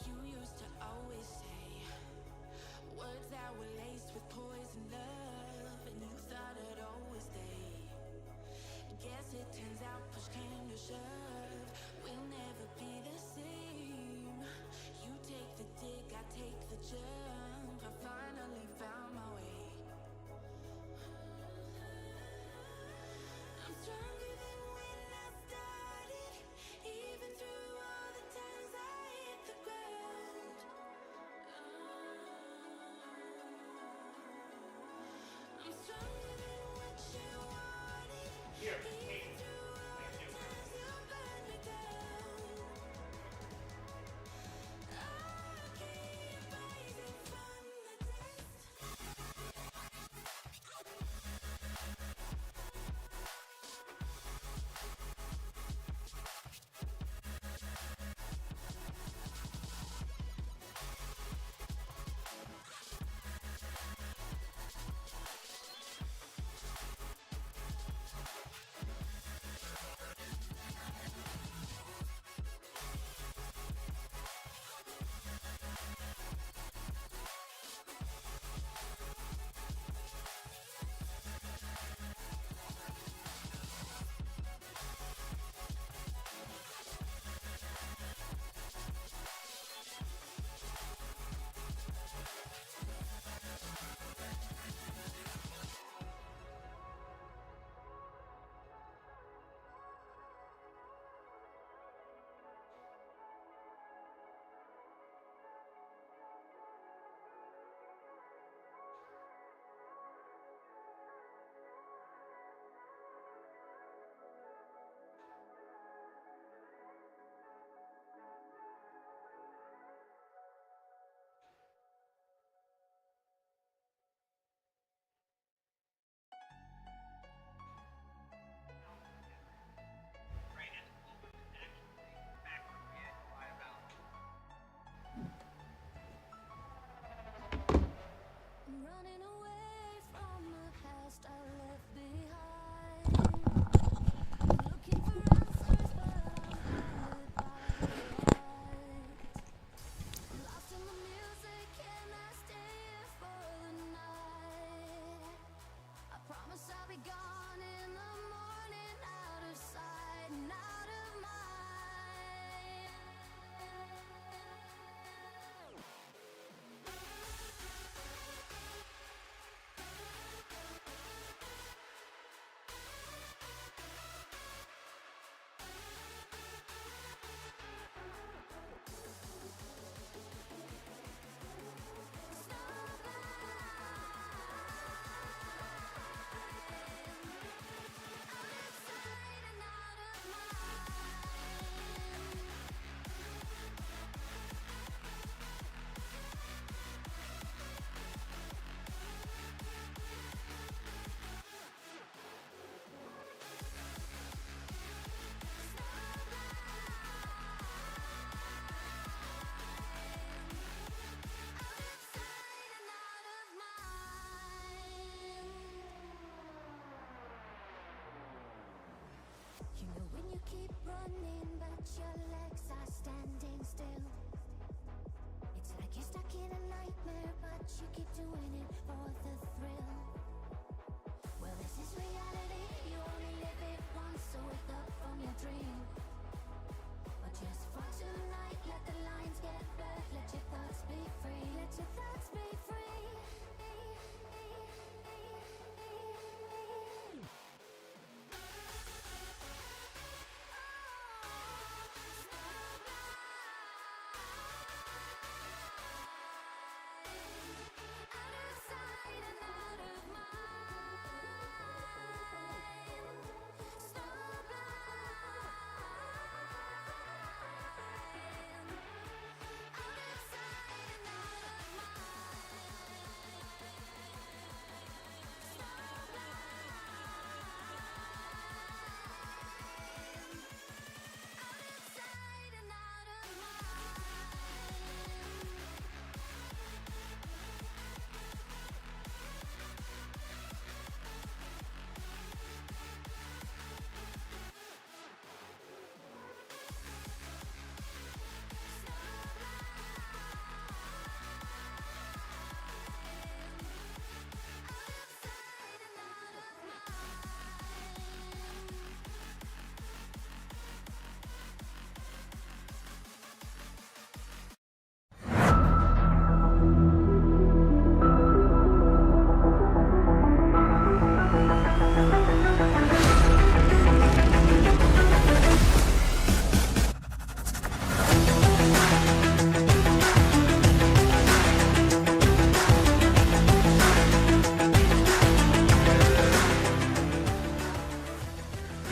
You used to always say words that were laced with poison love, and you thought I'd always stay. Guess it turns out push came to shove, we'll never be the same. You take the dig, I take the jump. I finally found my way. I'm stronger than when I started, even through all the times I hit the ground. I'm stronger than what you wanted, even through all the times you burned me down. I'll keep rising from the dust. I'm running away from the past I left behind. Looking for answers, but I'm blinded by the light. Lost in the music, can I stay here for the night? I promise I'll be gone in the morning, out of sight and out of mind. You know when you keep running, but your legs are standing still. It's like you're stuck in a nightmare, but you keep doing it for the thrill. Well, this is reality, you only live it once, so wake up from your dream. But just for tonight, let the lines get blurred, let your thoughts be free, let your thoughts be free.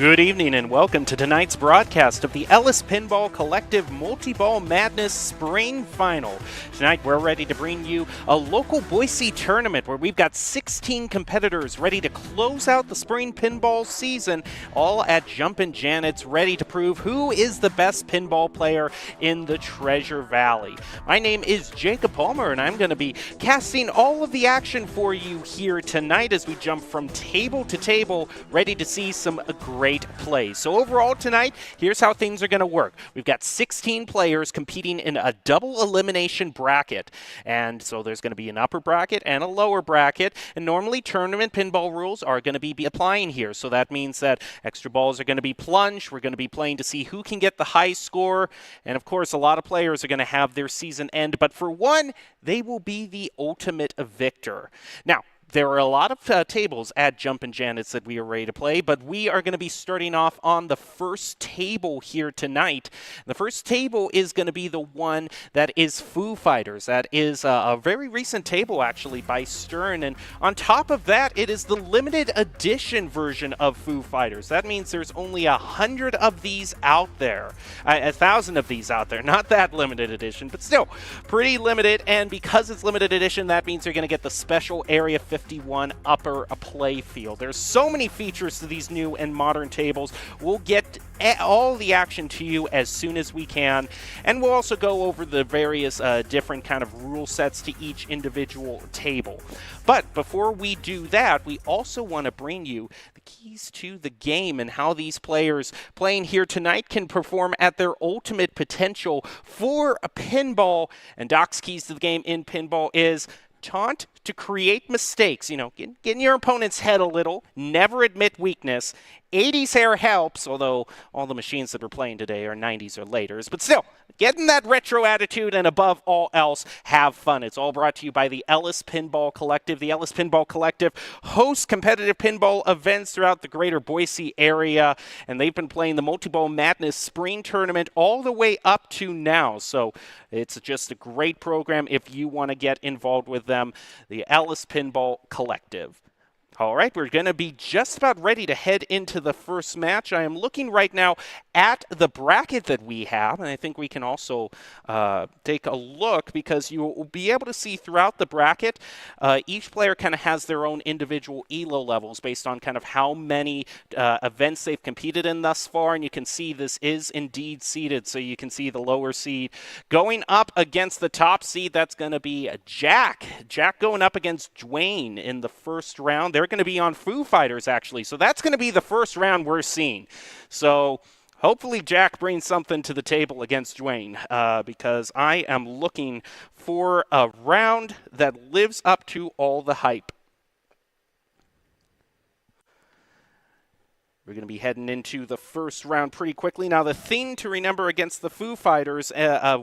Good evening and welcome to tonight's broadcast of the Ellis Pinball Collective Multiball Madness Spring Final. Tonight we're ready to bring you a local Boise tournament where we've got 16 competitors ready to close out the spring pinball season, all at Jumpin' Janet's, ready to prove who is the best pinball player in the Treasure Valley. My name is Jacob Palmer and I'm going to be casting all of the action for you here tonight as we jump from table to table, ready to see some great plays. So overall tonight, here's how things are going to work. We've got 16 players competing in a double elimination bracket. And so there's going to be an upper bracket and a lower bracket. And normally tournament pinball rules are going to be applying here. So that means that extra balls are going to be plunged. We're going to be playing to see who can get the high score. And of course, a lot of players are going to have their season end. But for one, they will be the ultimate victor. Now, there are a lot of tables at Jumpin' Janet's that we are ready to play, but we are going to be starting off on the first table here tonight. The first table is going to be the one that is Foo Fighters. That is a very recent table, actually, by Stern. And on top of that, it is the limited edition version of Foo Fighters. That means there's only 100 of these out there. 1,000 of these out there. Not that limited edition, but still pretty limited. And because it's limited edition, that means you're going to get the special Area 51 upper play field. There's so many features to these new and modern tables. We'll get all the action to you as soon as we can, and we'll also go over the various different kind of rule sets to each individual table. But before we do that, we also want to bring you the keys to the game and how these players playing here tonight can perform at their ultimate potential for a pinball. And Doc's keys to the game in pinball is taunt to create mistakes, get in your opponent's head a little, never admit weakness. 80s hair helps, although all the machines that we're playing today are 90s or laters, but still, get in that retro attitude and above all else, have fun. It's all brought to you by the Ellis Pinball Collective. The Ellis Pinball Collective hosts competitive pinball events throughout the greater Boise area, and they've been playing the Multiball Madness Spring Tournament all the way up to now, so it's just a great program if you want to get involved with them. The Ellis Pinball Collective. All right, we're going to be just about ready to head into the first match. I am looking right now at the bracket that we have, and I think we can also take a look because you will be able to see throughout the bracket, each player kind of has their own individual ELO levels based on kind of how many events they've competed in thus far, and you can see this is indeed seeded, so you can see the lower seed going up against the top seed. That's going to be Jack. Jack going up against Dwayne in the first round. They're going to be on Foo Fighters, actually. So that's going to be the first round we're seeing. So hopefully Jack brings something to the table against Dwayne because I am looking for a round that lives up to all the hype. We're going to be heading into the first round pretty quickly. Now, the thing to remember against the Foo Fighters,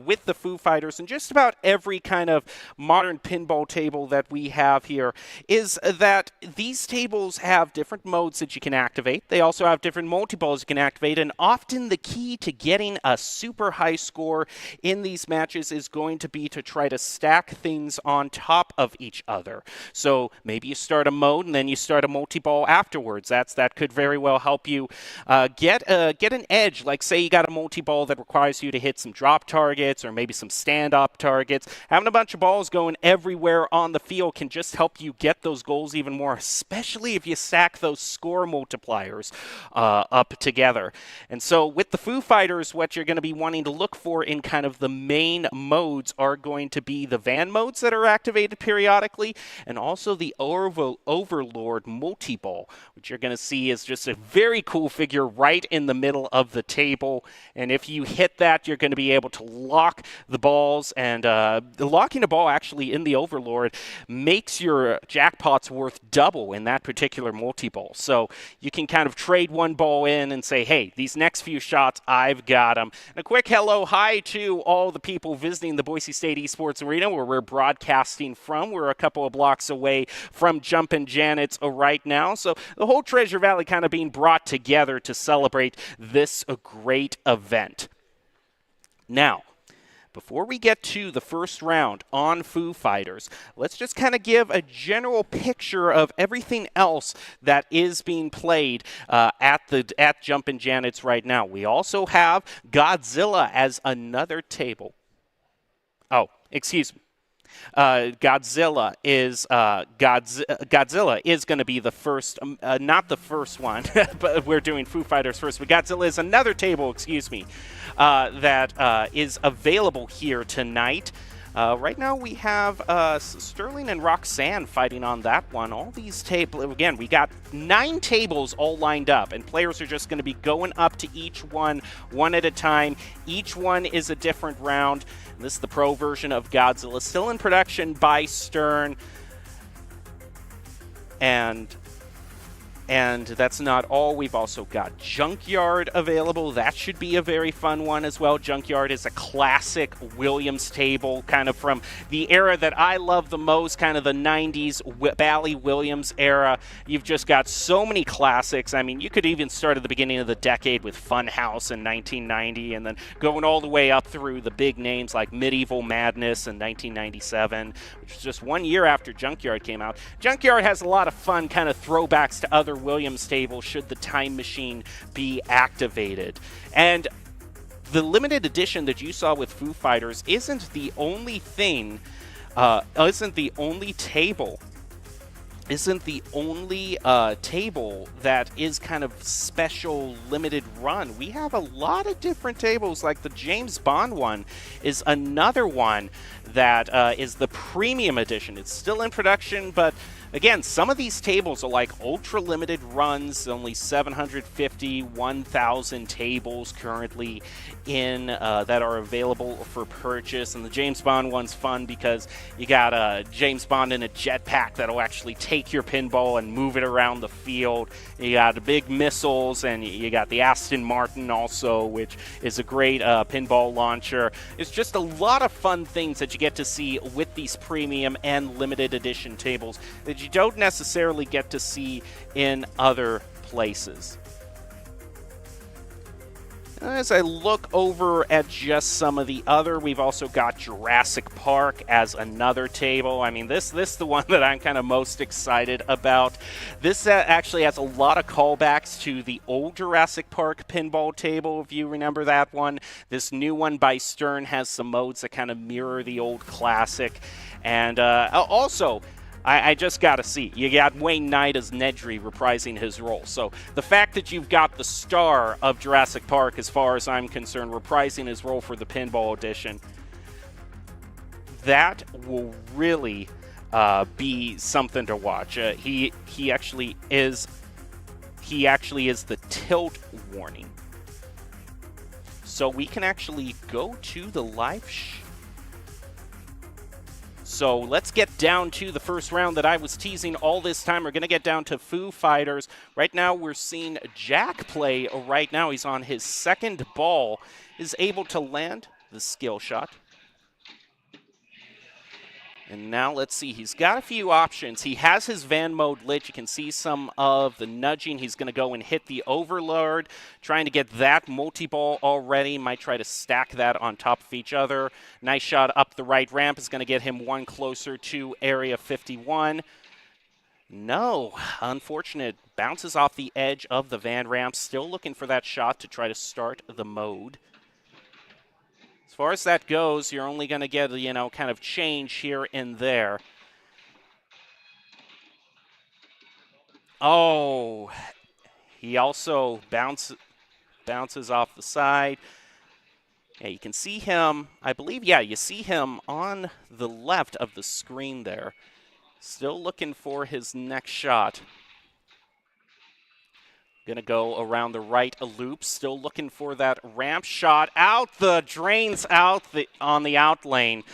with the Foo Fighters, and just about every kind of modern pinball table that we have here, is that these tables have different modes that you can activate. They also have different multi-balls you can activate, and often the key to getting a super high score in these matches is going to be to try to stack things on top of each other. So maybe you start a mode and then you start a multi-ball afterwards. That could very well help you get an edge. Like say you got a multi-ball that requires you to hit some drop targets or maybe some stand-up targets. Having a bunch of balls going everywhere on the field can just help you get those goals even more, especially if you stack those score multipliers up together. And so with the Foo Fighters, what you're going to be wanting to look for in kind of the main modes are going to be the van modes that are activated periodically, and also the Overlord multi-ball, which you're going to see is just a very cool figure right in the middle of the table. And if you hit that, you're going to be able to lock the balls. And locking a ball actually in the Overlord makes your jackpots worth double in that particular multi-ball. So you can kind of trade one ball in and say, hey, these next few shots, I've got them. And a quick hello, hi to all the people visiting the Boise State Esports Arena where we're broadcasting from. We're a couple of blocks away from Jumpin' Janet's right now. So the whole Treasure Valley kind of being brought together to celebrate this great event. Now, before we get to the first round on Foo Fighters, let's just kind of give a general picture of everything else that is being played at Jumpin' Janet's right now. We also have Godzilla as another table. Oh, excuse me. Godzilla is going to be the first, not the first one, but we're doing Foo Fighters first. But Godzilla is another table, that is available here tonight. Right now we have Sterling and Roxanne fighting on that one. All these tables, again, we got 9 tables all lined up, and players are just going to be going up to each one at a time. Each one is a different round. And this is the pro version of Godzilla, still in production by Stern. And that's not all. We've also got Junkyard available. That should be a very fun one as well. Junkyard is a classic Williams table, kind of from the era that I love the most, kind of the 90s Bally Williams era. You've just got so many classics. I mean, you could even start at the beginning of the decade with Funhouse in 1990, and then going all the way up through the big names like Medieval Madness in 1997, which was just 1 year after Junkyard came out. Junkyard has a lot of fun kind of throwbacks to other Williams table should the time machine be activated. And the limited edition that you saw with Foo Fighters isn't the only thing, isn't the only table that is kind of special limited run. We have a lot of different tables, like the James Bond one is another one that is the premium edition. It's still in production, but again, some of these tables are like ultra limited runs, only 750, 1,000 tables currently in that are available for purchase. And the James Bond one's fun because you got James Bond in a jetpack that'll actually take your pinball and move it around the field. You got the big missiles, and you got the Aston Martin also, which is a great pinball launcher. It's just a lot of fun things that you get to see with these premium and limited edition tables that you don't necessarily get to see in other places. As I look over at just some of the other, we've also got Jurassic Park as another table. I mean, this is the one that I'm kind of most excited about. This actually has a lot of callbacks to the old Jurassic Park pinball table, if you remember that one. This new one by Stern has some modes that kind of mirror the old classic. And also, I just got to see. You got Wayne Knight as Nedry reprising his role. So the fact that you've got the star of Jurassic Park, as far as I'm concerned, reprising his role for the pinball edition, that will really be something to watch. He actually is the tilt warning. So we can actually go to the live So let's get down to the first round that I was teasing all this time. We're going to get down to Foo Fighters. Right now we're seeing Jack play right now. He's on his second ball, is able to land the skill shot. And now let's see, he's got a few options. He has his van mode lit. You can see some of the nudging. He's going to go and hit the overlord, trying to get that multi-ball already. Might try to stack that on top of each other. Nice shot up the right ramp is going to get him one closer to area 51. No, unfortunate. Bounces off the edge of the van ramp. Still looking for that shot to try to start the mode. As far as that goes, you're only going to get, kind of change here and there. Oh, he also bounces off the side. Yeah, you can see him, I believe, you see him on the left of the screen there. Still looking for his next shot. Gonna go around the right a loop, still looking for that ramp shot. Out the drains out on the out lane.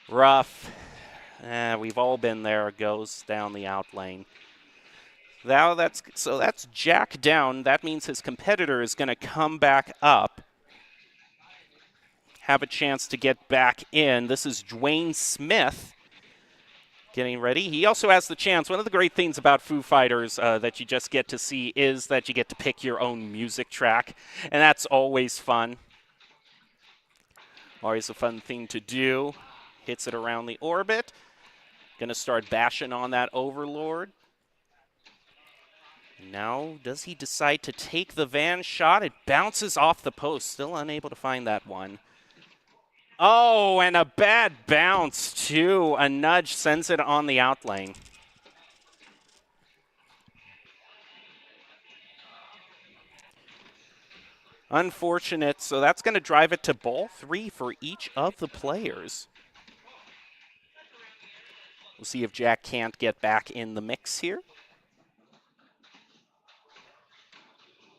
Rough. We've all been there. Goes down the out lane. Now that's Jack down. That means his competitor is gonna come back up. Have a chance to get back in. This is Dwayne Smith getting ready. He also has the chance. One of the great things about Foo Fighters that you just get to see is that you get to pick your own music track, and that's always fun. Always a fun thing to do. Hits it around the orbit. Going to start bashing on that Overlord. Now, does he decide to take the van shot? It bounces off the post. Still unable to find that one. Oh, and a bad bounce, too. A nudge sends it on the out lane. Unfortunate, so that's going to drive it to ball 3 for each of the players. We'll see if Jack can't get back in the mix here.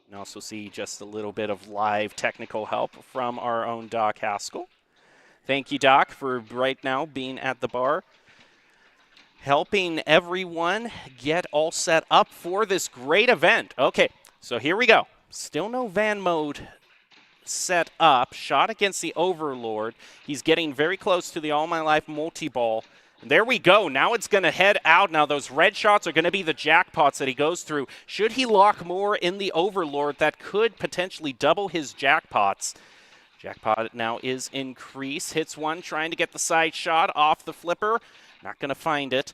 And also see just a little bit of live technical help from our own Doc Haskell. Thank you, Doc, for right now being at the bar, helping everyone get all set up for this great event. Okay, so here we go. Still no van mode set up. Shot against the Overlord. He's getting very close to the All My Life multi-ball. And there we go. Now it's going to head out. Now those red shots are going to be the jackpots that he goes through. Should he lock more in the Overlord, that could potentially double his jackpots. Jackpot now is increased. Hits one, trying to get the side shot off the flipper. Not going to find it.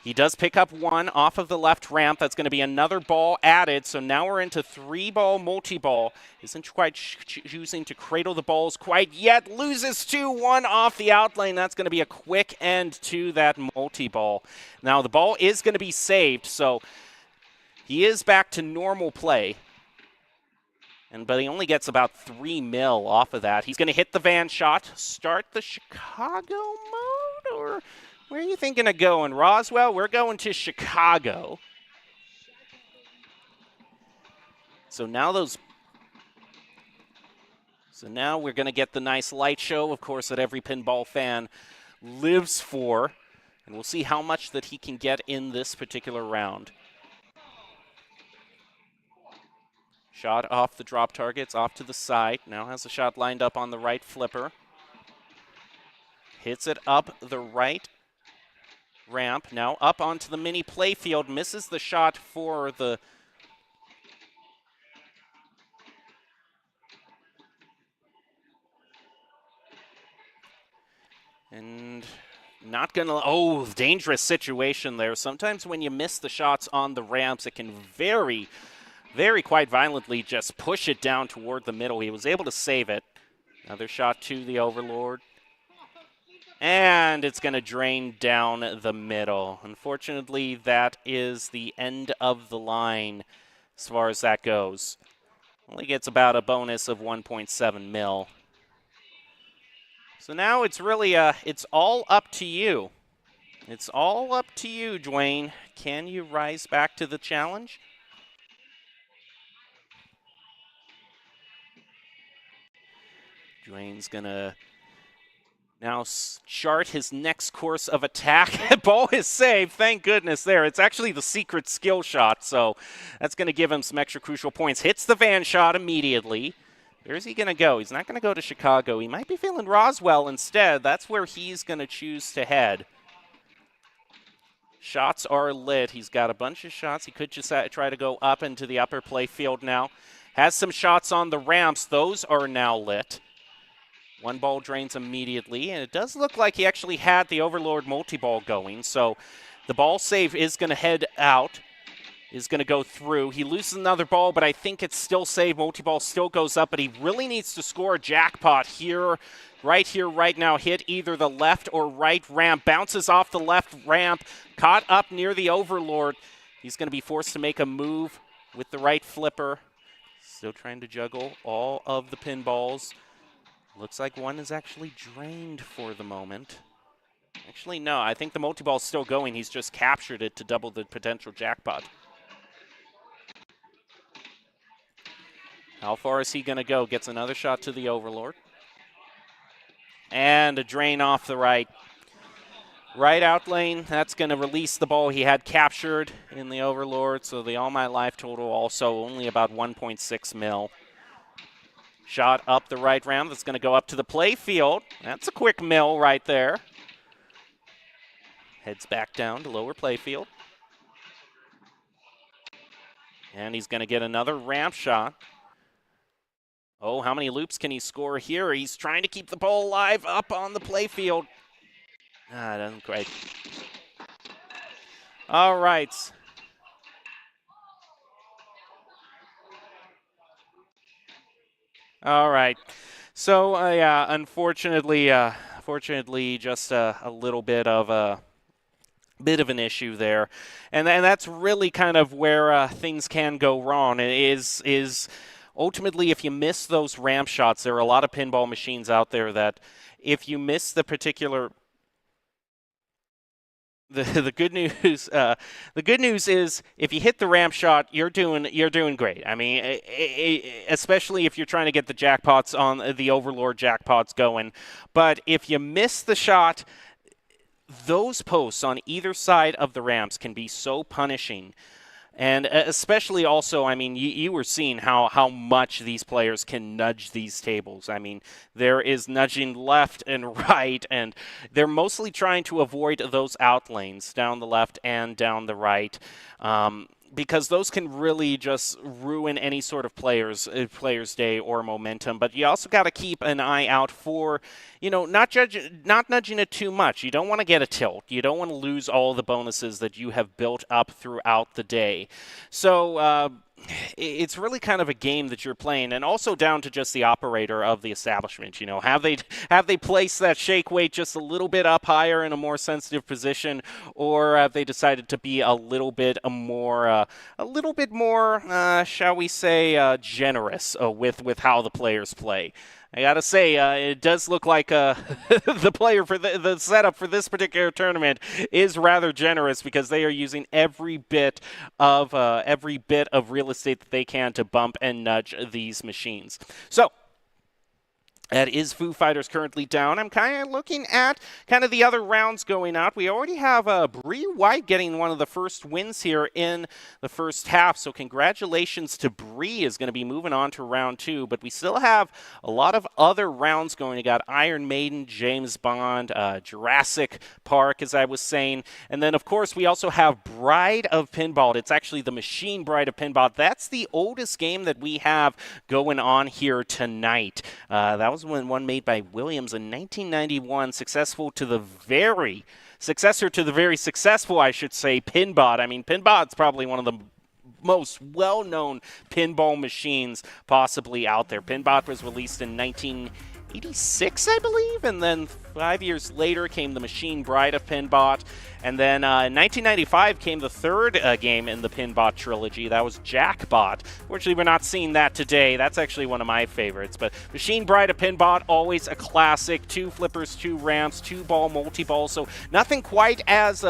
He does pick up one off of the left ramp. That's going to be another ball added. So now we're into 3-ball multi-ball. Isn't quite choosing to cradle the balls quite yet. Loses 2-1 off the out lane. That's going to be a quick end to that multi-ball. Now the ball is going to be saved. So he is back to normal play. But he only gets about 3 mil off of that. He's going to hit the van shot. Start the Chicago mode, or where are you thinking of going? Roswell, we're going to Chicago. So now we're going to get the nice light show, of course, that every pinball fan lives for. And we'll see how much that he can get in this particular round. Shot off the drop targets, off to the side. Now has a shot lined up on the right flipper. Hits it up the right ramp. Now up onto the mini playfield. Misses the shot for the... And not gonna... Oh, dangerous situation there. Sometimes when you miss the shots on the ramps, it can very quite violently just push it down toward the middle. He was able to save it. Another shot to the Overlord. And it's going to drain down the middle. Unfortunately, that is the end of the line as far as that goes. Only gets about a bonus of 1.7 mil. So now it's really, it's all up to you. It's all up to you, Dwayne. Can you rise back to the challenge? Dwayne's going to now chart his next course of attack. Ball is saved. Thank goodness there. It's actually the secret skill shot, so that's going to give him some extra crucial points. Hits the van shot immediately. Where's he going to go? He's not going to go to Chicago. He might be feeling Roswell instead. That's where he's going to choose to head. Shots are lit. He's got a bunch of shots. He could just try to go up into the upper play field now. Has some shots on the ramps. Those are now lit. One ball drains immediately, and it does look like he actually had the Overlord multi-ball going, so the ball save is going to head out, is going to go through. He loses another ball, but I think it's still saved. Multi-ball still goes up, but he really needs to score a jackpot here, right now. Hit either the left or right ramp. Bounces off the left ramp, caught up near the Overlord. He's going to be forced to make a move with the right flipper. Still trying to juggle all of the pinballs. Looks like one is actually drained for the moment. Actually, no, I think the multi-ball's still going. He's just captured it to double the potential jackpot. How far is he going to go? Gets another shot to the Overlord. And a drain off the right. Right out lane, that's going to release the ball he had captured in the Overlord. So the All My Life total also only about 1.6 mil. Shot up the right ramp. That's going to go up to the play field. That's a quick mill right there. Heads back down to lower play field. And he's going to get another ramp shot. Oh, how many loops can he score here? He's trying to keep the ball alive up on the playfield. Doesn't quite. All right. All right. So, yeah, unfortunately, just a little bit of an issue there, and that's really kind of where things can go wrong. Is ultimately, if you miss those ramp shots, there are a lot of pinball machines out there that if you miss the particular the good news is if you hit the ramp shot, you're doing great. I mean, especially if you're trying to get the jackpots on the Overlord jackpots going. But if you miss the shot, those posts on either side of the ramps can be so punishing. And especially also, I mean, you were seeing how much these players can nudge these tables. I mean, there is nudging left and right, and they're mostly trying to avoid those out lanes down the left and down the right. Because those can really just ruin any sort of player's day or momentum. But you also got to keep an eye out for, not nudging it too much. You don't want to get a tilt. You don't want to lose all the bonuses that you have built up throughout the day. So it's really kind of a game that you're playing, and also down to just the operator of the establishment. Have they placed that shake weight just a little bit up higher in a more sensitive position, or have they decided to be a little bit more, shall we say, generous with how the players play? I gotta say, it does look like the player for the setup for this particular tournament is rather generous, because they are using every bit of real estate that they can to bump and nudge these machines. So that is Foo Fighters currently down. I'm kind of looking at the other rounds going out. We already have Bree White getting one of the first wins here in the first half. So congratulations to Bree, is going to be moving on to round 2. But we still have a lot of other rounds going. We got Iron Maiden, James Bond, Jurassic Park, as I was saying. And then, of course, we also have Bride of Pinball. It's actually the Machine Bride of Pinball. That's the oldest game that we have going on here tonight. That was one made by Williams in 1991, successor to the very successful, I should say, Pinbot. I mean, Pinbot's probably one of the most well-known pinball machines possibly out there. Pinbot was released in 1986, I believe, and then 5 years later came the Machine Bride of Pinbot, and then in 1995 came the third game in the Pinbot trilogy. That was Jackbot. Fortunately, we're not seeing that today. That's actually one of my favorites. But Machine Bride of Pinbot, always a classic. 2 flippers, 2 ramps, 2-ball, multi-ball. So nothing quite as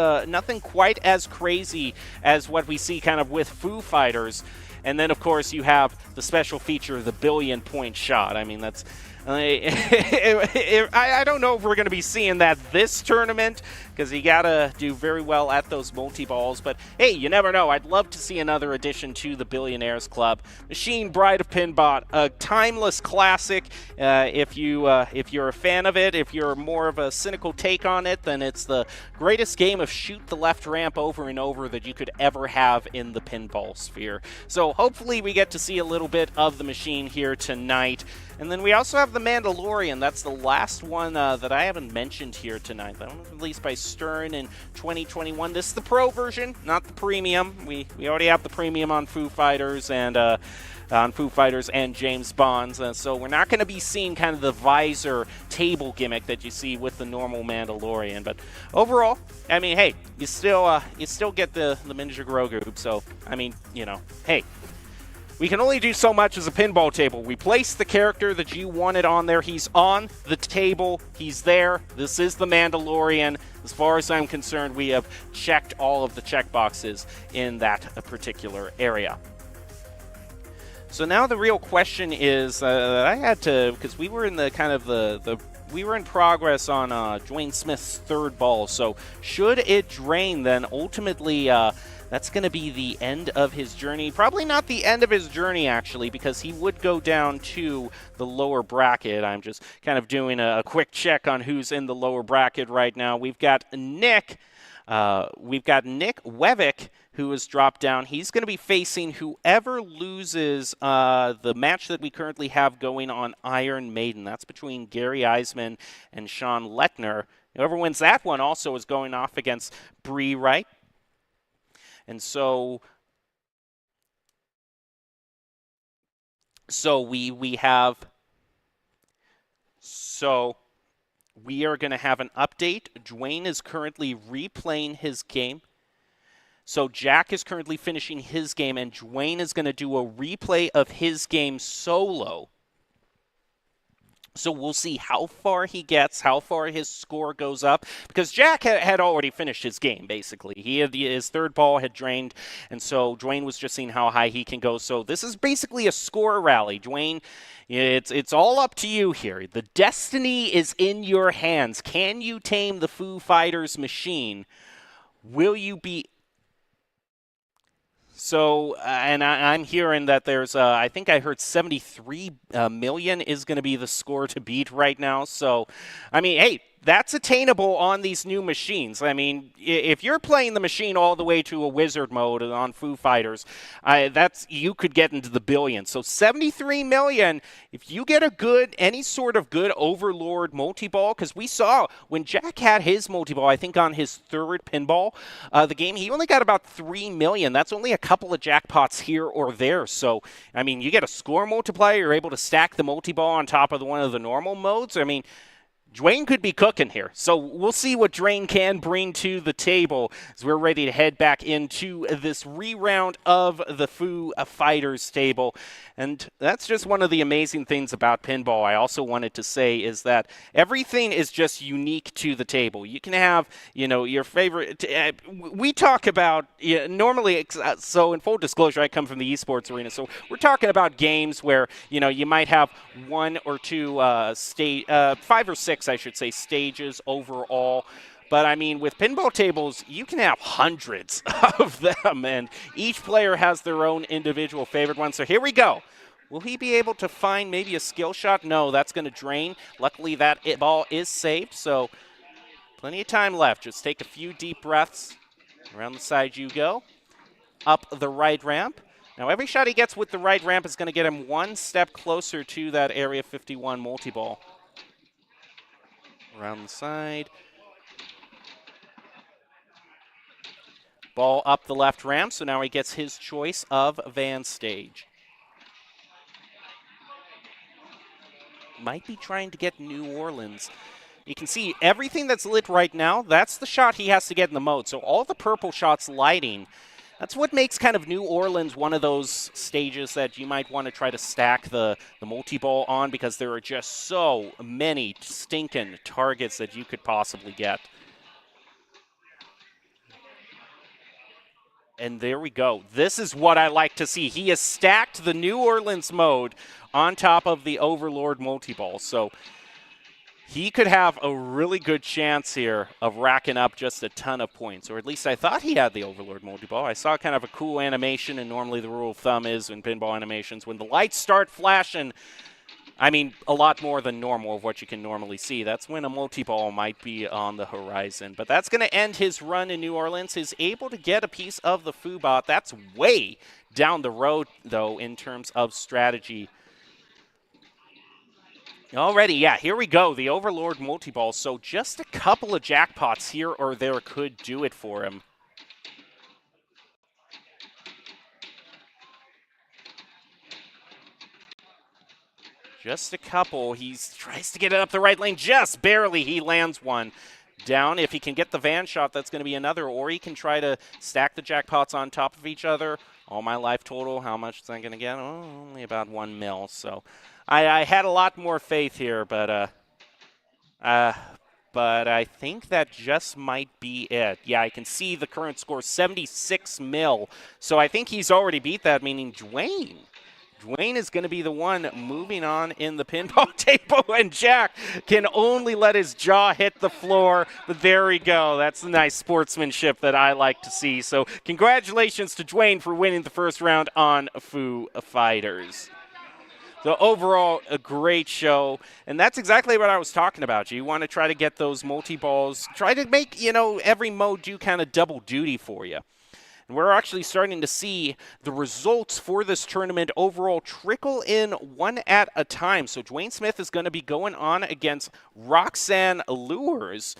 crazy as what we see kind of with Foo Fighters. And then, of course, you have the special feature, the billion-point shot. I mean, that's... I don't know if we're going to be seeing that this tournament, because you got to do very well at those multi-balls. But, hey, you never know. I'd love to see another addition to the Billionaires Club. Machine Bride of Pinbot, a timeless classic. If you're a fan of it, if you're more of a cynical take on it, then it's the greatest game of shoot the left ramp over and over that you could ever have in the pinball sphere. So hopefully we get to see a little bit of the machine here tonight. And then we also have the Mandalorian. That's the last one that I haven't mentioned here tonight. That one was released by Stern in 2021. This is the pro version, not the premium. We already have the premium on Foo Fighters and James Bonds. So we're not going to be seeing kind of the visor table gimmick that you see with the normal Mandalorian. But overall, I mean, hey, you still get the miniature Grogu. So I mean, hey. We can only do so much as a pinball table. We place the character that you wanted on there. He's on the table. He's there. This is the Mandalorian. As far as I'm concerned, we have checked all of the checkboxes in that particular area. So now the real question is I had to, because we were in the kind of we were in progress on Dwayne Smith's third ball. So should it drain, then ultimately that's going to be the end of his journey. Probably not the end of his journey, actually, because he would go down to the lower bracket. I'm just kind of doing a quick check on who's in the lower bracket right now. We've got Nick We've got Nick Wevick, who has dropped down. He's going to be facing whoever loses the match that we currently have going on Iron Maiden. That's between Gary Eisman and Sean Lechner. Whoever wins that one also is going off against Bree Wright. And so we are going to have an update. Dwayne is currently replaying his game. So Jack is currently finishing his game, and Dwayne is going to do a replay of his game solo. So we'll see how far he gets, how far his score goes up, because Jack had already finished his game, basically. His third ball had drained, and so Dwayne was just seeing how high he can go. So this is basically a score rally. Dwayne, it's all up to you here. The destiny is in your hands. Can you tame the Foo Fighters machine? Will you be... So, and I'm hearing that there's, I think I heard 73 million is going to be the score to beat right now. So, I mean, hey, that's attainable on these new machines. I mean, if you're playing the machine all the way to a wizard mode on Foo Fighters, you could get into the billions. So 73 million, if you get any sort of good Overlord multi-ball, because we saw when Jack had his multi-ball, I think on his third pinball, the game, he only got about 3 million. That's only a couple of jackpots here or there. So, I mean, you get a score multiplier, you're able to stack the multi-ball on top of one of the normal modes. I mean, Dwayne could be cooking here. So we'll see what Dwayne can bring to the table as we're ready to head back into this re-round of the Foo Fighters table. And that's just one of the amazing things about pinball. I also wanted to say is that everything is just unique to the table. You can have, your favorite. We talk about, normally, so in full disclosure, I come from the esports arena. So we're talking about games where, you might have one or two, 5 or 6, I should say, stages overall. But, I mean, with pinball tables, you can have hundreds of them, and each player has their own individual favorite one. So here we go. Will he be able to find maybe a skill shot? No, that's going to drain. Luckily, that ball is safe, so plenty of time left. Just take a few deep breaths. Around the side you go. Up the right ramp. Now, every shot he gets with the right ramp is going to get him one step closer to that Area 51 multi-ball. Around the side. Ball up the left ramp, so now he gets his choice of van stage. Might be trying to get New Orleans. You can see everything that's lit right now, that's the shot he has to get in the mode. So all the purple shots lighting, that's what makes kind of New Orleans one of those stages that you might want to try to stack the multi-ball on, because there are just so many stinking targets that you could possibly get. And there we go. This is what I like to see. He has stacked the New Orleans mode on top of the Overlord multi-ball. So he could have a really good chance here of racking up just a ton of points. Or at least I thought he had the Overlord multi-ball. I saw kind of a cool animation, and normally the rule of thumb is in pinball animations, when the lights start flashing, I mean, a lot more than normal of what you can normally see. That's when a multi-ball might be on the horizon. But that's going to end his run in New Orleans. He's able to get a piece of the Foobot. That's way down the road, though, in terms of strategy. Already, yeah, here we go. The Overlord multi-ball. So just a couple of jackpots here or there could do it for him. Just a couple. He tries to get it up the right lane. Just barely. He lands one down. If he can get the van shot, that's going to be another. Or he can try to stack the jackpots on top of each other. All my life total, how much is I going to get? Oh, only about 1 mil. So I had a lot more faith here, but I think that just might be it. Yeah, I can see the current score, 76 mil. So I think he's already beat that, meaning Dwayne is going to be the one moving on in the pinball table, and Jack can only let his jaw hit the floor. But there we go. That's the nice sportsmanship that I like to see. So congratulations to Dwayne for winning the first round on Foo Fighters. So overall, a great show, and that's exactly what I was talking about. You want to try to get those multi-balls, try to make, every mode do kind of double duty for you. And we're actually starting to see the results for this tournament overall trickle in one at a time. So Dwayne Smith is going to be going on against Roxanne Lures.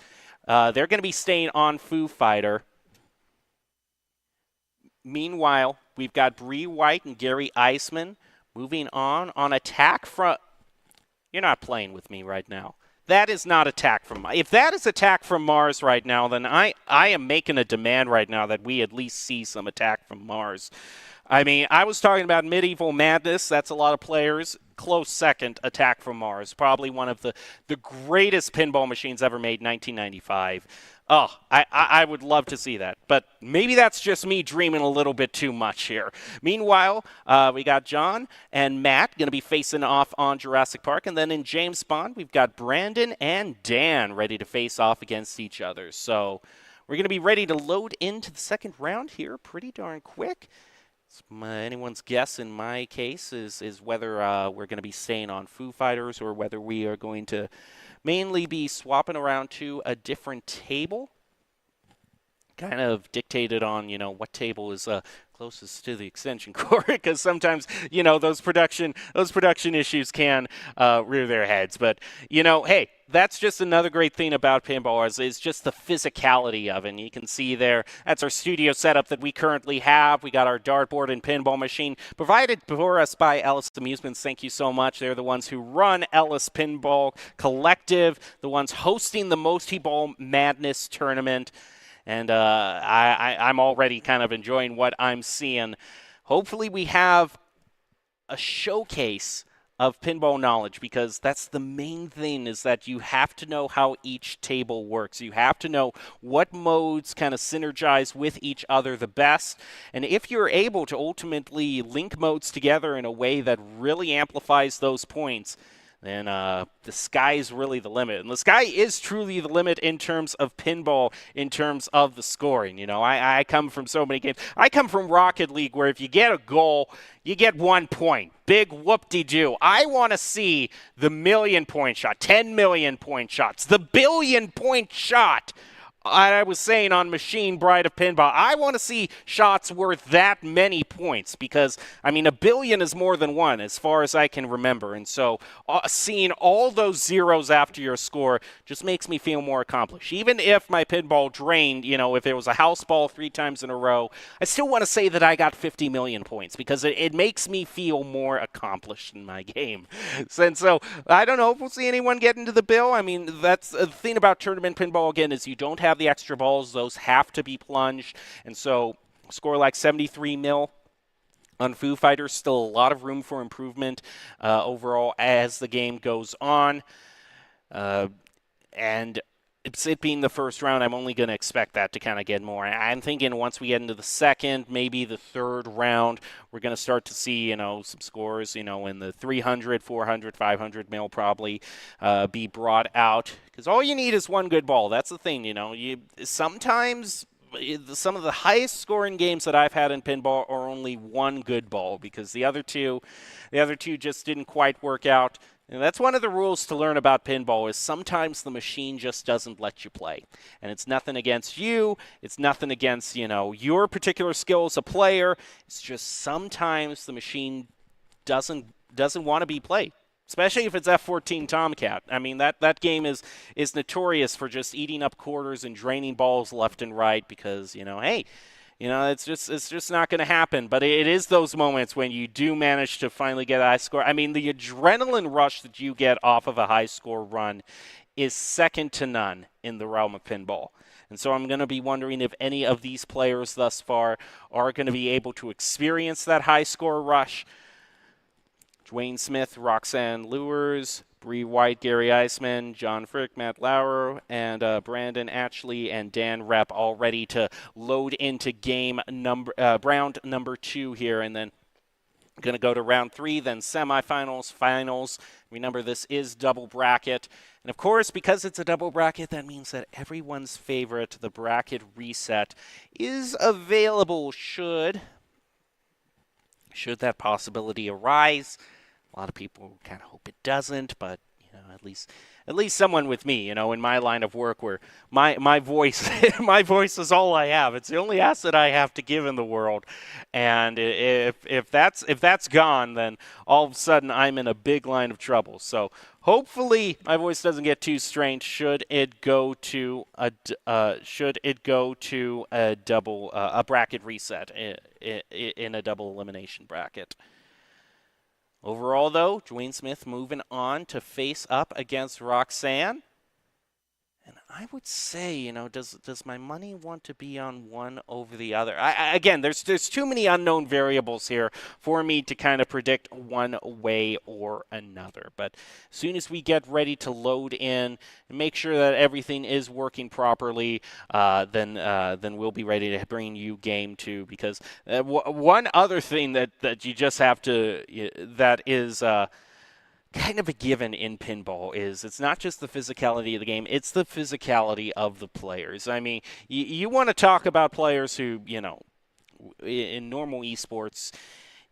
They're going to be staying on Foo Fighter. Meanwhile, we've got Bree White and Gary Eisman moving on attack from... You're not playing with me right now. That is not attack from... If that is attack from Mars right now, then I am making a demand right now that we at least see some attack from Mars. I mean, I was talking about Medieval Madness. That's a lot of players. Close second, Attack from Mars. Probably one of the greatest pinball machines ever made, 1995. Oh, I would love to see that. But maybe that's just me dreaming a little bit too much here. Meanwhile, we got John and Matt going to be facing off on Jurassic Park. And then in James Bond, we've got Brandon and Dan ready to face off against each other. So we're going to be ready to load into the second round here pretty darn quick. Anyone's guess in my case is whether we're going to be staying on Foo Fighters or whether we are going to mainly be swapping around to a different table. Kind of dictated on, what table is closest to the extension cord, because sometimes, those production issues can rear their heads. But, hey, that's just another great thing about pinball is just the physicality of it. And you can see there, that's our studio setup that we currently have. We got our dartboard and pinball machine provided for us by Ellis Amusements. Thank you so much. They're the ones who run Ellis Pinball Collective, the ones hosting the Multiball Madness tournament. And I'm already kind of enjoying what I'm seeing. Hopefully we have a showcase of pinball knowledge, because that's the main thing, is that you have to know how each table works. You have to know what modes kind of synergize with each other the best. And if you're able to ultimately link modes together in a way that really amplifies those points, then the sky is really the limit. And the sky is truly the limit in terms of pinball, in terms of the scoring. I come from so many games. I come from Rocket League, where if you get a goal, you get 1 point. Big whoop-de-doo. I want to see the 1,000,000-point shot, 10 million point shots, the 1,000,000,000-point shot. I was saying on Machine Bride of Pinball, I want to see shots worth that many points, because, 1 billion is more than one as far as I can remember. And so seeing all those zeros after your score just makes me feel more accomplished. Even if my pinball drained, if it was a house ball 3 times in a row, I still want to say that I got 50 million points, because it makes me feel more accomplished in my game. And so I don't know if we'll see anyone get into the bill. That's the thing about tournament pinball, again, is you don't have the extra balls. Those have to be plunged. And so score like 73 mil on Foo Fighters, still a lot of room for improvement overall as the game goes on. And it being the first round, I'm only going to expect that to kind of get more. I'm thinking once we get into the second, maybe the third round, we're going to start to see, some scores, in the 300, 400, 500 mil probably be brought out. Because all you need is one good ball. That's the thing, sometimes some of the highest scoring games that I've had in pinball are only one good ball, because the other two just didn't quite work out. And that's one of the rules to learn about pinball, is sometimes the machine just doesn't let you play. And it's nothing against you. It's nothing against, your particular skill as a player. It's just sometimes the machine doesn't want to be played, especially if it's F-14 Tomcat. That game is notorious for just eating up quarters and draining balls left and right, because, hey, it's just not going to happen. But it is those moments when you do manage to finally get a high score. The adrenaline rush that you get off of a high score run is second to none in the realm of pinball. And so I'm going to be wondering if any of these players thus far are going to be able to experience that high score rush. Dwayne Smith, Roxanne Lures, Bree White, Gary Eisman, John Frick, Matt Lauer, and Brandon Atchley and Dan Rep all ready to load into round number 2 here. And then going to go to round 3, then semifinals, finals. Remember, this is double bracket. And of course, because it's a double bracket, that means that everyone's favorite, the bracket reset, is available should that possibility arise. A lot of people kind of hope it doesn't, but at least someone with me, in my line of work, where my voice my voice is all I have. It's the only asset I have to give in the world, and if that's gone, then all of a sudden I'm in a big line of trouble. So hopefully my voice doesn't get too strained. Should it go to a double a bracket reset in a double elimination bracket. Overall, though, Dwayne Smith moving on to face up against Roxanne. And I would say, does my money want to be on one over the other? Again, there's too many unknown variables here for me to kind of predict one way or another. But as soon as we get ready to load in and make sure that everything is working properly, then we'll be ready to bring you game two. Because one other thing that you just have to that is. Kind of a given in pinball is it's not just the physicality of the game, it's the physicality of the players. I mean, you want to talk about players who, in normal esports,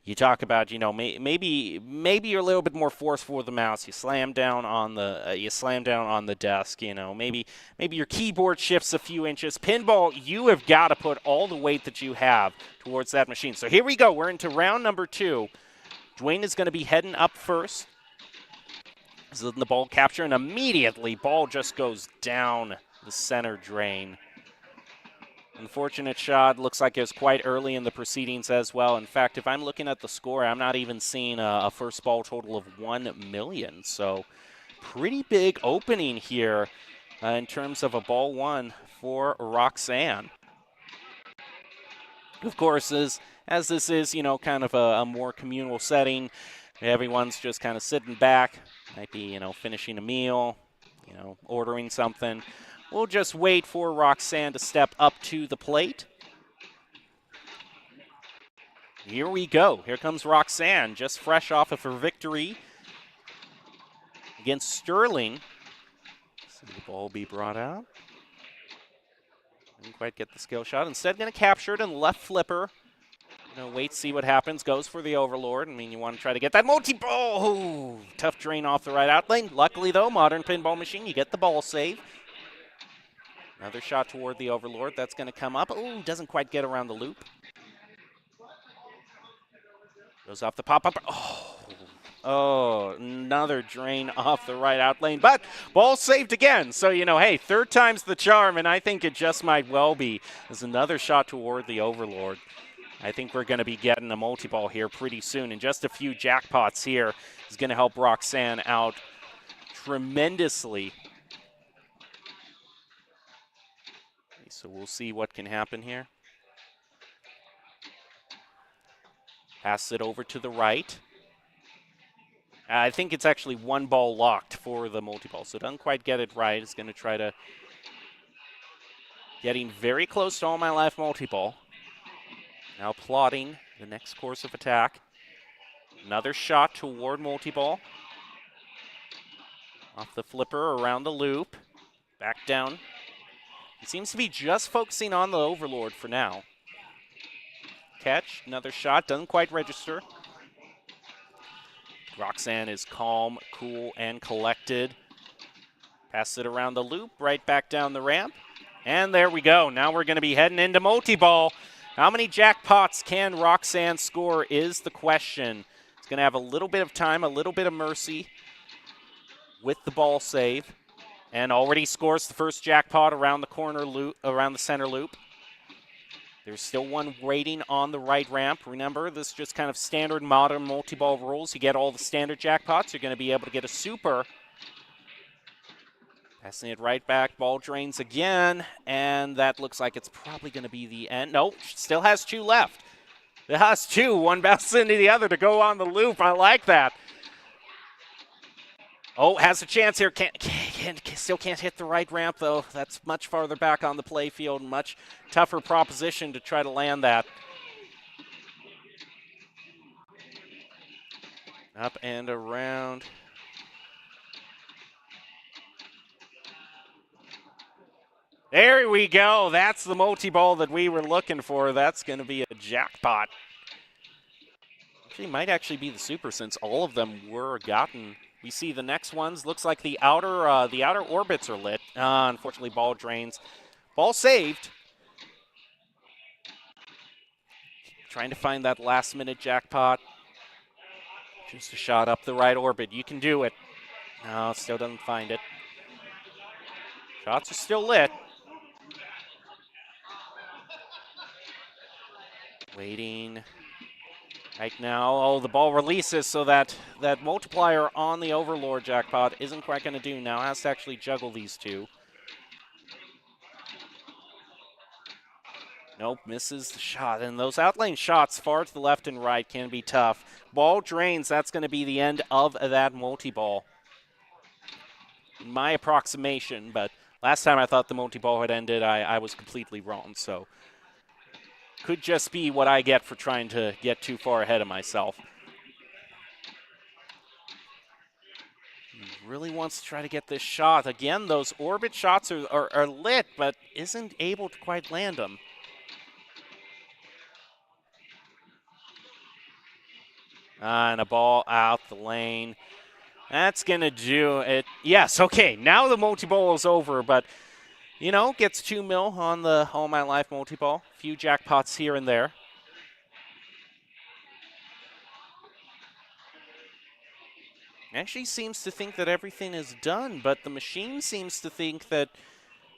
you talk about, maybe you're a little bit more forceful with the mouse. You slam down on the desk. Maybe your keyboard shifts a few inches. Pinball, you have got to put all the weight that you have towards that machine. So here we go. We're into round number 2. Dwayne is going to be heading up first. This is the ball capture, and immediately ball just goes down the center drain. Unfortunate shot. Looks like it was quite early in the proceedings as well. In fact, if I'm looking at the score, I'm not even seeing a first ball total of 1 million. So pretty big opening here in terms of a ball one for Roxanne. Of course, as this is, kind of a more communal setting, everyone's just kind of sitting back. Might be, finishing a meal, ordering something. We'll just wait for Roxanne to step up to the plate. Here we go. Here comes Roxanne, just fresh off of her victory against Sterling. See the ball be brought out. Didn't quite get the skill shot. Instead, going to capture it and left flipper. Wait, see what happens. Goes for the overlord. I mean, you want to try to get that multi-ball. Ooh, tough drain off the right out lane. Luckily, though, modern pinball machine, you get the ball save. Another shot toward the overlord. That's going to come up. Ooh, doesn't quite get around the loop. Goes off the pop-up. Oh, another drain off the right out lane. But ball saved again. So, hey, third time's the charm, and I think it just might well be. There's another shot toward the overlord. I think we're going to be getting a multi-ball here pretty soon, and just a few jackpots here is going to help Roxanne out tremendously. So we'll see what can happen here. Pass it over to the right. I think it's actually one ball locked for the multi-ball, so doesn't quite get it right. It's going to try to getting very close to all my life multi-ball. Now plotting the next course of attack. Another shot toward multi-ball. Off the flipper, around the loop. Back down. He seems to be just focusing on the overlord for now. Catch, another shot, doesn't quite register. Roxanne is calm, cool, and collected. Pass it around the loop, right back down the ramp. And there we go. Now we're going to be heading into multi-ball. How many jackpots can Roxanne score is the question. It's going to have a little bit of time, a little bit of mercy with the ball save. And already scores the first jackpot around the corner loop, around the center loop. There's still one waiting on the right ramp. Remember, this is just kind of standard modern multi-ball rules. You get all the standard jackpots, you're going to be able to get a super. Passing it right back, ball drains again, and that looks like it's probably going to be the end. Nope, still has 2 left. It has 2, one bounces into the other to go on the loop. I like that. Oh, has a chance here. Still can't hit the right ramp, though. That's much farther back on the play field. Much tougher proposition to try to land that. Up and around. There we go. That's the multi-ball that we were looking for. That's going to be a jackpot. Actually, might actually be the super since all of them were gotten. We see the next ones. Looks like the outer orbits are lit. Unfortunately, ball drains. Ball saved. Trying to find that last-minute jackpot. Just a shot up the right orbit. You can do it. No, still doesn't find it. Shots are still lit. Waiting. Right now, oh, the ball releases so that multiplier on the Overlord jackpot isn't quite going to do now. Has to actually juggle these two. Nope, misses the shot. And those outlane shots far to the left and right can be tough. Ball drains. That's going to be the end of that multi-ball. My approximation, but last time I thought the multi-ball had ended, I was completely wrong. So could just be what I get for trying to get too far ahead of myself. He really wants to try to get this shot. Again, those orbit shots are lit, but isn't able to quite land them. And a ball out the lane. That's going to do it. Yes, okay, now the multi-ball is over, but, you know, gets 2 mil on the All My Life multi-ball. Few jackpots here and there. Actually seems to think that everything is done, but the machine seems to think that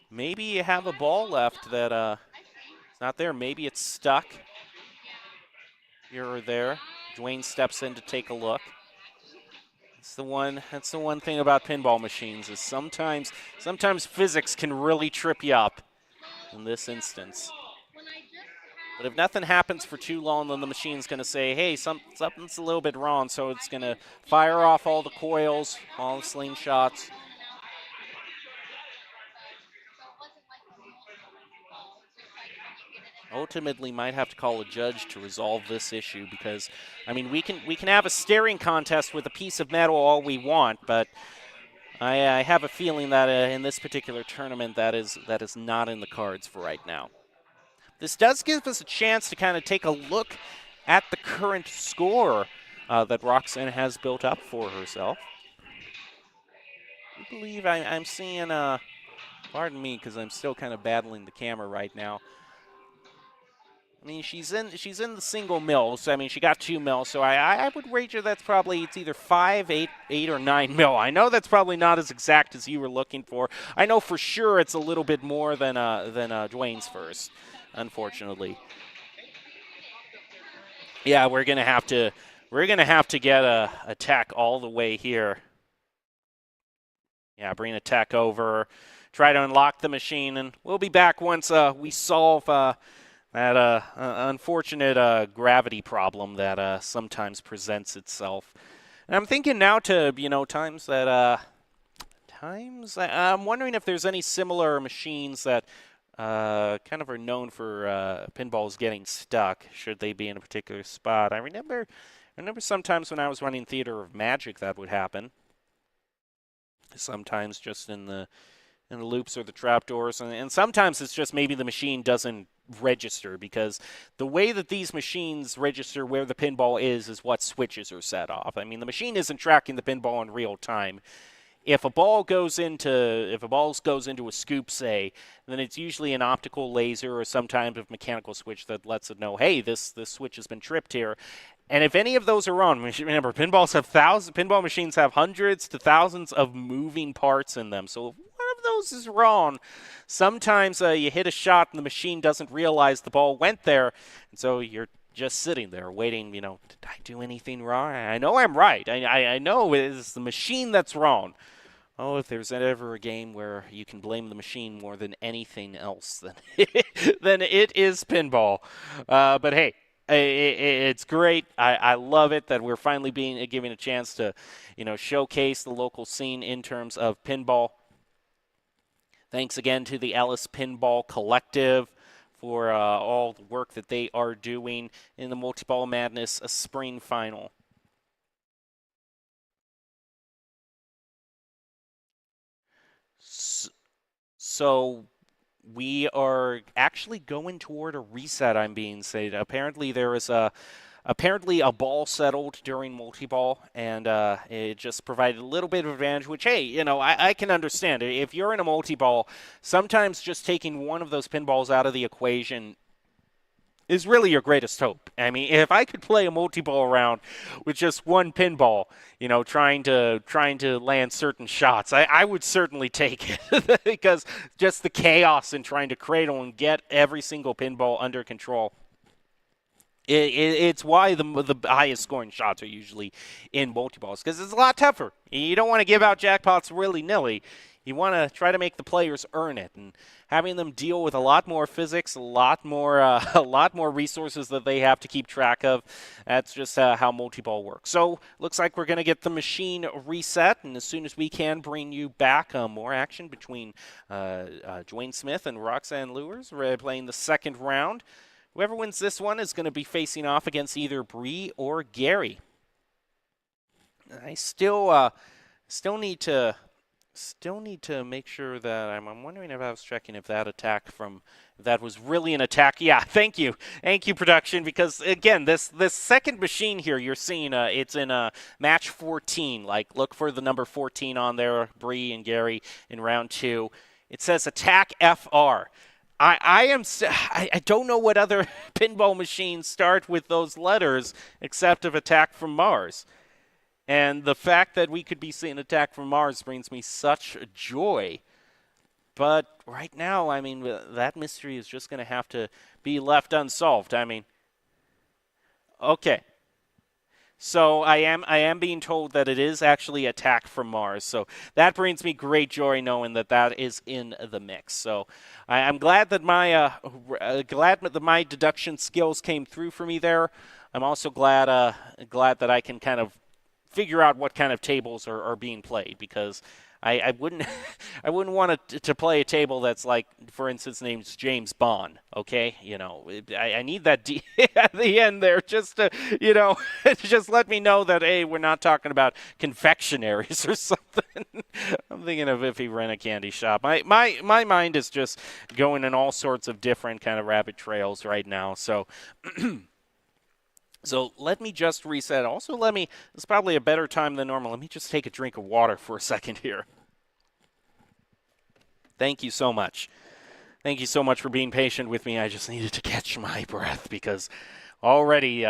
maybe you have a ball left that it's not there. Maybe it's stuck here or there. Dwayne steps in to take a look. That's the one thing about pinball machines is sometimes physics can really trip you up in this instance. But if nothing happens for too long, then the machine's going to say, hey, something's a little bit wrong, so it's going to fire off all the coils, all the slingshots. Ultimately might have to call a judge to resolve this issue because, I mean, we can have a staring contest with a piece of metal all we want, but I have a feeling that in this particular tournament that is not in the cards for right now. This does give us a chance to kind of take a look at the current score that Roxanne has built up for herself. I believe I'm seeing, pardon me because I'm still kind of battling the camera right now. I mean, she's in the single mil, so I mean, she got 2 mil, so I would wager that's probably, it's either 5, 8, or 9 mil. I know that's probably not as exact as you were looking for. I know for sure it's a little bit more than Dwayne's first, unfortunately. Yeah, we're gonna have to get a tech all the way here. Yeah, bring a tech over, try to unlock the machine, and we'll be back once we solve that unfortunate gravity problem that sometimes presents itself. And I'm thinking now to, you know, times I'm wondering if there's any similar machines that kind of are known for pinballs getting stuck, should they be in a particular spot. I remember sometimes when I was running Theater of Magic that would happen. Sometimes just in the loops or the trapdoors, and sometimes it's just maybe the machine doesn't register, because the way that these machines register where the pinball is what switches are set off. I mean, the machine isn't tracking the pinball in real time. If a ball goes into a scoop, say, then it's usually an optical laser or some type of mechanical switch that lets it know, hey, this switch has been tripped here. And if any of those are wrong, remember, pinball machines have hundreds to thousands of moving parts in them. So if one of those is wrong, sometimes you hit a shot and the machine doesn't realize the ball went there, and so you're just sitting there waiting, you know, did I do anything wrong? I know I'm right. I know it's the machine that's wrong. Oh, if there's ever a game where you can blame the machine more than anything else, then it is pinball. But hey, it's great. I love it that we're finally given a chance to, you know, showcase the local scene in terms of pinball. Thanks again to the Ellis Pinball Collective for all the work that they are doing in the Multiball Madness Spring Final. So we are actually going toward a reset, I'm being said. Apparently there is a apparently a ball settled during multi-ball, and it just provided a little bit of advantage, which, hey, you know, I can understand. If you're in a multi-ball, sometimes just taking one of those pinballs out of the equation is really your greatest hope. I mean, if I could play a multi-ball round with just one pinball, you know, trying to land certain shots, I would certainly take it because just the chaos in trying to cradle and get every single pinball under control. It's why the highest scoring shots are usually in multi-balls, because it's a lot tougher. You don't want to give out jackpots willy-nilly. You want to try to make the players earn it, and having them deal with a lot more physics, a lot more resources that they have to keep track of. That's just how multi-ball works. So looks like we're going to get the machine reset, and as soon as we can, bring you back more action between Dwayne Smith and Roxanne Lewers. We're playing the second round. Whoever wins this one is going to be facing off against either Bree or Gary. I still need to make sure that I'm wondering if I was checking if that was really an attack. Yeah, thank you, production. Because again, this second machine here you're seeing, it's in match 14. Like, look for the number 14 on there, Bree and Gary in round 2. It says attack FR. I don't know what other pinball machines start with those letters except of Attack from Mars. And the fact that we could be seeing Attack from Mars brings me such joy. But right now, I mean, that mystery is just going to have to be left unsolved. I mean, okay. So I am being told that it is actually Attack from Mars. So that brings me great joy knowing that that is in the mix. So I'm glad that my deduction skills came through for me there. I'm also glad that I can kind of figure out what kind of tables are being played, because I wouldn't want to play a table that's like, for instance, named James Bond. Okay, you know, I need that D at the end there just to, you know, just let me know that, hey, we're not talking about confectionaries or something. I'm thinking of if he ran a candy shop. My mind is just going in all sorts of different kind of rabbit trails right now. So. So let me just reset. Also, it's probably a better time than normal. Let me just take a drink of water for a second here. Thank you so much. Thank you so much for being patient with me. I just needed to catch my breath, because already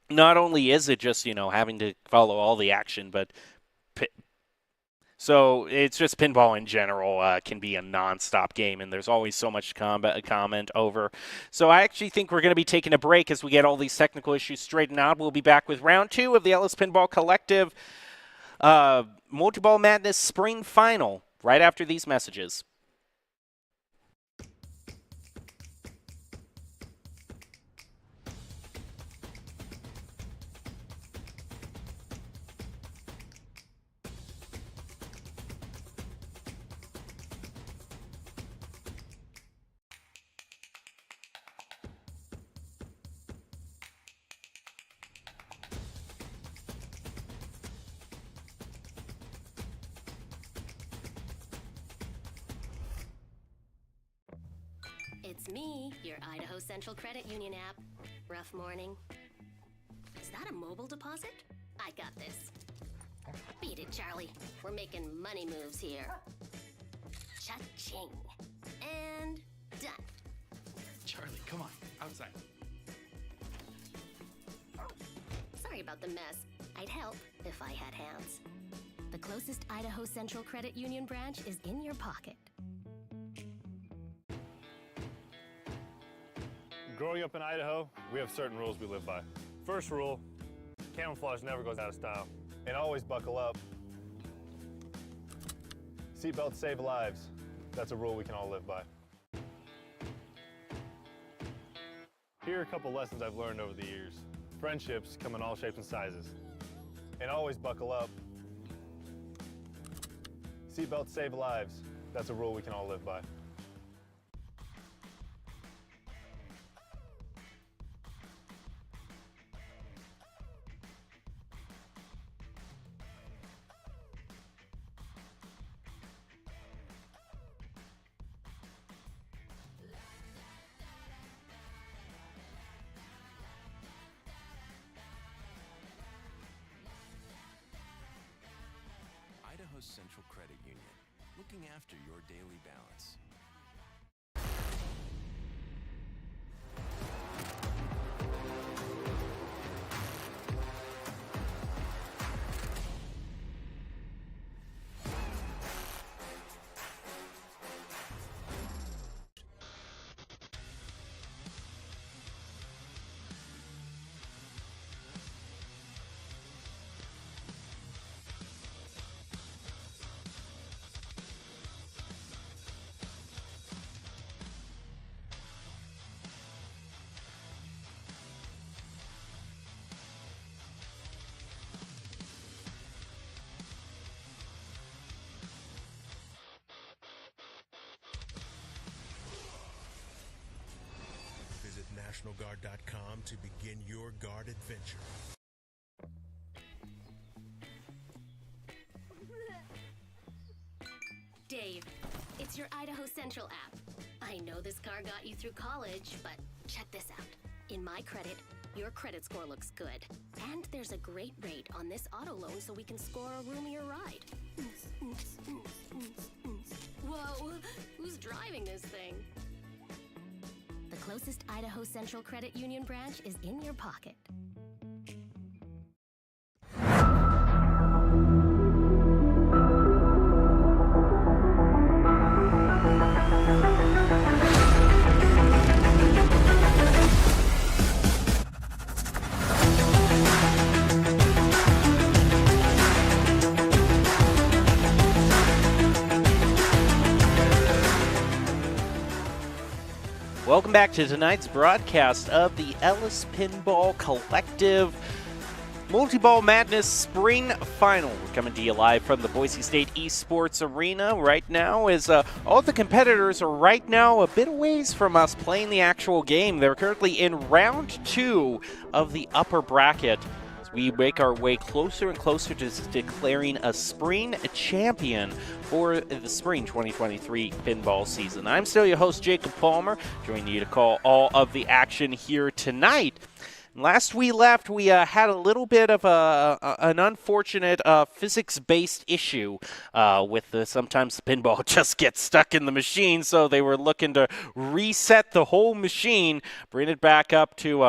not only is it just, you know, having to follow all the action, but so it's just pinball in general can be a non-stop game, and there's always so much comment over. So I actually think we're going to be taking a break as we get all these technical issues straightened out. We'll be back with round 2 of the Ellis Pinball Collective Multiball Madness Spring Final right after these messages. It's me, your Idaho Central Credit Union app. Rough morning? Is that a mobile deposit? I got this. Beat it, Charlie. We're making money moves here. Cha-ching. And done. Charlie, come on, outside. Sorry about the mess. I'd help if I had hands. The closest Idaho Central Credit Union branch is in your pocket. Growing up in Idaho, we have certain rules we live by. First rule, camouflage never goes out of style. And always buckle up. Seatbelts save lives. That's a rule we can all live by. Here are a couple lessons I've learned over the years. Friendships come in all shapes and sizes. And always buckle up. Seatbelts save lives. That's a rule we can all live by. Idaho Central Credit Union, looking after your daily balance. Visit NationalGuard.com to begin your Guard adventure. Dave, it's your Idaho Central app. I know this car got you through college, but check this out. In my credit, your credit score looks good. And there's a great rate on this auto loan so we can score a roomier ride. Whoa, who's driving this thing? The closest Idaho Central Credit Union branch is in your pocket. Welcome back to tonight's broadcast of the Ellis Pinball Collective Multiball Madness Spring Final. We're coming to you live from the Boise State Esports Arena right now as all the competitors are right now a bit ways from us playing the actual game. They're currently in round 2 of the upper bracket. We make our way closer and closer to declaring a spring champion for the spring 2023 pinball season. I'm still your host, Jacob Palmer, joining you to call all of the action here tonight. Last we left, we had a little bit of an unfortunate physics-based issue with sometimes the pinball just gets stuck in the machine, so they were looking to reset the whole machine, bring it back up to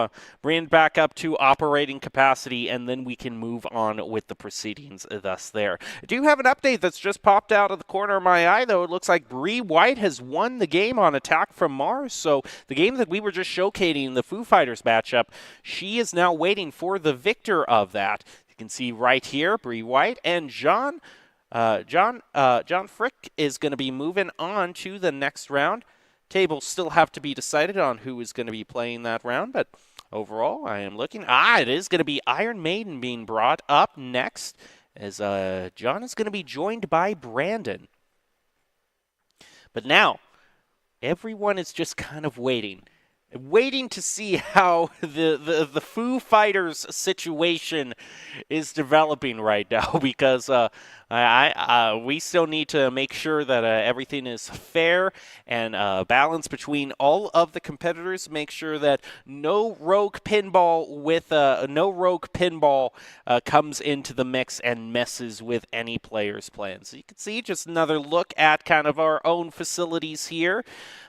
operating capacity, and then we can move on with the proceedings thus there. I do have an update that's just popped out of the corner of my eye, though. It looks like Bree White has won the game on Attack from Mars, so the game that we were just showcasing, the Foo Fighters matchup, she is now waiting for the victor of that. You can see right here, Bree White and John Frick is going to be moving on to the next round. Tables still have to be decided on who is going to be playing that round, but overall, I am looking. It is going to be Iron Maiden being brought up next, as John is going to be joined by Brandon. But now, everyone is just kind of waiting to see how the Foo Fighters situation is developing right now, because we still need to make sure that everything is fair and balanced between all of the competitors. Make sure that no rogue pinball comes into the mix and messes with any player's plans. So you can see just another look at kind of our own facilities here.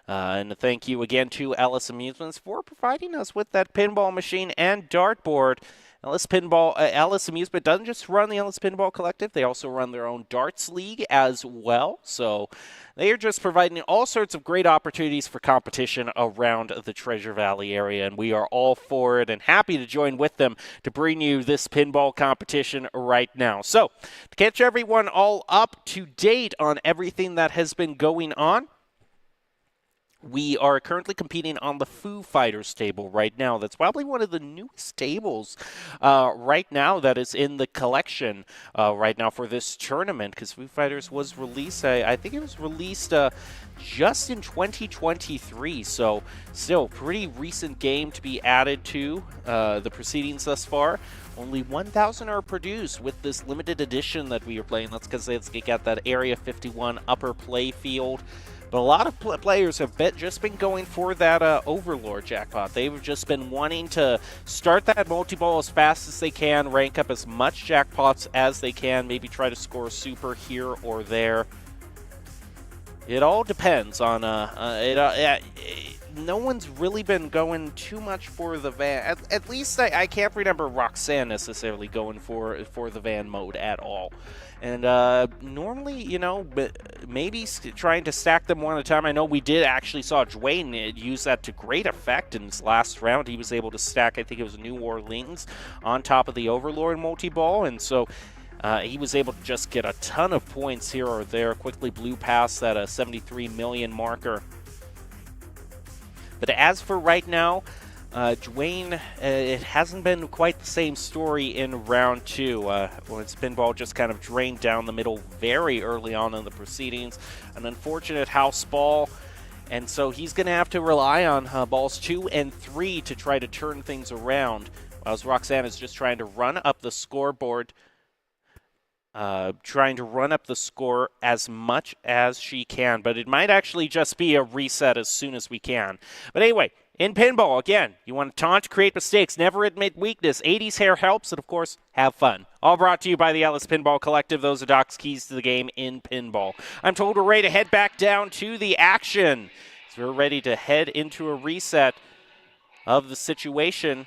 And thank you again to Ellis Amusements for providing us with that pinball machine and dartboard. Ellis Amusement doesn't just run the Ellis Pinball Collective, they also run their own darts league as well. So they are just providing all sorts of great opportunities for competition around the Treasure Valley area, and we are all for it and happy to join with them to bring you this pinball competition right now. So to catch everyone all up to date on everything that has been going on, we are currently competing on the Foo Fighters table right now. That's probably one of the newest tables right now that is in the collection right now for this tournament, because Foo Fighters was released, I think it was released just in 2023, so still pretty recent game to be added to the proceedings thus far. Only 1,000 are produced with this limited edition that we are playing. That's because they got that Area 51 upper play field. But a lot of players have just been going for that Overlord jackpot. They've just been wanting to start that multi-ball as fast as they can, rank up as much jackpots as they can, maybe try to score a super here or there. It all depends on no one's really been going too much for the van. At least I can't remember Roxanne necessarily going for the van mode at all. And normally, you know, maybe trying to stack them one at a time. I know we did actually saw Dwayne use that to great effect in his last round. He was able to stack, I think it was New Orleans, on top of the Overlord multi-ball. And so he was able to just get a ton of points here or there, quickly blew past that 73 million marker. But as for right now, Dwayne, it hasn't been quite the same story in round 2. When Spinball just kind of drained down the middle very early on in the proceedings. An unfortunate house ball, and so he's going to have to rely on balls 2 and 3 to try to turn things around, while Roxanne is just trying to run up the scoreboard. Trying to run up the score as much as she can, but it might actually just be a reset as soon as we can. But anyway, in pinball, again, you want to taunt, create mistakes, never admit weakness. 80s hair helps, and of course, have fun. All brought to you by the Ellis Pinball Collective. Those are Doc's keys to the game in pinball. I'm told we're ready to head back down to the action. So we're ready to head into a reset of the situation.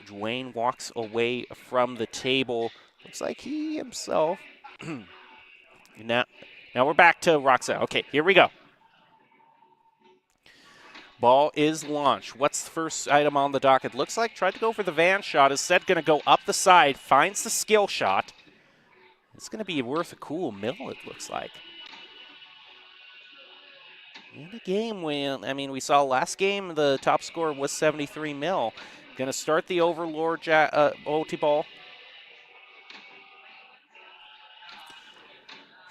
Dwayne walks away from the table. Looks like he himself. now we're back to Roxanne. Okay, here we go. Ball is launched. What's the first item on the docket? Looks like tried to go for the van shot. Instead, going to go up the side. Finds the skill shot. It's going to be worth a cool mill, it looks like. In a game when, I mean, we saw last game the top score was 73 mil. Going to start the Overlord multi-ball.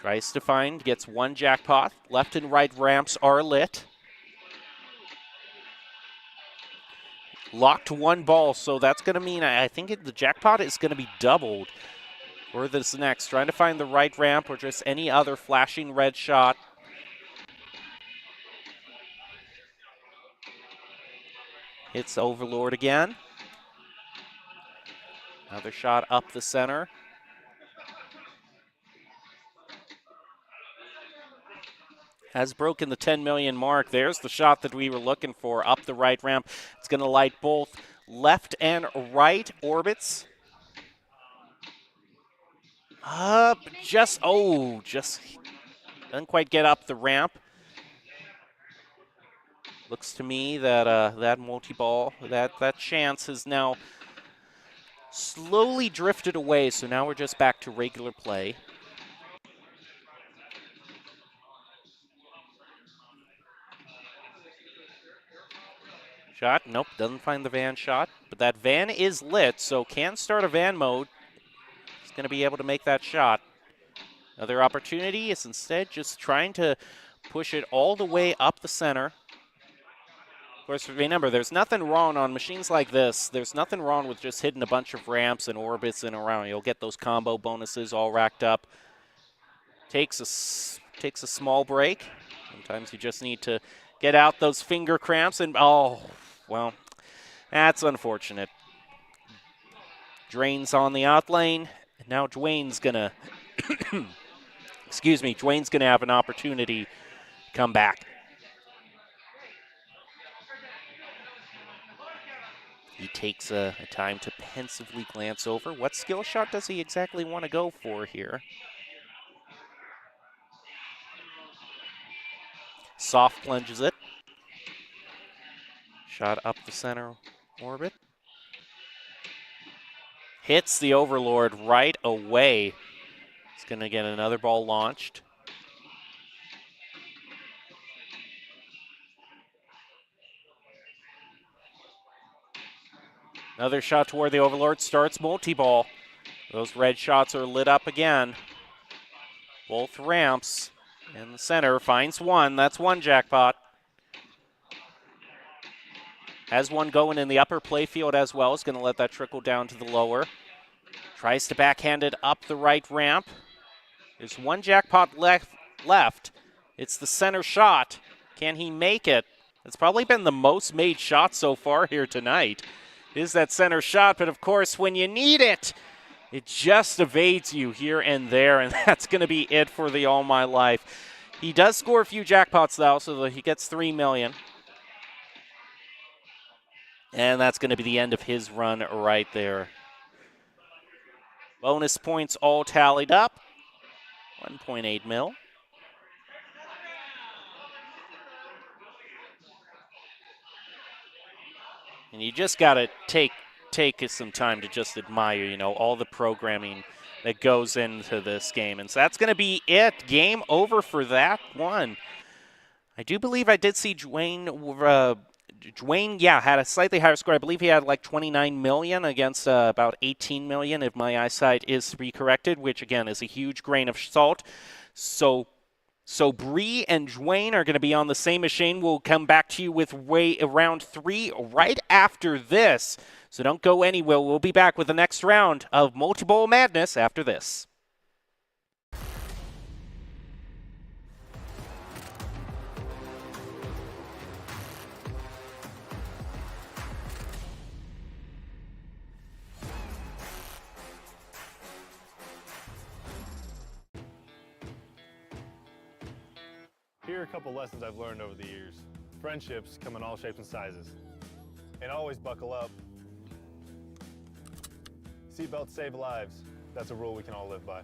Tries to find, gets one jackpot. Left and right ramps are lit. Locked one ball, so that's going to mean I think the jackpot is going to be doubled for this next. Trying to find the right ramp or just any other flashing red shot. Hits Overlord again. Another shot up the center. Has broken the 10 million mark. There's the shot that we were looking for up the right ramp. It's going to light both left and right orbits. Up, just doesn't quite get up the ramp. Looks to me that that multi-ball, that chance has now slowly drifted away. So now we're just back to regular play. Shot, nope, doesn't find the van shot. But that van is lit, so can start a van mode. He's going to be able to make that shot. Another opportunity is instead just trying to push it all the way up the center. Of course, remember, there's nothing wrong on machines like this. There's nothing wrong with just hitting a bunch of ramps and orbits and around. You'll get those combo bonuses all racked up. Takes a small break. Sometimes you just need to get out those finger cramps and, oh, well, that's unfortunate. Drains on the out lane. Now Dwayne's going to, Dwayne's going to have an opportunity to come back. He takes a time to pensively glance over. What skill shot does he exactly want to go for here? Soft plunges it. Shot up the center orbit. Hits the Overlord right away. He's going to get another ball launched. Another shot toward the Overlord. Starts multi-ball. Those red shots are lit up again. Both ramps in the center. Finds one. That's one jackpot. Has one going in the upper playfield as well. Is going to let that trickle down to the lower. Tries to backhand it up the right ramp. There's one jackpot left. It's the center shot. Can he make it? It's probably been the most made shot so far here tonight. Is that center shot, but of course when you need it, it just evades you here and there, and that's going to be it for the All My Life. He does score a few jackpots though, so he gets $3 million. And that's going to be the end of his run right there. Bonus points all tallied up. 1.8 mil. And you just got to take some time to just admire, you know, all the programming that goes into this game. And so that's going to be it. Game over for that one. I do believe I did see Dwayne, had a slightly higher score. I believe he had like 29 million against about 18 million, if my eyesight is to be corrected, which again is a huge grain of salt. So Bree and Dwayne are going to be on the same machine. We'll come back to you with round 3 right after this. So don't go anywhere. We'll be back with the next round of Multiball Madness after this. Here are a couple lessons I've learned over the years. Friendships come in all shapes and sizes. And always buckle up. Seatbelts save lives. That's a rule we can all live by.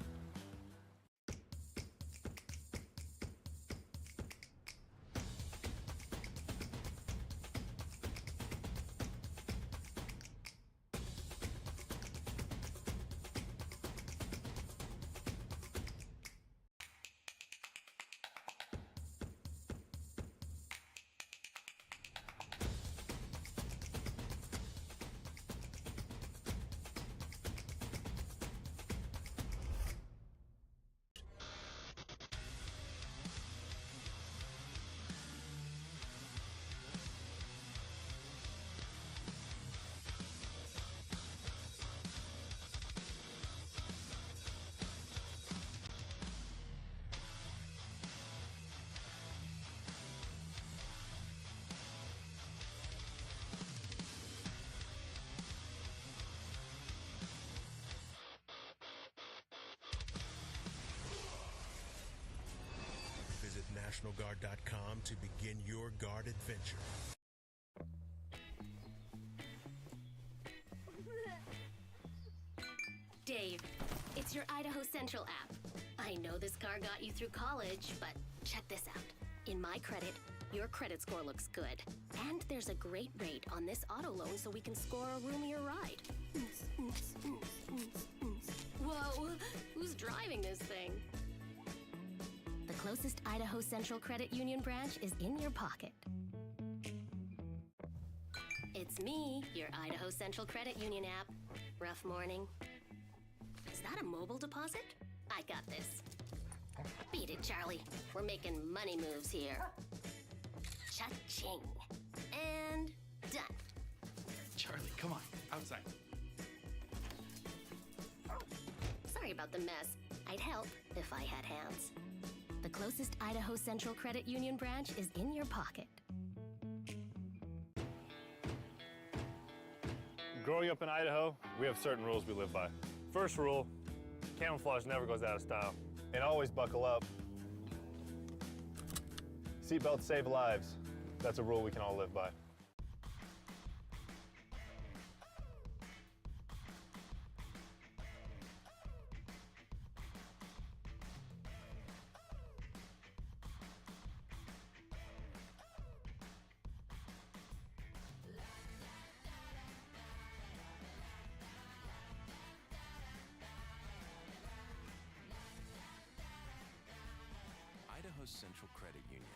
Visit NationalGuard.com to begin your guard adventure. Dave, it's your Idaho Central app. I know this car got you through college, but check this out. In my credit, your credit score looks good. And there's a great rate on this auto loan so we can score a roomier ride. Whoa, who's driving this thing? The closest Idaho Central Credit Union branch is in your pocket. It's me, your Idaho Central Credit Union app. Rough morning. Is that a mobile deposit? I got this. Beat it, Charlie. We're making money moves here. Cha-ching. And done. Charlie, come on, outside. Sorry about the mess. I'd help if I had hands. The closest Idaho Central Credit Union branch is in your pocket. Growing up in Idaho, we have certain rules we live by. First rule, camouflage never goes out of style. And always buckle up. Seatbelts save lives. That's a rule we can all live by. Idaho Central Credit Union,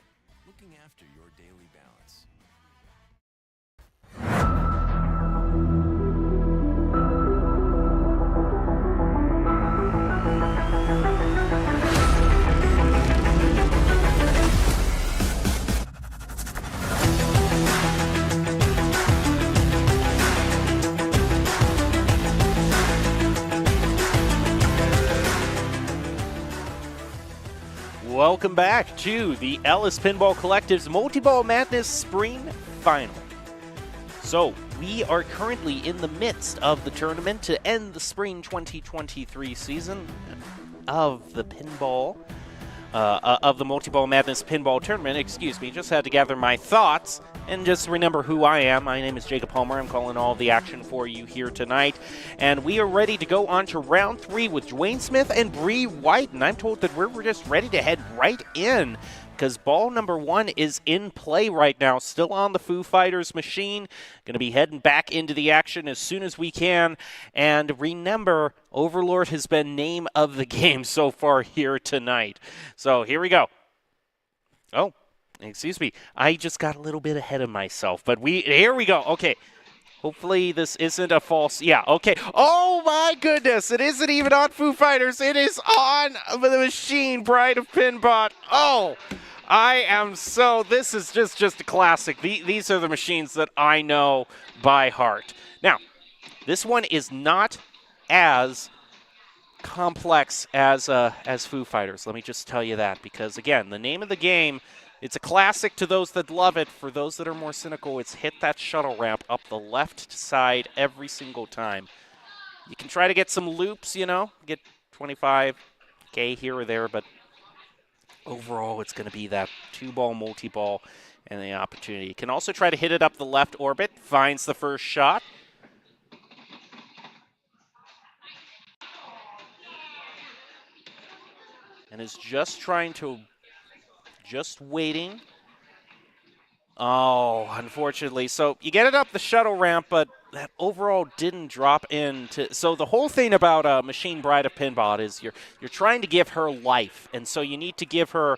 looking after your daily balance. welcome back to the Ellis Pinball Collective's Multiball Madness Spring Final. So, we are currently in the midst of the tournament to end the Spring 2023 season of the pinball, of the Multiball Madness Pinball Tournament. Excuse me, just had to gather my thoughts and just remember who I am. My name is Jacob Palmer. I'm calling all the action for you here tonight. And we are ready to go on to round 3 with Dwayne Smith and Bree White. And I'm told that we're just ready to head right in because ball number 1 is in play right now, still on the Foo Fighters machine. Going to be heading back into the action as soon as we can. And remember, Overlord has been name of the game so far here tonight. So here we go. Oh. Excuse me, I just got a little bit ahead of myself, but here we go. Okay, hopefully this isn't a false, yeah, okay. Oh my goodness, it isn't even on Foo Fighters, it is on the machine, Pride of Pinbot. Oh, I am so, this is just a classic. These are the machines that I know by heart. Now, this one is not as complex as Foo Fighters, let me just tell you that, because again, the name of the game, it's a classic to those that love it. For those that are more cynical, it's hit that shuttle ramp up the left side every single time. You can try to get some loops, you know, get 25K here or there, but overall it's going to be that 2-ball multi-ball and the opportunity. You can also try to hit it up the left orbit, finds the first shot. And is just trying to just waiting. Oh, unfortunately. So you get it up the shuttle ramp, but that overall didn't drop into. So the whole thing about Machine Bride of Pinbot is you're trying to give her life, and so you need to give her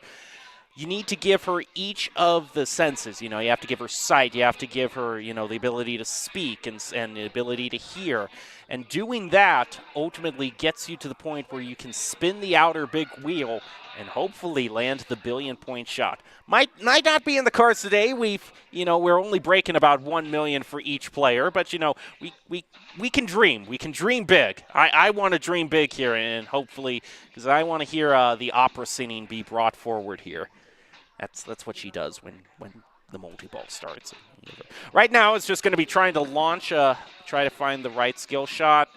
each of the senses. You know, you have to give her sight, you have to give her, you know, the ability to speak and the ability to hear. And doing that ultimately gets you to the point where you can spin the outer big wheel and hopefully land the billion-point shot. Might not be in the cards today. We're only breaking about 1 million for each player, but you know, we can dream. We can dream big. I want to dream big here, and hopefully, because I want to hear the opera singing be brought forward here. That's what she does when the multi-ball starts. Right now, it's just going to be trying to launch, try to find the right skill shot.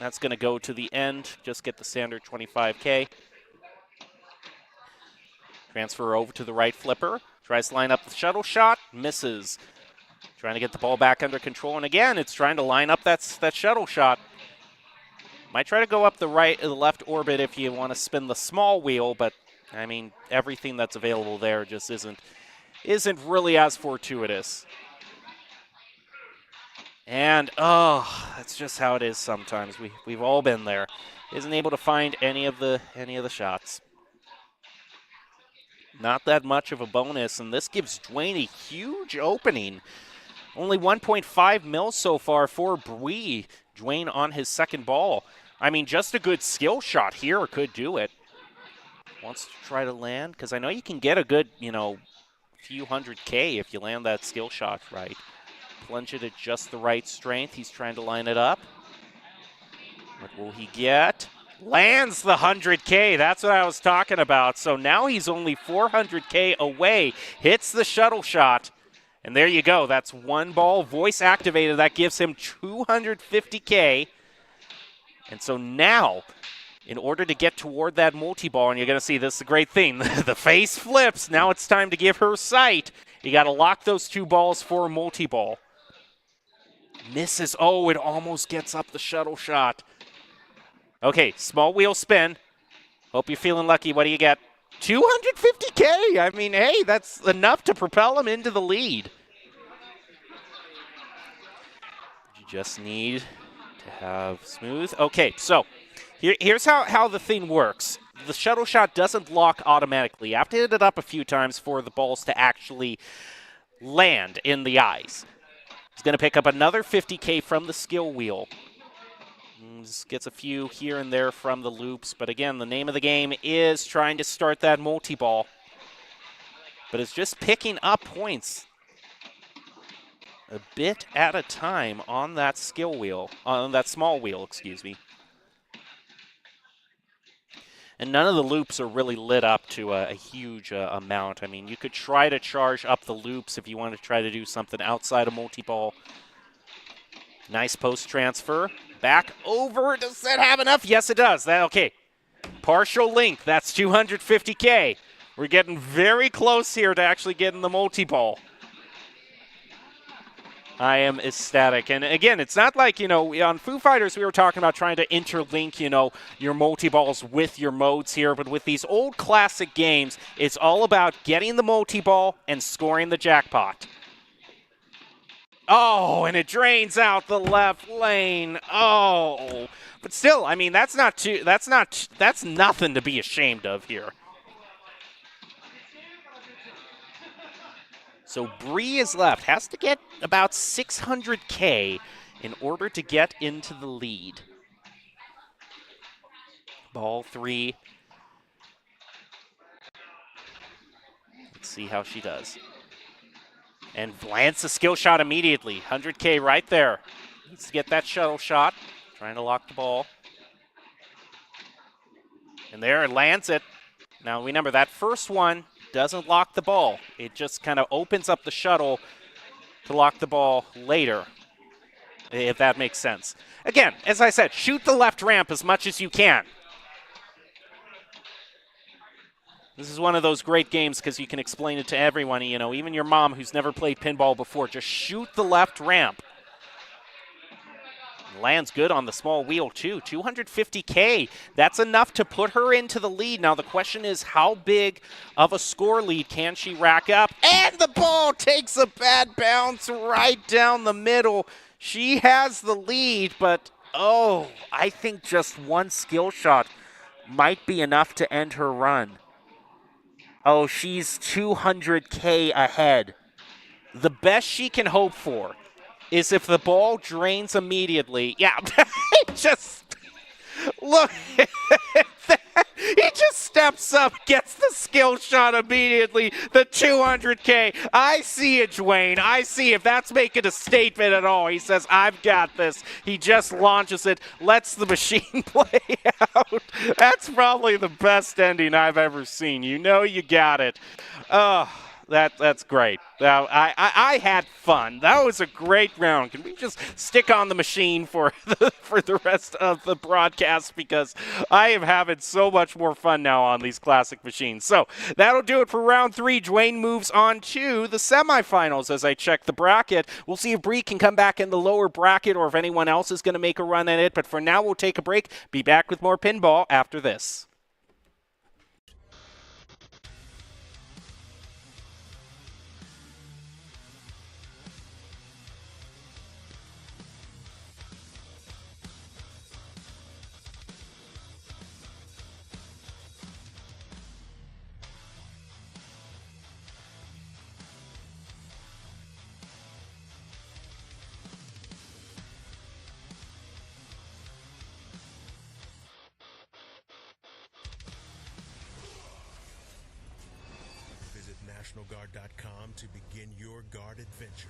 That's going to go to the end, just get the standard 25K. Transfer over to the right flipper. Tries to line up the shuttle shot, misses. Trying to get the ball back under control, and again, it's trying to line up that shuttle shot. Might try to go up the left orbit if you want to spin the small wheel, but I mean, everything that's available there just isn't really as fortuitous. And oh, that's just how it is sometimes. We've all been there. Isn't able to find any of the shots. Not that much of a bonus, and this gives Dwayne a huge opening. Only 1.5 mil so far for Bree. Dwayne on his second ball. I mean, just a good skill shot here could do it. Wants to try to land, because I know you can get a good, you know, few 100K if you land that skill shot right. Plunge it at just the right strength. He's trying to line it up. What will he get? Lands the 100K. That's what I was talking about. So now he's only 400K away. Hits the shuttle shot. And there you go. That's one ball voice activated. That gives him 250K. And so now, in order to get toward that multi-ball, and you're going to see this is a great thing, the face flips. Now it's time to give her sight. You got to lock those two balls for a multi-ball. Misses. Oh, it almost gets up the shuttle shot. Okay, small wheel spin. Hope you're feeling lucky. What do you get? 250K. I mean, hey, that's enough to propel him into the lead. You just need to have smooth. Okay, so here's how the thing works. The shuttle shot doesn't lock automatically. You have to hit it up a few times for the balls to actually land in the eyes. He's going to pick up another 50K from the skill wheel. Just gets a few here and there from the loops. But again, the name of the game is trying to start that multi-ball. But it's just picking up points a bit at a time on that skill wheel, on that small wheel, excuse me. And none of the loops are really lit up to a huge amount. I mean, you could try to charge up the loops if you want to try to do something outside of multi-ball. Nice post transfer. Back over. Does that have enough? Yes, it does. Okay. Partial link. That's 250K. We're getting very close here to actually getting the multi-ball. I am ecstatic. And again, it's not like, on Foo Fighters we were talking about trying to interlink, your multi-balls with your modes here. But with these old classic games, it's all about getting the multi-ball and scoring the jackpot. Oh, and it drains out the left lane. Oh, but still, I mean, that's nothing to be ashamed of here. So Bree is left, has to get about 600K in order to get into the lead. Ball 3. Let's see how she does. And lands the skill shot immediately. 100K right there. Needs to get that shuttle shot. Trying to lock the ball. And there, it lands it. Now remember, that first one doesn't lock the ball. It just kind of opens up the shuttle to lock the ball later, if that makes sense. Again, as I said, shoot the left ramp as much as you can. This is one of those great games because you can explain it to everyone, even your mom who's never played pinball before. Just shoot the left ramp. Lands good on the small wheel, too. 250K. That's enough to put her into the lead. Now, the question is, how big of a score lead can she rack up? And the ball takes a bad bounce right down the middle. She has the lead, but, I think just one skill shot might be enough to end her run. Oh, she's 200K ahead. The best she can hope for is if the ball drains immediately. Yeah, look at that. He just steps up, gets the skill shot immediately, the 200K. I see it, Dwayne. I see if that's making a statement at all. He says, I've got this. He just launches it, lets the machine play out. That's probably the best ending I've ever seen. You got it. That's great. I had fun. That was a great round. Can we just stick on the machine for the rest of the broadcast, because I am having so much more fun now on these classic machines. So that'll do it for round 3. Dwayne moves on to the semifinals as I check the bracket. We'll see if Bree can come back in the lower bracket or if anyone else is going to make a run at it. But for now, we'll take a break. Be back with more pinball after this. Visit NationalGuard.com to begin your guard adventure.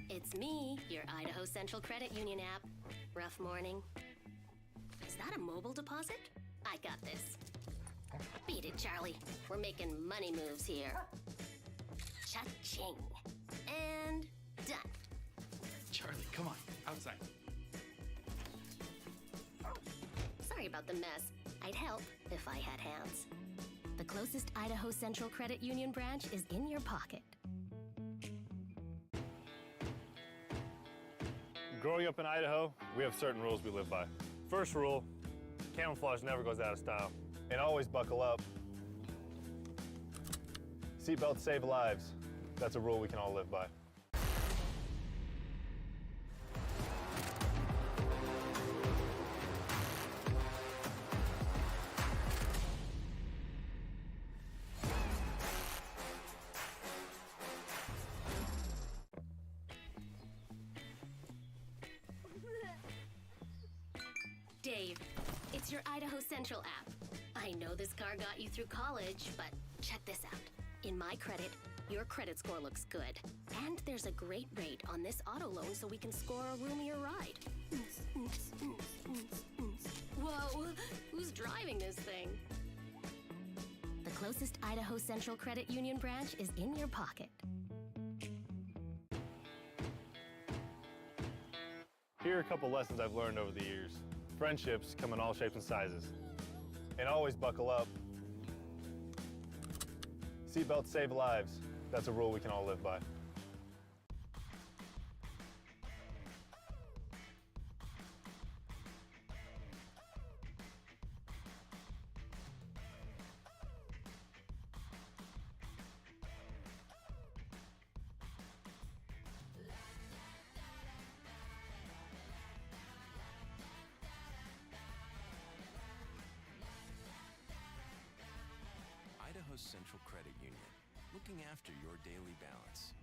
It's me, your Idaho Central Credit Union app. Rough morning. Is that a mobile deposit? I got this. Beat it, Charlie. We're making money moves here. Cha-ching. And done. Charlie, come on, outside. Sorry about the mess. I'd help if I had hands. The closest Idaho Central Credit Union branch is in your pocket. Growing up in Idaho, we have certain rules we live by. First rule, camouflage never goes out of style. And always buckle up. Seatbelts save lives. That's a rule we can all live by. Dave, it's your Idaho Central app. I know this car got you through college, but check this out. In my credit, your credit score looks good. And there's a great rate on this auto loan so we can score a roomier ride. Whoa, who's driving this thing? The closest Idaho Central Credit Union branch is in your pocket. Here are a couple lessons I've learned over the years. Friendships come in all shapes and sizes. And always buckle up. Seatbelts save lives. That's a rule we can all live by. Idaho Central Credit Union, looking after your daily balance.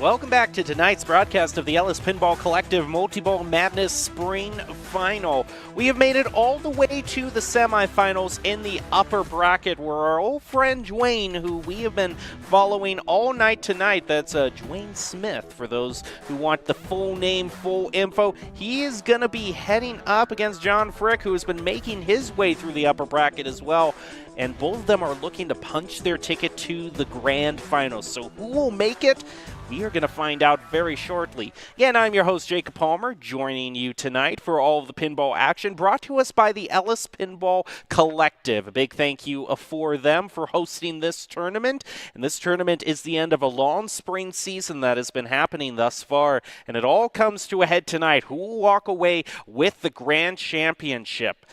Welcome back to tonight's broadcast of the Ellis Pinball Collective Multi-Ball Madness Spring Final. We have made it all the way to the semifinals in the upper bracket where our old friend Dwayne, who we have been following all night tonight, that's Dwayne Smith for those who want the full name, full info, he is going to be heading up against John Frick, who has been making his way through the upper bracket as well. And both of them are looking to punch their ticket to the grand finals. So who will make it? We are going to find out very shortly. Again, I'm your host, Jacob Palmer, joining you tonight for all of the pinball action brought to us by the Ellis Pinball Collective. A big thank you for them for hosting this tournament. And this tournament is the end of a long spring season that has been happening thus far. And it all comes to a head tonight. Who will walk away with the grand championship?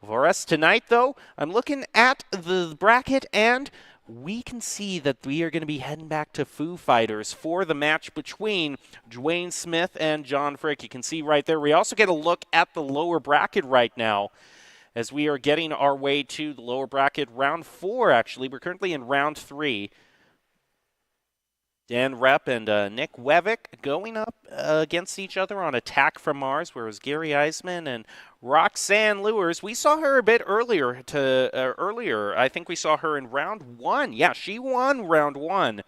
For us tonight, though, I'm looking at the bracket, and we can see that we are going to be heading back to Foo Fighters for the match between Dwayne Smith and John Frick. You can see right there. We also get a look at the lower bracket right now as we are getting our way to the lower bracket. Round 4, actually. We're currently in round 3. Dan Rep and Nick Wevick going up against each other on Attack from Mars, whereas Gary Eisman and Roxanne Lewis, we saw her a bit earlier. I think we saw her in round 1. Yeah, she won round 1.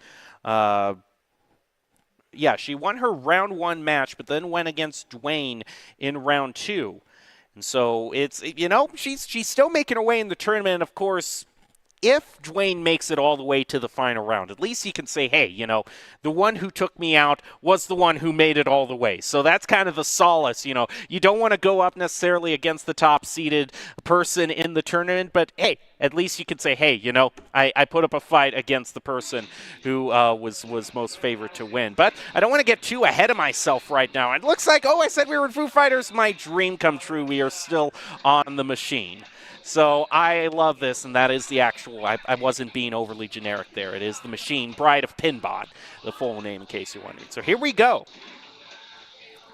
She won her round 1 match, but then went against Dwayne in round 2. And so it's, she's still making her way in the tournament, and of course, if Dwayne makes it all the way to the final round, at least he can say, hey, the one who took me out was the one who made it all the way. So that's kind of the solace, You don't want to go up necessarily against the top-seeded person in the tournament, but hey, at least you can say, hey, I put up a fight against the person who was most favored to win. But I don't want to get too ahead of myself right now. It looks like, I said we were in Foo Fighters. My dream come true. We are still on the machine. So I love this, and that is the actual, I wasn't being overly generic there. It is the Machine, Bride of Pinbot, the full name in case you're wondering. So here we go.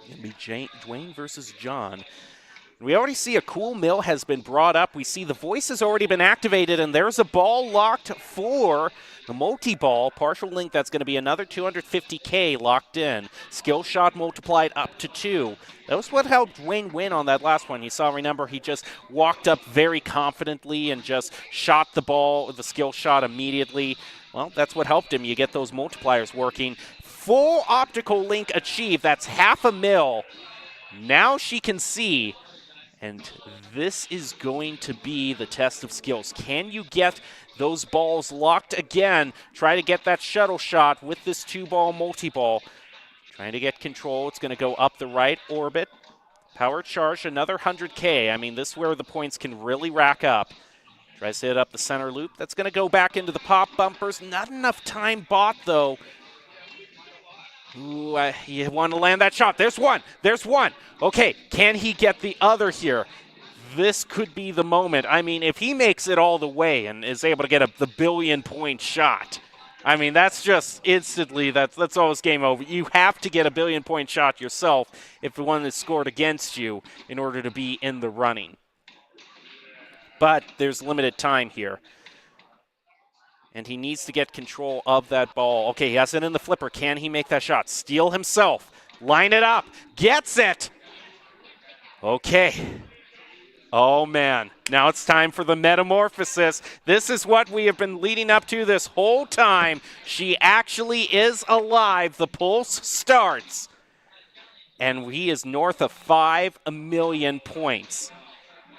It'll be Dwayne versus John. We already see a cool mill has been brought up. We see the voice has already been activated, and there's a ball locked for the multi-ball. Partial link, that's going to be another 250K locked in. Skill shot multiplied up to 2. That was what helped Dwayne win on that last one. You saw, remember, he just walked up very confidently and just shot the ball, the skill shot immediately. Well, that's what helped him. You get those multipliers working. Full optical link achieved. That's $500,000. Now she can see. And this is going to be the test of skills. Can you get those balls locked again? Try to get that shuttle shot with this 2-ball multi-ball. Trying to get control. It's going to go up the right orbit. Power charge, another 100K. I mean, this is where the points can really rack up. Tries to hit up the center loop. That's going to go back into the pop bumpers. Not enough time bought, though. Ooh, you want to land that shot. There's one. There's one. Okay, can he get the other here? This could be the moment. I mean, if he makes it all the way and is able to get the billion-point shot, I mean, that's just instantly, that's always game over. You have to get a billion-point shot yourself if the one is scored against you in order to be in the running. But there's limited time here. And he needs to get control of that ball. Okay, he has it in the flipper. Can he make that shot? Steal himself. Line it up. Gets it. Okay. Oh, man. Now it's time for the metamorphosis. This is what we have been leading up to this whole time. She actually is alive. The pulse starts. And he is north of 5 million points.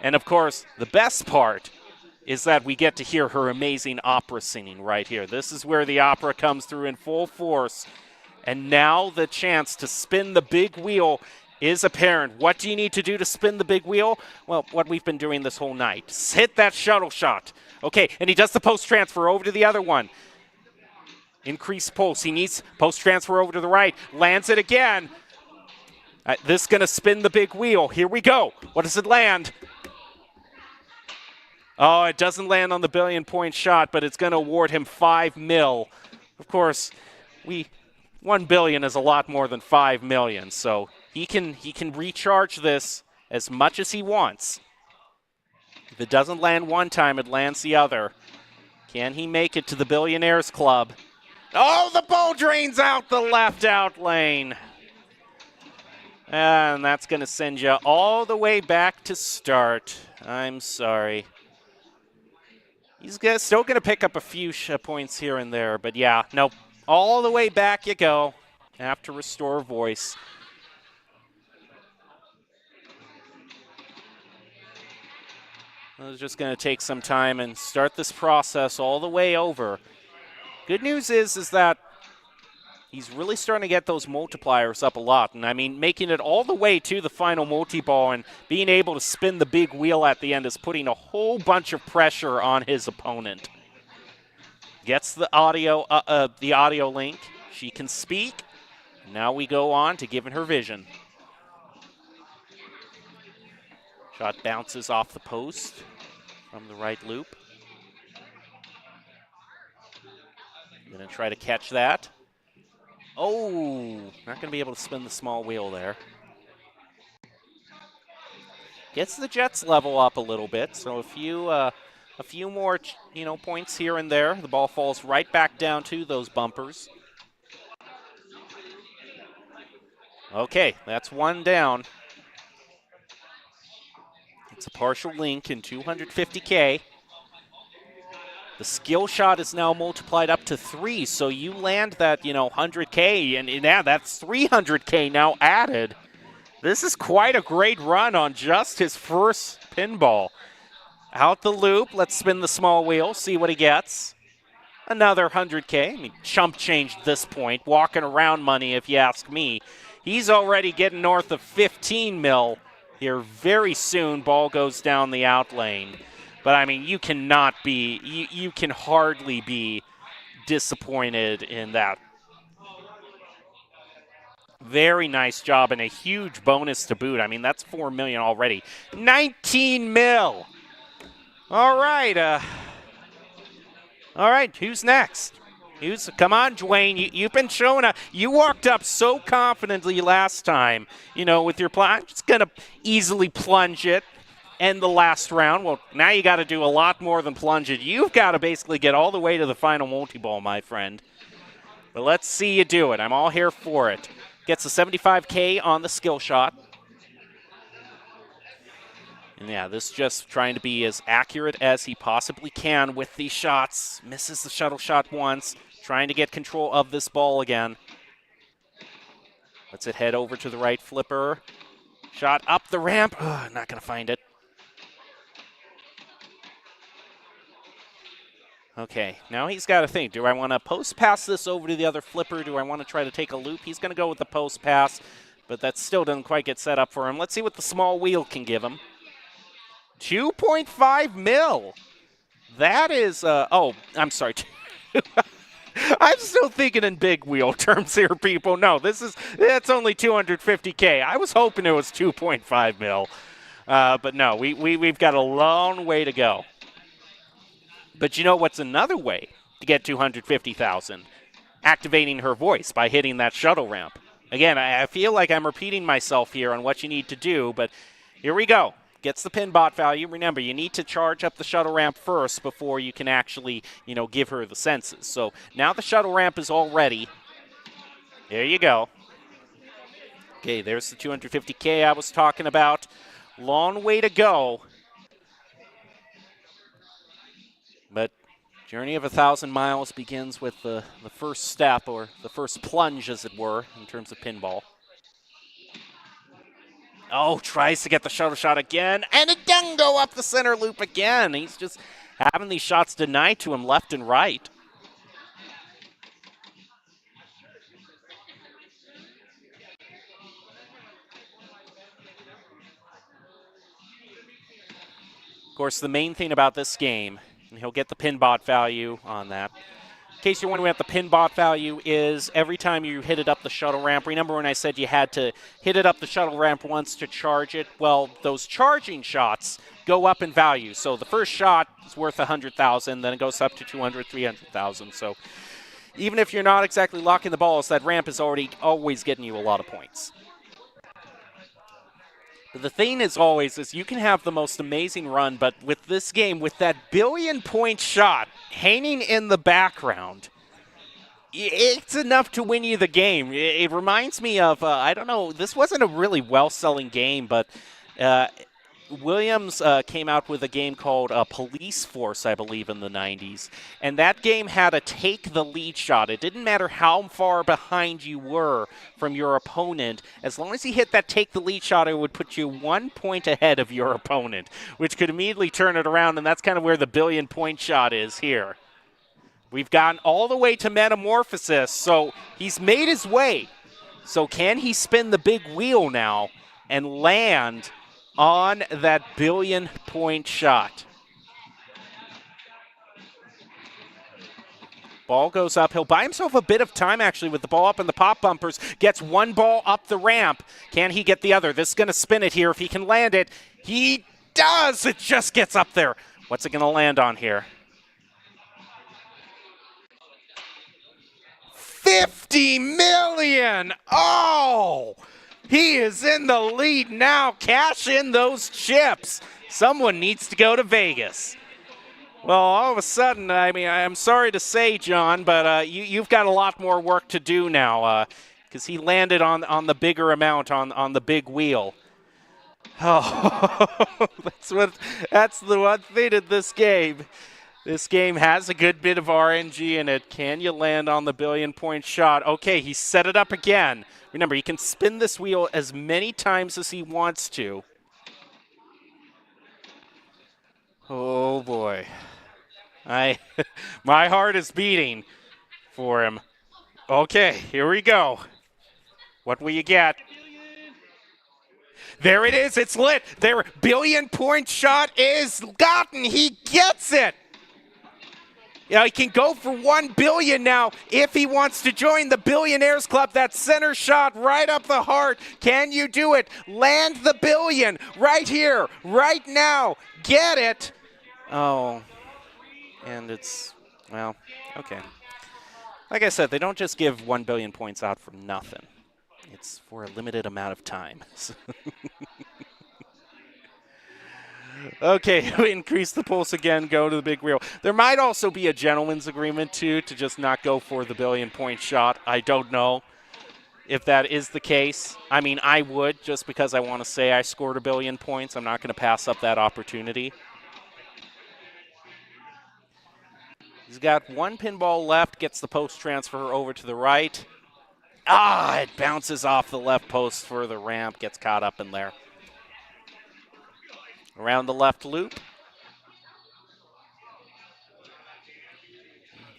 And, of course, the best part is that we get to hear her amazing opera singing right here. This is where the opera comes through in full force. And now the chance to spin the big wheel is apparent. What do you need to do to spin the big wheel? Well, what we've been doing this whole night. Hit that shuttle shot. Okay, and he does the post transfer over to the other one. Increase pulse. He needs post transfer over to the right. Lands it again. This is going to spin the big wheel. Here we go. What does it land? Oh, it doesn't land on the billion-point shot, but it's going to award him $5 million. Of course, 1 billion is a lot more than 5 million, so he can recharge this as much as he wants. If it doesn't land one time, it lands the other. Can he make it to the Billionaires Club? Oh, the ball drains out the left out lane. And that's going to send you all the way back to start. I'm sorry. He's still going to pick up a few points here and there, but yeah, nope. All the way back you go. Have to restore voice. I was just going to take some time and start this process all the way over. Good news is that he's really starting to get those multipliers up a lot. And I mean, making it all the way to the final multi-ball and being able to spin the big wheel at the end is putting a whole bunch of pressure on his opponent. Gets the audio link. She can speak. Now we go on to giving her vision. Shot bounces off the post from the right loop. Gonna try to catch that. Oh, not gonna be able to spin the small wheel there. Gets the Jets level up a little bit, so a few more, points here and there. The ball falls right back down to those bumpers. Okay, that's one down. It's a partial link in 250K. The skill shot is now multiplied up to 3, so you land that, 100K, and yeah, that's 300K now added. This is quite a great run on just his first pinball. Out the loop, let's spin the small wheel, see what he gets. Another 100K. I mean, chump change at this point, walking around money if you ask me. He's already getting north of 15 mil here very soon. Ball goes down the out lane. But, I mean, you can hardly be disappointed in that. Very nice job and a huge bonus to boot. I mean, that's $4 million already. 19 mil. All right. All right, who's next? Come on, Dwayne. You've been showing up. You walked up so confidently last time, with your plan. I'm just going to easily plunge it. End the last round. Well, now you got to do a lot more than plunge it. You've got to basically get all the way to the final multi-ball, my friend. But let's see you do it. I'm all here for it. Gets a 75K on the skill shot. And yeah, this just trying to be as accurate as he possibly can with these shots. Misses the shuttle shot once. Trying to get control of this ball again. Lets it head over to the right flipper. Shot up the ramp. Not going to find it. Okay, now he's got to think, do I want to post pass this over to the other flipper? Do I want to try to take a loop? He's going to go with the post pass, but that still doesn't quite get set up for him. Let's see what the small wheel can give him. 2.5 mil. That is, I'm sorry. I'm still thinking in big wheel terms here, people. No, that's only 250K. I was hoping it was 2.5 mil. But no, we've got a long way to go. But you know what's another way to get 250,000? Activating her voice by hitting that shuttle ramp. Again, I feel like I'm repeating myself here on what you need to do, but here we go. Gets the pin bot value. Remember, you need to charge up the shuttle ramp first before you can actually, give her the senses. So now the shuttle ramp is all ready. There you go. Okay, there's the 250K I was talking about. Long way to go. But journey of 1,000 miles begins with the first step, or the first plunge, as it were, in terms of pinball. Oh, tries to get the shuttle shot again, and it doesn't go up the center loop again. He's just having these shots denied to him left and right. Of course, the main thing about this game, and he'll get the pin bot value on that. In case you're wondering what the pin bot value is, every time you hit it up the shuttle ramp, remember when I said you had to hit it up the shuttle ramp once to charge it? Well, those charging shots go up in value. So the first shot is worth 100,000, then it goes up to 200, 300,000. So even if you're not exactly locking the balls, that ramp is always getting you a lot of points. The thing is you can have the most amazing run, but with this game, with that billion-point shot hanging in the background, It's enough to win you the game. It reminds me of, I don't know, this wasn't a really well-selling game, but Williams came out with a game called Police Force, I believe, in the 90s. And that game had a take the lead shot. It didn't matter how far behind you were from your opponent. As long as you hit that take the lead shot, it would put you 1 point ahead of your opponent, which could immediately turn it around. And that's kind of where the billion-point shot is here. We've gotten all the way to Metamorphosis, so he's made his way. So can he spin the big wheel now and land on that billion-point shot? Ball goes up. He'll buy himself a bit of time, actually, with the ball up in the pop bumpers. Gets one ball up the ramp. Can he get the other? This is going to spin it here. If he can land it, he does. It just gets up there. What's it going to land on here? 50 million! Oh! He is in the lead now. Cash in those chips. Someone needs to go to Vegas. Well, all of a sudden, I mean, I'm sorry to say, John, but you've got a lot more work to do now because he landed on the bigger amount on the big wheel. Oh, that's the one thing in this game. This game has a good bit of RNG in it. Can you land on the billion-point shot? Okay, he set it up again. Remember, he can spin this wheel as many times as he wants to. Oh, boy. My heart is beating for him. Okay, here we go. What will you get? There it is. It's lit. Their billion-point shot is gotten. He gets it. You know, he can go for 1 billion now if he wants to join the Billionaires Club. That center shot right up the heart. Can you do it? Land the billion right here, right now. Get it. Oh, and it's, well, okay. Like I said, they don't just give 1 billion points out for nothing. It's for a limited amount of time. Okay, increase the pulse again, go to the big wheel. There might also be a gentleman's agreement, too, to just not go for the billion-point shot. I don't know if that is the case. I mean, I would, just because I want to say I scored 1 billion points. I'm not going to pass up that opportunity. He's got 1 pinball left, gets the post transfer over to the right. Ah, it bounces off the left post for the ramp, gets caught up in there. Around the left loop.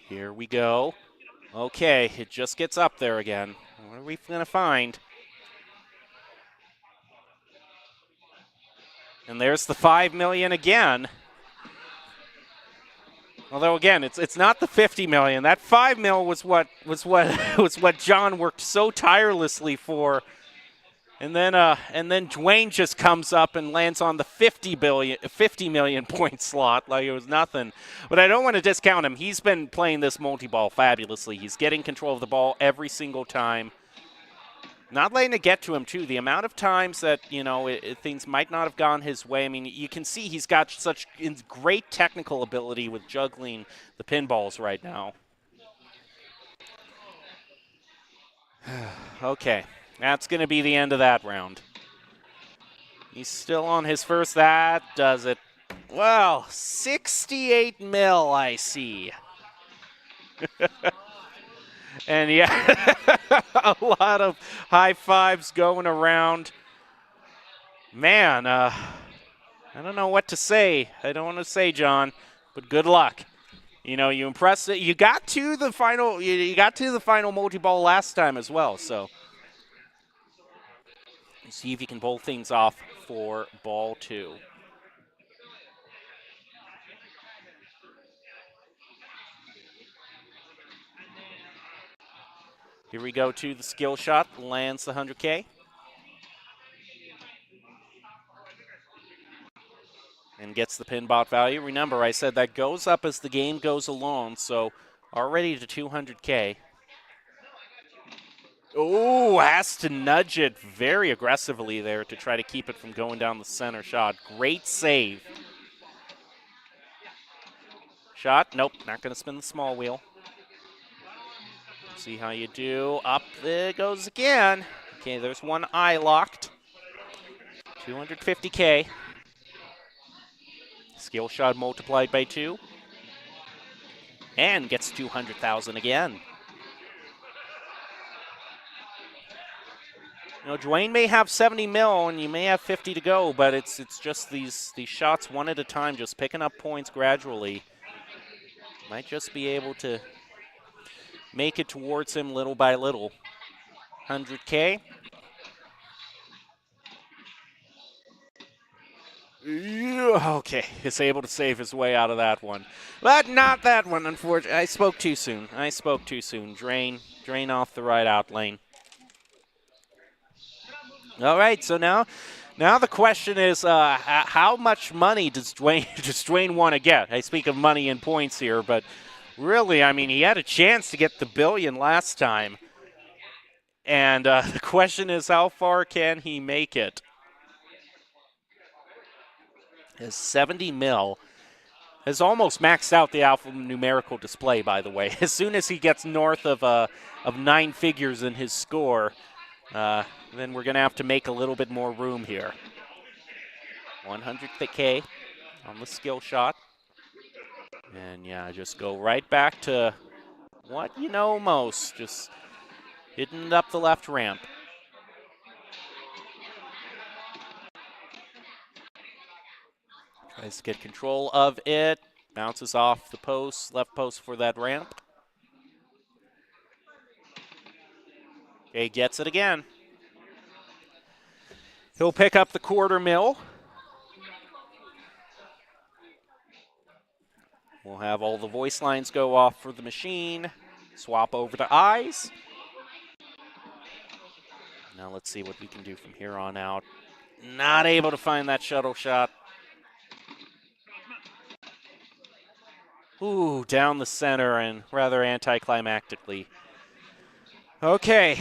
Here we go. Okay, it just gets up there again. What are we going to find? And there's the 5 million again. Although again, it's not the 50 million. That 5 mil was what John worked so tirelessly for. And then Dwayne just comes up and lands on the 50 million point slot like it was nothing. But I don't want to discount him. He's been playing this multi-ball fabulously. He's getting control of the ball every single time. Not letting it get to him, too. The amount of times that, things might not have gone his way. I mean, you can see he's got such great technical ability with juggling the pinballs right now. Okay. That's going to be the end of that round. He's still on his first. That does it. Well, 68 mil, I see. And yeah, a lot of high fives going around. Man, I don't know what to say. I don't want to say, John, but good luck. You impressed it. You got to the final. You got to the final multi-ball last time as well. So see if you can pull things off for ball 2. Here we go to the skill shot. Lands the 100K. And gets the pin bot value. Remember, I said that goes up as the game goes along, so already to 200K. Oh, has to nudge it very aggressively there to try to keep it from going down the center shot. Great save. Shot, nope, not going to spin the small wheel. See how you do. Up it goes again. Okay, there's one eye locked. 250K. Skill shot multiplied by 2. And gets 200,000 again. You know, Dwayne may have 70 mil and you may have 50 to go, but it's just these shots one at a time, just picking up points gradually. Might just be able to make it towards him little by little. 100K. Okay, he's able to save his way out of that one. But not that one, unfortunately. I spoke too soon. Drain off the right out lane. All right, so now the question is, how much money does Dwayne want to get? I speak of money and points here, but really, I mean, he had a chance to get the billion last time. And the question is, how far can he make it? His 70 mil has almost maxed out the alphanumerical display, by the way. As soon as he gets north of 9 figures in his score, then we're going to have to make a little bit more room here. 100K on the skill shot. And yeah, just go right back to what you know most, just hitting it up the left ramp. Tries to get control of it. Bounces off the post, left post for that ramp. Okay, gets it again. He'll pick up the quarter mil. We'll have all the voice lines go off for the machine. Swap over to eyes. Now let's see what we can do from here on out. Not able to find that shuttle shot. Ooh, down the center and rather anticlimactically. Okay.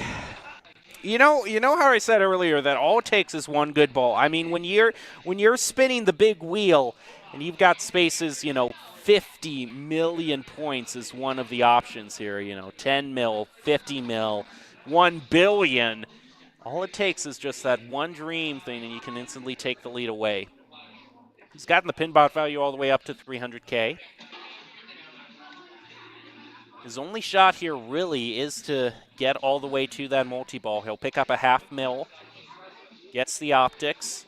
You know how I said earlier that all it takes is one good ball. I mean, when you're spinning the big wheel and you've got spaces, 50 million points is one of the options here. 10 mil, 50 mil, 1 billion. All it takes is just that one dream thing, and you can instantly take the lead away. He's gotten the pin bot value all the way up to 300K. His only shot here really is to get all the way to that multi-ball. He'll pick up a half mil, gets the optics.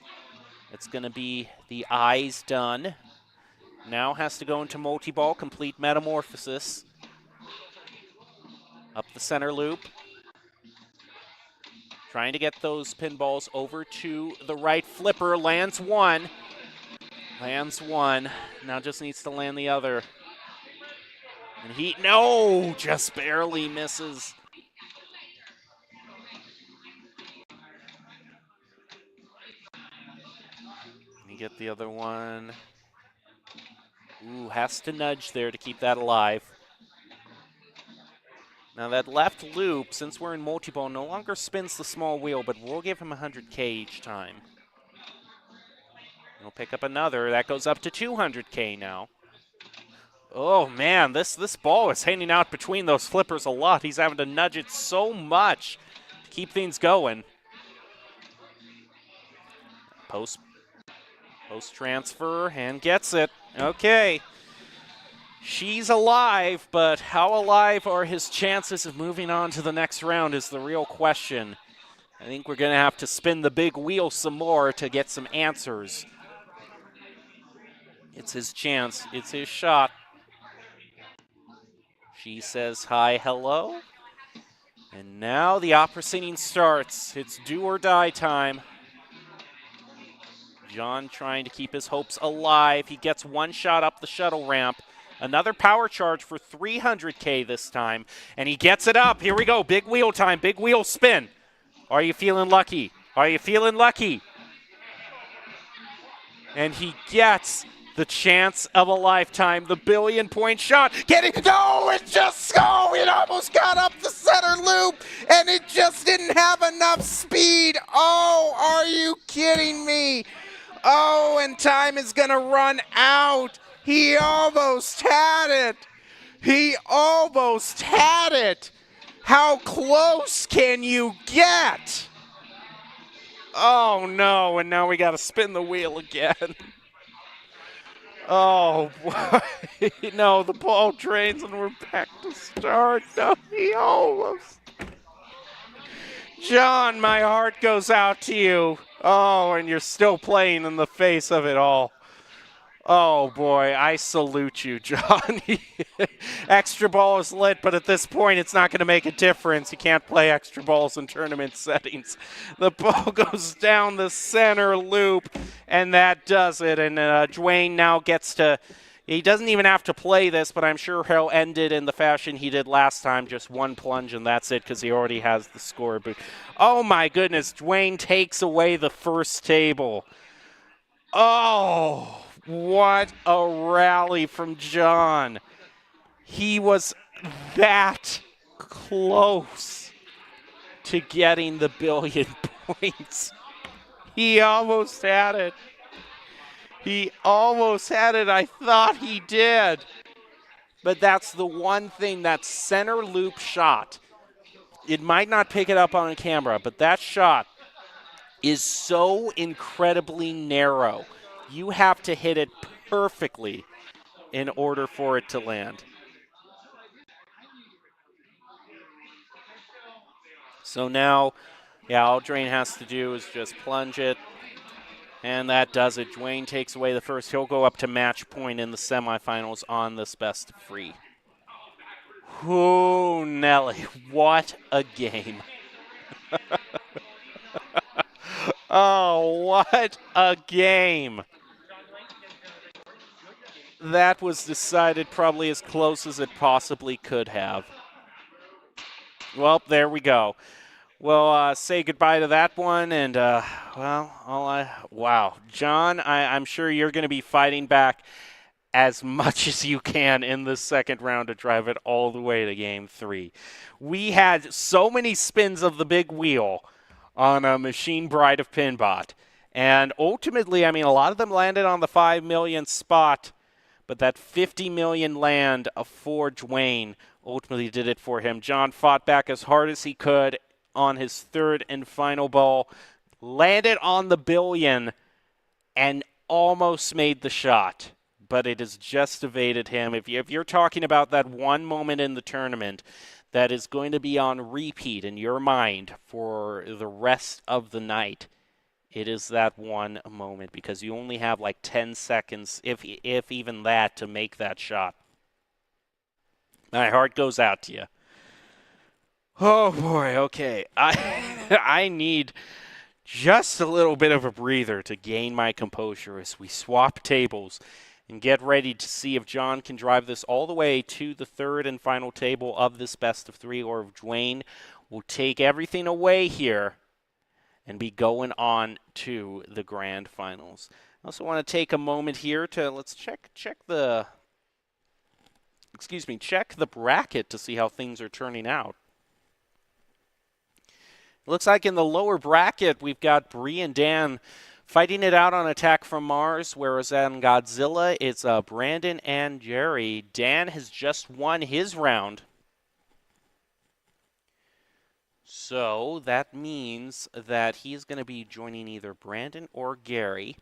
It's going to be the eyes done. Now has to go into multi-ball, complete metamorphosis. Up the center loop. Trying to get those pinballs over to the right flipper. Lands one. Now just needs to land the other. And just barely misses. Can he get the other one? Ooh, has to nudge there to keep that alive. Now that left loop, since we're in multi-ball, no longer spins the small wheel, but we'll give him 100K each time. We'll pick up another. That goes up to 200K now. Oh, man, this ball is hanging out between those flippers a lot. He's having to nudge it so much to keep things going. Post transfer and gets it. Okay. She's alive, but how alive are his chances of moving on to the next round is the real question. I think we're going to have to spin the big wheel some more to get some answers. It's his chance. It's his shot. She says hi, hello. And now the opera singing starts. It's do or die time. John trying to keep his hopes alive. He gets one shot up the shuttle ramp. Another power charge for 300K this time. And he gets it up. Here we go. Big wheel time. Big wheel spin. Are you feeling lucky? Are you feeling lucky? And he gets the chance of a lifetime. The billion-point shot. It almost got up the center loop. And it just didn't have enough speed. Oh, are you kidding me? Oh, and time is going to run out. He almost had it. How close can you get? Oh, no, and now we got to spin the wheel again. Oh, boy. No, the ball drains and we're back to start. No, he almost. John, my heart goes out to you. Oh, and you're still playing in the face of it all. Oh, boy, I salute you, John. Extra ball is lit, but at this point, it's not going to make a difference. You can't play extra balls in tournament settings. The ball goes down the center loop, and that does it. And Dwayne now gets to, he doesn't even have to play this, but I'm sure he'll end it in the fashion he did last time, just one plunge, and that's it, because he already has the score boot. Oh, my goodness, Dwayne takes away the first table. Oh, what a rally from John. He was that close to getting the billion points. He almost had it. He almost had it. I thought he did. But that's the one thing, that center loop shot. It might not pick it up on camera, but that shot is so incredibly narrow. You have to hit it perfectly in order for it to land. So now, yeah, all Dwayne has to do is just plunge it, and that does it. Dwayne takes away the first. He'll go up to match point in the semifinals on this best of 3. Ooh, Nelly, what a game. Oh, what a game. That was decided probably as close as it possibly could have. Well, there we go. We'll say goodbye to that one, and, wow. John, I'm sure you're going to be fighting back as much as you can in the second round to drive it all the way to Game 3. We had so many spins of the big wheel on a Machine Bride of Pinbot, and ultimately, I mean, a lot of them landed on the 5 million spot, but that 50 million land for Dwayne ultimately did it for him. John fought back as hard as he could on his third and final ball, landed on the billion, and almost made the shot. But it has just evaded him. If you're talking about that one moment in the tournament that is going to be on repeat in your mind for the rest of the night, it is that one moment, because you only have like 10 seconds, if even that, to make that shot. My heart goes out to you. Oh, boy, okay. I need just a little bit of a breather to gain my composure as we swap tables and get ready to see if John can drive this all the way to the third and final table of this best of 3, or if Dwayne will take everything away here and be going on to the grand finals. I also want to take a moment here to check the bracket to see how things are turning out. It looks like in the lower bracket we've got Bree and Dan fighting it out on Attack from Mars, whereas on Godzilla it's Brandon and Jerry. Dan has just won his round. So that means that he's going to be joining either Brandon or Gary.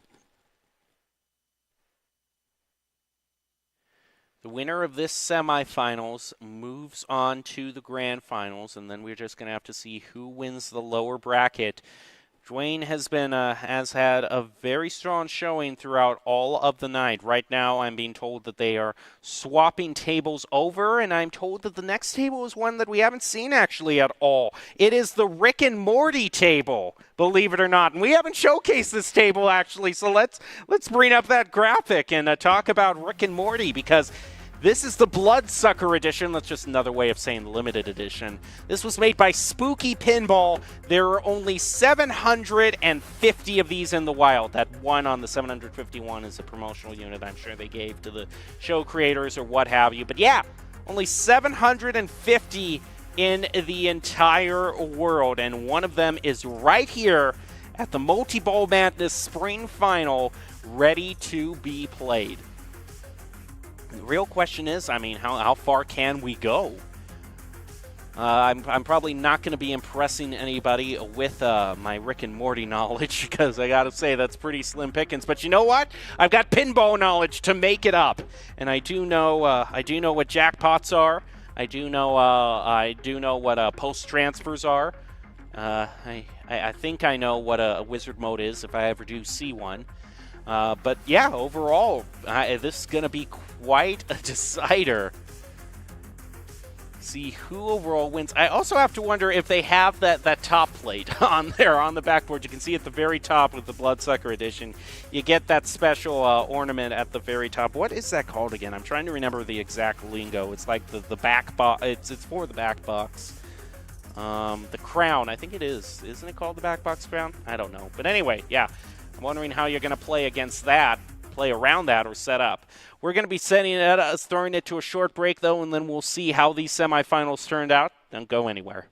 The winner of this semifinals moves on to the grand finals, and then we're just going to have to see who wins the lower bracket. Dwayne has had a very strong showing throughout all of the night. Right now, I'm being told that they are swapping tables over, and I'm told that the next table is one that we haven't seen actually at all. It is the Rick and Morty table, believe it or not. And we haven't showcased this table actually, so let's bring up that graphic and talk about Rick and Morty, because this is the Bloodsucker edition. That's just another way of saying limited edition. This was made by Spooky Pinball. There are only 750 of these in the wild. That one on the 751 is a promotional unit I'm sure they gave to the show creators or what have you. But yeah, only 750 in the entire world. And one of them is right here at the Multiball Madness Spring Final, ready to be played. The real question is, I mean, how far can we go? I'm probably not going to be impressing anybody with my Rick and Morty knowledge because I got to say that's pretty slim pickings. But you know what? I've got pinball knowledge to make it up, and I do know what jackpots are. I do know what post transfers are. I think I know what a wizard mode is if I ever do see one. But yeah, overall, this is going to be quite a decider. See who overall wins. I also have to wonder if they have that top plate on there on the backboard. You can see at the very top with the Bloodsucker edition, you get that special ornament at the very top. What is that called again? I'm trying to remember the exact lingo. It's like the back box. It's for the back box. The crown, I think it is. Isn't it called the back box crown? I don't know. But anyway, yeah. I'm wondering how you're going to play against that, play around that, or set up. We're going to be setting it, throwing it to a short break, though, and then we'll see how these semifinals turned out. Don't go anywhere.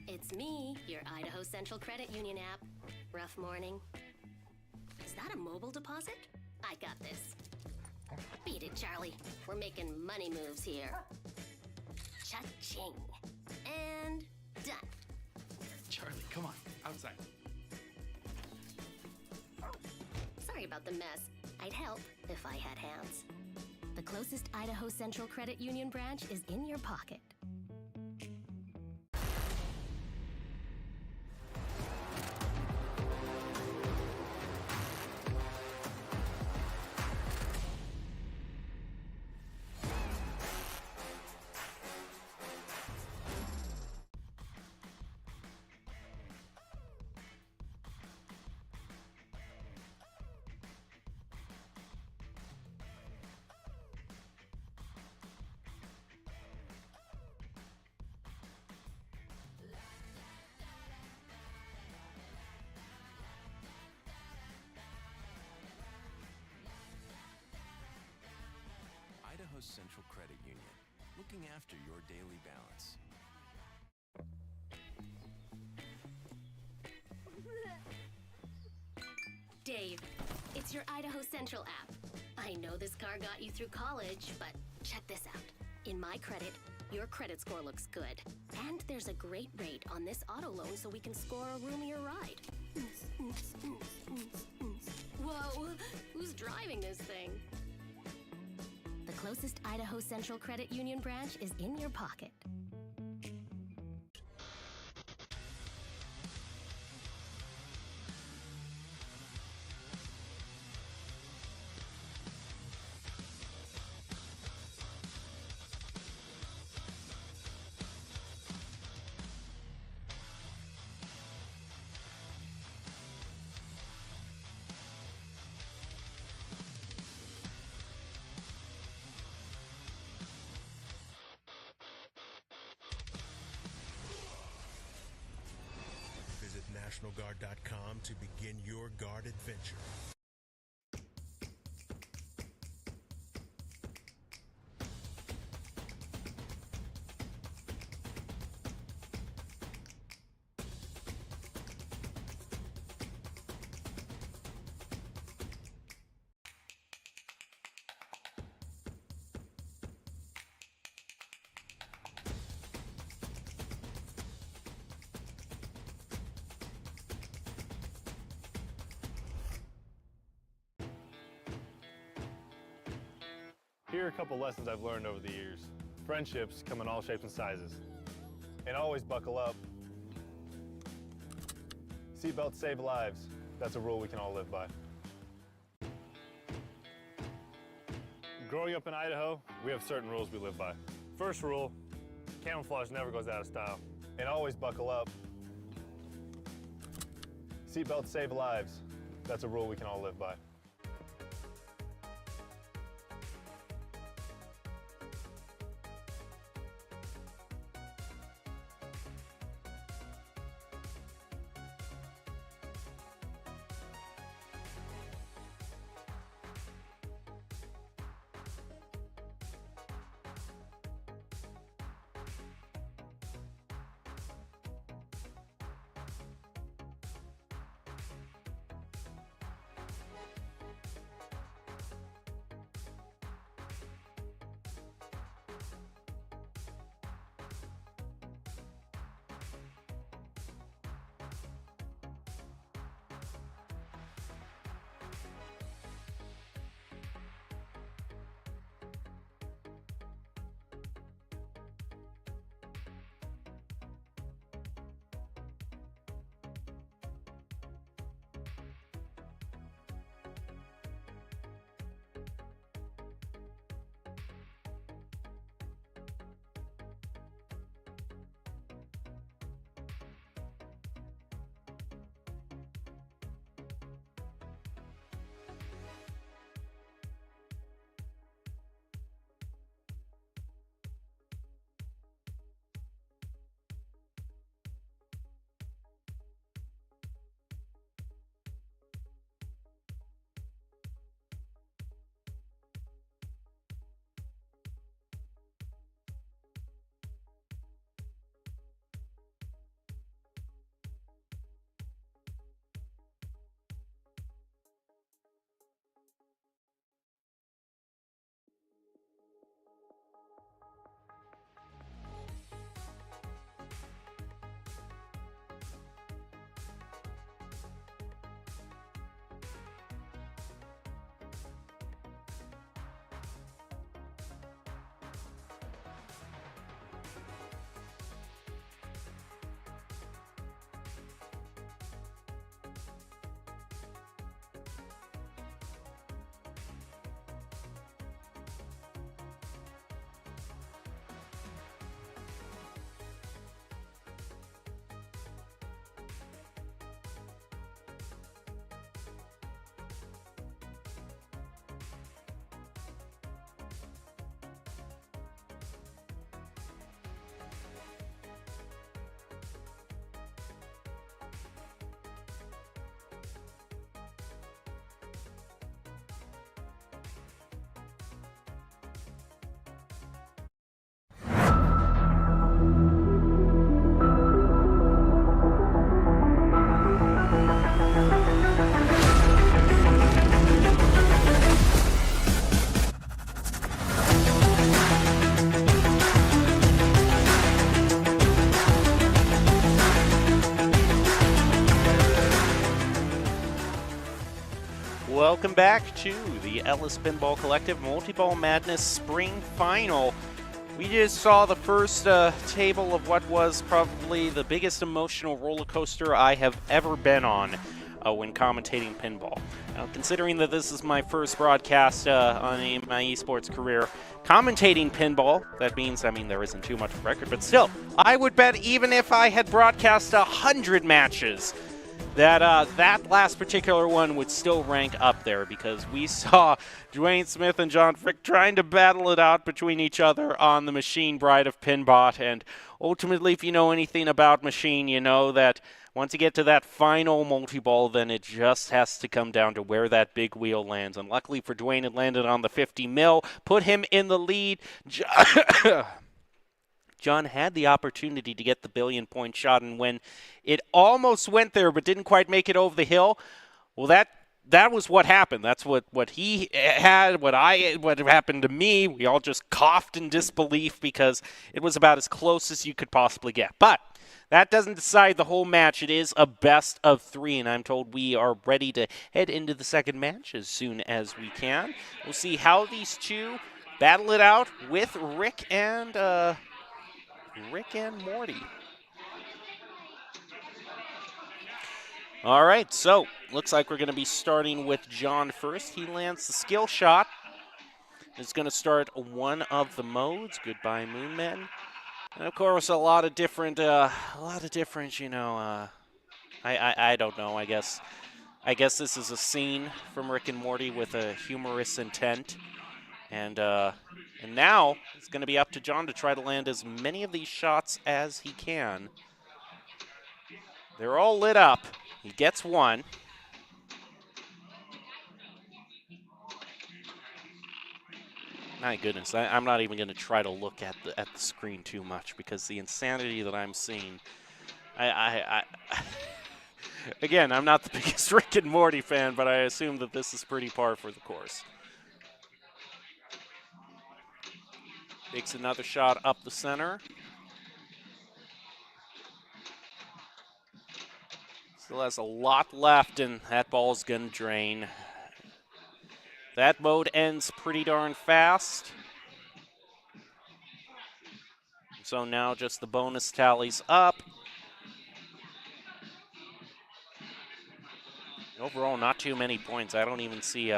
It's me, your Idaho Central Credit Union app. Rough morning. Is that a mobile deposit? I got this. Beat it, Charlie. We're making money moves here. Cha-ching. And done. Charlie, come on, outside. Sorry about the mess. I'd help if I had hands. The closest Idaho Central Credit Union branch is in your pocket. Idaho Central Credit Union, looking after your daily balance. Dave, it's your Idaho Central app. I know this car got you through college, but check this out. In my credit, your credit score looks good. And there's a great rate on this auto loan so we can score a roomier ride. Whoa, who's driving this thing? The closest Idaho Central Credit Union branch is in your pocket. Visit NationalGuard.com to begin your guard adventure. Here are a couple lessons I've learned over the years. Friendships come in all shapes and sizes. And always buckle up. Seatbelts save lives. That's a rule we can all live by. Growing up in Idaho, we have certain rules we live by. First rule, camouflage never goes out of style. And always buckle up. Seatbelts save lives. That's a rule we can all live by. welcome back to the Ellis Pinball Collective Multiball Madness Spring Final. We just saw the first table of what was probably the biggest emotional roller coaster I have ever been on when commentating pinball. Now, considering that this is my first broadcast on my esports career commentating pinball, that means, I mean, there isn't too much of a record, but still, I would bet even if I had broadcast 100 matches, that that last particular one would still rank up there, because we saw Dwayne Smith and John Frick trying to battle it out between each other on the Machine Bride of Pinbot, and ultimately, if you know anything about Machine, you know that once you get to that final multi-ball, then it just has to come down to where that big wheel lands, and luckily for Dwayne, it landed on the 50 mil, put him in the lead. John had the opportunity to get the billion-point shot, and when it almost went there but didn't quite make it over the hill, well, that was what happened. That's what he had, what happened to me. We all just coughed in disbelief because it was about as close as you could possibly get. But that doesn't decide the whole match. It is a best of 3, and I'm told we are ready to head into the second match as soon as we can. We'll see how these two battle it out with Rick and Morty. All right, so looks like we're going to be starting with John first. He lands the skill shot. It's going to start one of the modes. Goodbye, Moonmen. And of course, a lot of different, you know. I don't know. I guess this is a scene from Rick and Morty with a humorous intent. And now it's going to be up to John to try to land as many of these shots as he can. They're all lit up. He gets one. My goodness, I'm not even going to try to look at the screen too much, because the insanity that I'm seeing, again, I'm not the biggest Rick and Morty fan, but I assume that this is pretty par for the course. Takes another shot up the center. Still has a lot left, and that ball's going to drain. That mode ends pretty darn fast. So now just the bonus tallies up. Overall, not too many points. I don't even see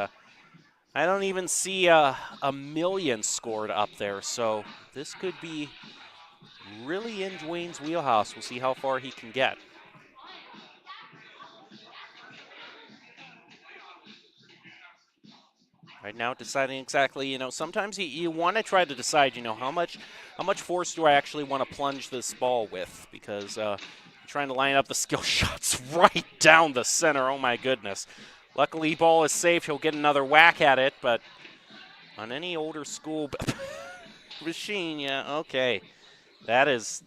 a million scored up there. So this could be really in Dwayne's wheelhouse. We'll see how far he can get. Right now, deciding exactly, you know, sometimes you want to try to decide, you know, how much force do I actually want to plunge this ball with, because you're trying to line up the skill shots right down the center. Oh my goodness. Luckily, ball is safe. He'll get another whack at it, but on any older school machine, yeah, okay. That is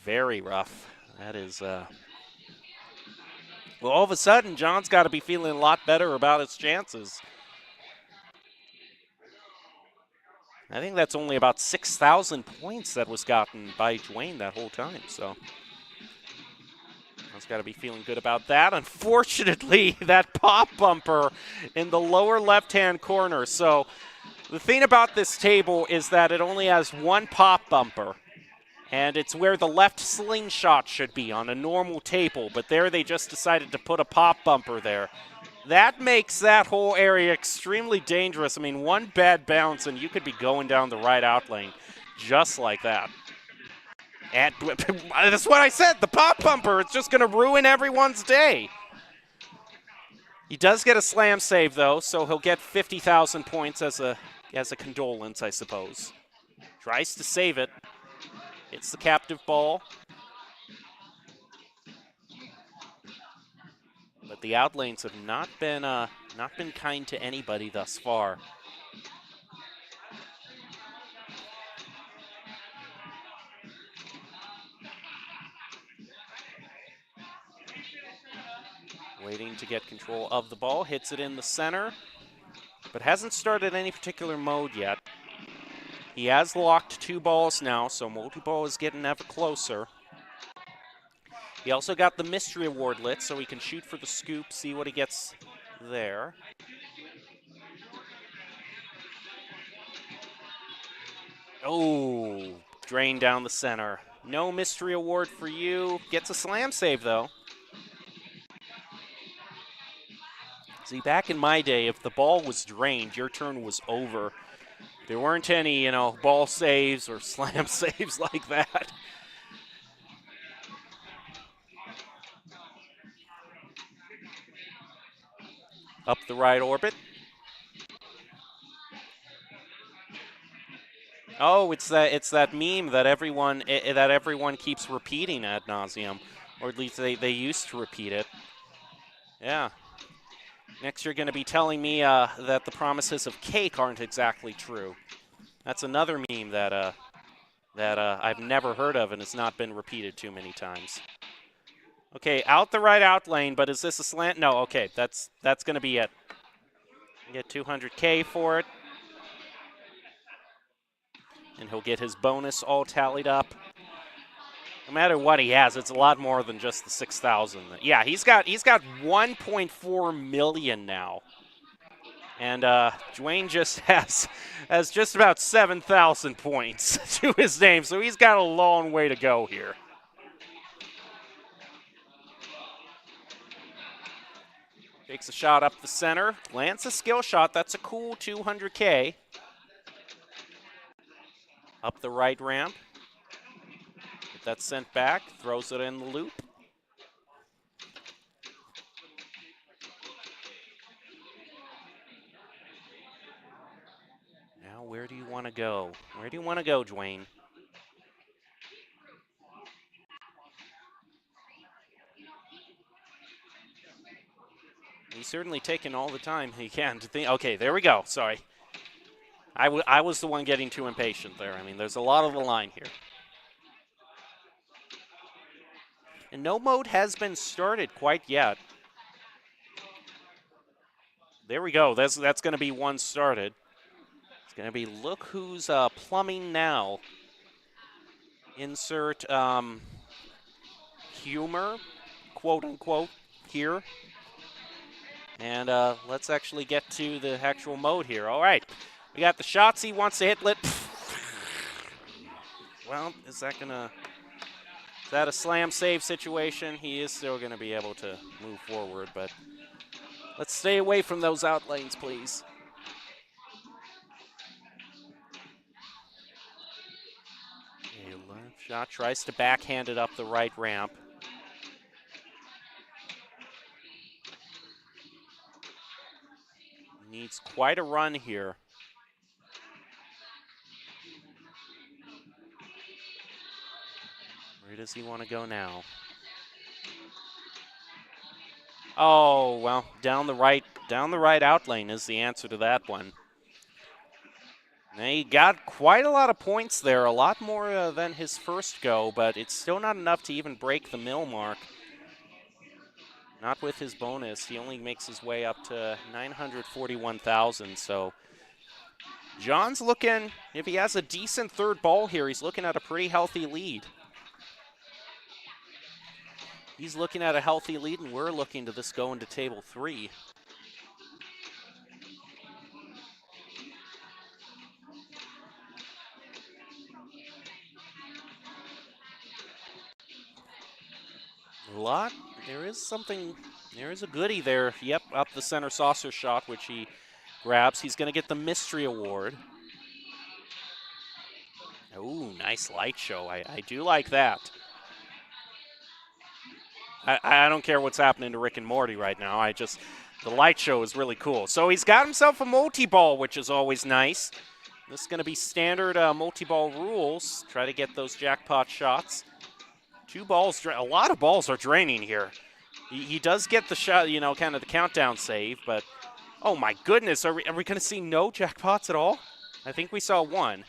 very rough. That is well, all of a sudden, John's got to be feeling a lot better about his chances. I think that's only about 6,000 points that was gotten by Dwayne that whole time, so he's got to be feeling good about that. Unfortunately, that pop bumper in the lower left-hand corner. So the thing about this table is that it only has one pop bumper, and it's where the left slingshot should be on a normal table, but there they just decided to put a pop bumper there. That makes that whole area extremely dangerous. I mean, one bad bounce and you could be going down the right out lane just like that. And that's what I said, the pop bumper, it's just going to ruin everyone's day. He does get a slam save, though, so he'll get 50,000 points as a condolence, I suppose. Tries to save it. Hits the captive ball. But the outlanes have not been kind to anybody thus far. Waiting to get control of the ball, hits it in the center, but hasn't started any particular mode yet. He has locked 2 balls now, so multi-ball is getting ever closer. He also got the mystery award lit, so he can shoot for the scoop, see what he gets there. Oh, drain down the center. No mystery award for you. Gets a slam save, though. See, back in my day, if the ball was drained, your turn was over. There weren't any, ball saves or slam saves like that. Up the right orbit. Oh, it's that meme that everyone keeps repeating ad nauseum, or at least they used to repeat it. Yeah. Next, you're going to be telling me that the promises of cake aren't exactly true. That's another meme that I've never heard of and has not been repeated too many times. Okay, out the right out lane, but is this a slant? No. Okay, that's going to be it. Get 200K for it. And he'll get his bonus all tallied up. No matter what he has, it's a lot more than just the 6,000. Yeah, he's got 1.4 million now. And Dwayne just has just about 7,000 points to his name, so he's got a long way to go here. Takes a shot up the center, lands a skill shot. That's a cool 200K. Up the right ramp. Get that sent back, throws it in the loop. Now, where do you want to go? Where do you want to go, Dwayne? He's certainly taken all the time he can to think. Okay, there we go. Sorry. I was the one getting too impatient there. I mean, there's a lot of the line here. And no mode has been started quite yet. There we go. That's going to be one started. It's going to be look who's plumbing now. Insert humor, quote unquote, here. And let's actually get to the actual mode here. All right. We got the shots he wants to hit lit. Well, is that a slam save situation? He is still going to be able to move forward, but let's stay away from those out lanes, please. A left shot tries to backhand it up the right ramp. Needs quite a run here. Where does he want to go now? Oh, well, down the right out lane is the answer to that one. Now, he got quite a lot of points there, a lot more than his first go, but it's still not enough to even break the mil mark. Not with his bonus. He only makes his way up to 941,000, so John's looking, if he has a decent third ball here, he's looking at a pretty healthy lead. He's looking at a healthy lead, and we're looking to this go into table 3. There is a goodie there. Yep, up the center saucer shot, which he grabs. He's going to get the mystery award. Ooh, nice light show. I do like that. I don't care what's happening to Rick and Morty right now. The light show is really cool. So he's got himself a multi-ball, which is always nice. This is going to be standard multi-ball rules. Try to get those jackpot shots. 2 balls, a lot of balls are draining here. He does get the shot, kind of the countdown save, but oh my goodness, are we going to see no jackpots at all? I think we saw one.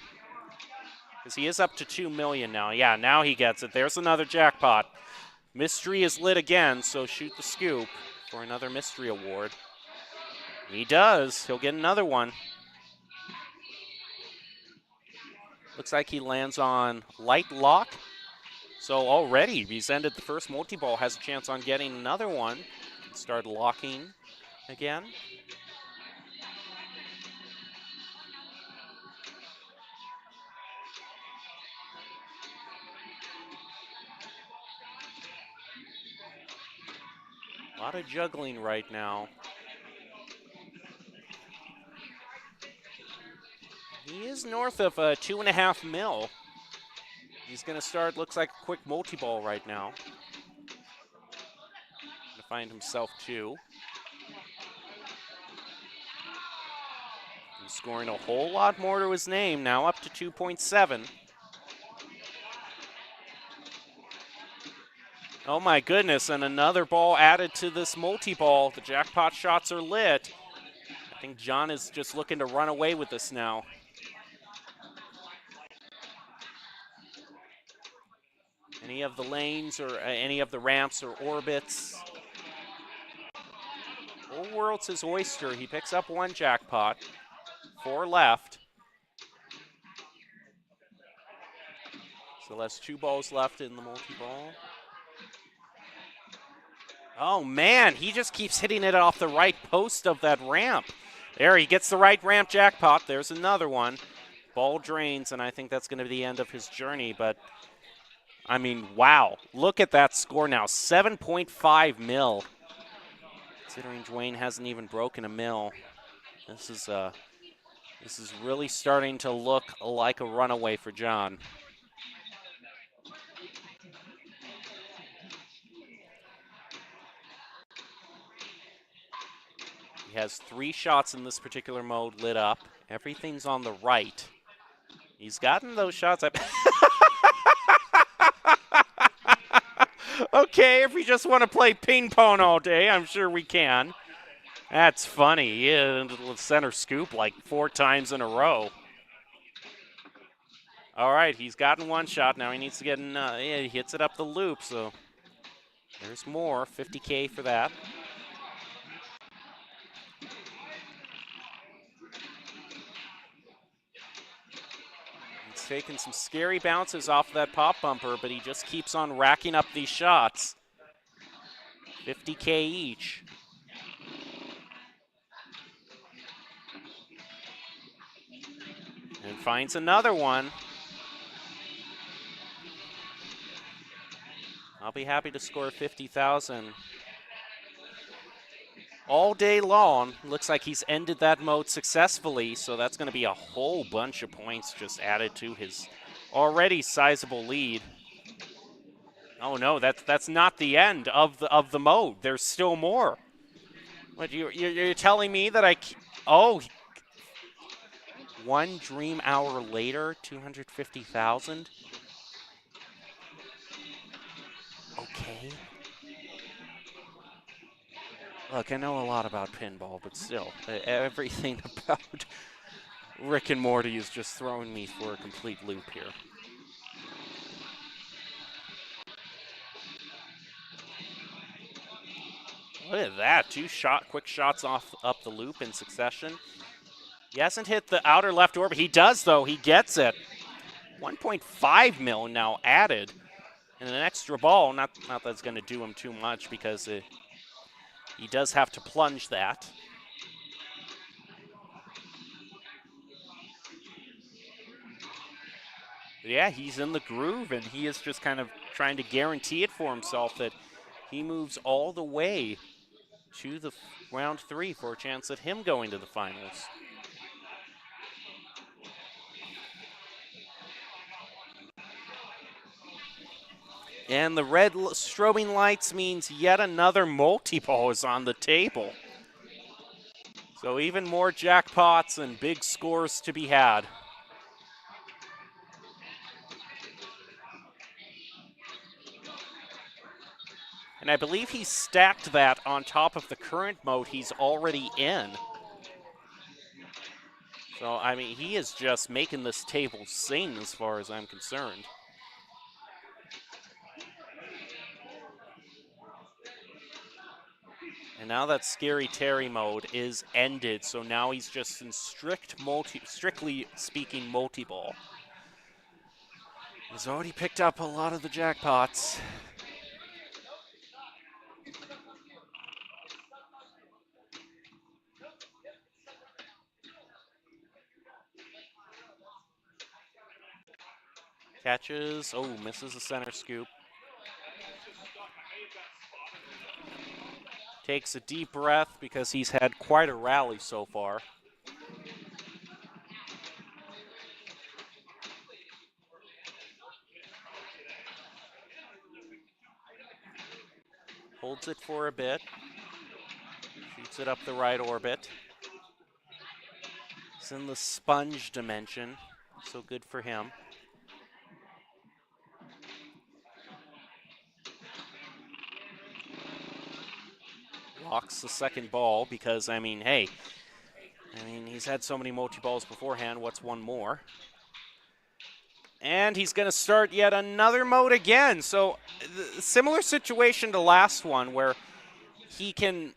Because he is up to 2 million now. Yeah, now he gets it. There's another jackpot. Mystery is lit again, so shoot the scoop for another mystery award. He does. He'll get another one. Looks like he lands on light lock. So already he's ended the first multi-ball, has a chance on getting another one. Start locking again. A lot of juggling right now. He is north of 2.5 mil. He's going to start, looks like a quick multi-ball right now. To find himself 2. He's scoring a whole lot more to his name, now up to 2.7. Oh my goodness, and another ball added to this multi-ball. The jackpot shots are lit. I think John is just looking to run away with this now. Any of the lanes or any of the ramps or orbits. Whole world's his oyster. He picks up 1 jackpot. 4 left. So that's 2 balls left in the multi-ball. Oh man, he just keeps hitting it off the right post of that ramp. There, he gets the right ramp jackpot. There's another one. Ball drains, and I think that's going to be the end of his journey. But, I mean, wow. Look at that score now, 7.5 mil. Considering Dwayne hasn't even broken a mil. This is really starting to look like a runaway for John. He has 3 shots in this particular mode lit up. Everything's on the right. He's gotten those shots up. Okay, if we just want to play ping pong all day, I'm sure we can. That's funny. Yeah, center scoop like 4 times in a row. All right, he's gotten 1 shot. Now he needs to get in. Yeah, he hits it up the loop, so there's more. 50K for that. He's taking some scary bounces off of that pop bumper, but he just keeps on racking up these shots. 50K each. And finds another one. I'll be happy to score 50,000 all day long. Looks like he's ended that mode successfully, so that's going to be a whole bunch of points just added to his already sizable lead. Oh no, that's not the end of the mode. There's still more. What you're telling me that oh, 1 dream hour later, 250,000. Okay. Look, I know a lot about pinball, but still, everything about Rick and Morty is just throwing me for a complete loop here. Look at that, 2 quick shots up the loop in succession. He hasn't hit the outer left orbit. He does, though. He gets it. 1.5 mil now added. And an extra ball, not that's going to do him too much because he does have to plunge that. But yeah, he's in the groove, and he is just kind of trying to guarantee it for himself that he moves all the way to the round 3 for a chance at him going to the finals. And the red strobing lights means yet another multi-ball is on the table. So even more jackpots and big scores to be had. And I believe he stacked that on top of the current mode he's already in. So, I mean, he is just making this table sing as far as I'm concerned. And now that Scary Terry mode is ended, so now he's just in strictly speaking, multi-ball. He's already picked up a lot of the jackpots. Catches, oh, misses the center scoop. Takes a deep breath because he's had quite a rally so far. Holds it for a bit. Shoots it up the right orbit. It's in the sponge dimension, so good for him. Locks the second ball because, I mean, hey, he's had so many multi-balls beforehand. What's one more? And he's going to start yet another mode again. So, similar situation to last one where he can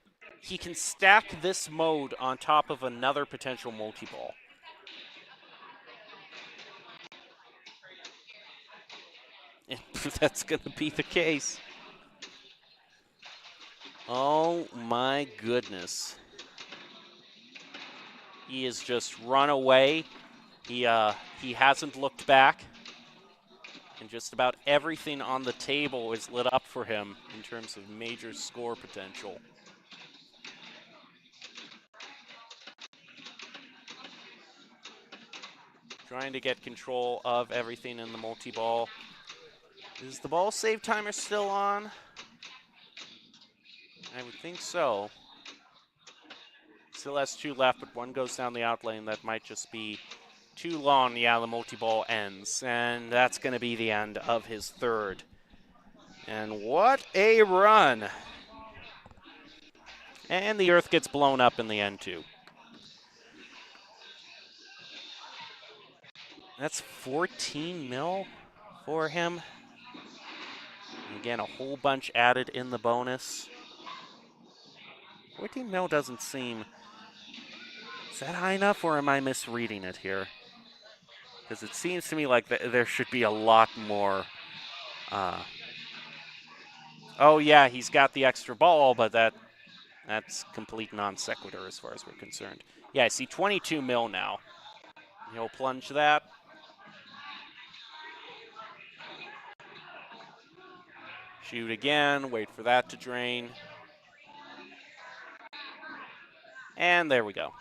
stack this mode on top of another potential multi-ball. And that's going to be the case. Oh my goodness. He has just run away. He hasn't looked back. And just about everything on the table is lit up for him in terms of major score potential. Trying to get control of everything in the multi-ball. Is the ball save timer still on? I would think so. Still has 2 left, but 1 goes down the out lane. That might just be too long. Yeah, the multi-ball ends. And that's going to be the end of his third. And what a run. And the Earth gets blown up in the end, too. That's 14 mil for him. Again, a whole bunch added in the bonus. 14 mil doesn't seem... Is that high enough, or am I misreading it here? Because it seems to me like there should be a lot more. Oh, yeah, he's got the extra ball, but that's complete non sequitur as far as we're concerned. Yeah, I see 22 mil now. He'll plunge that. Shoot again, wait for that to drain. And there we go.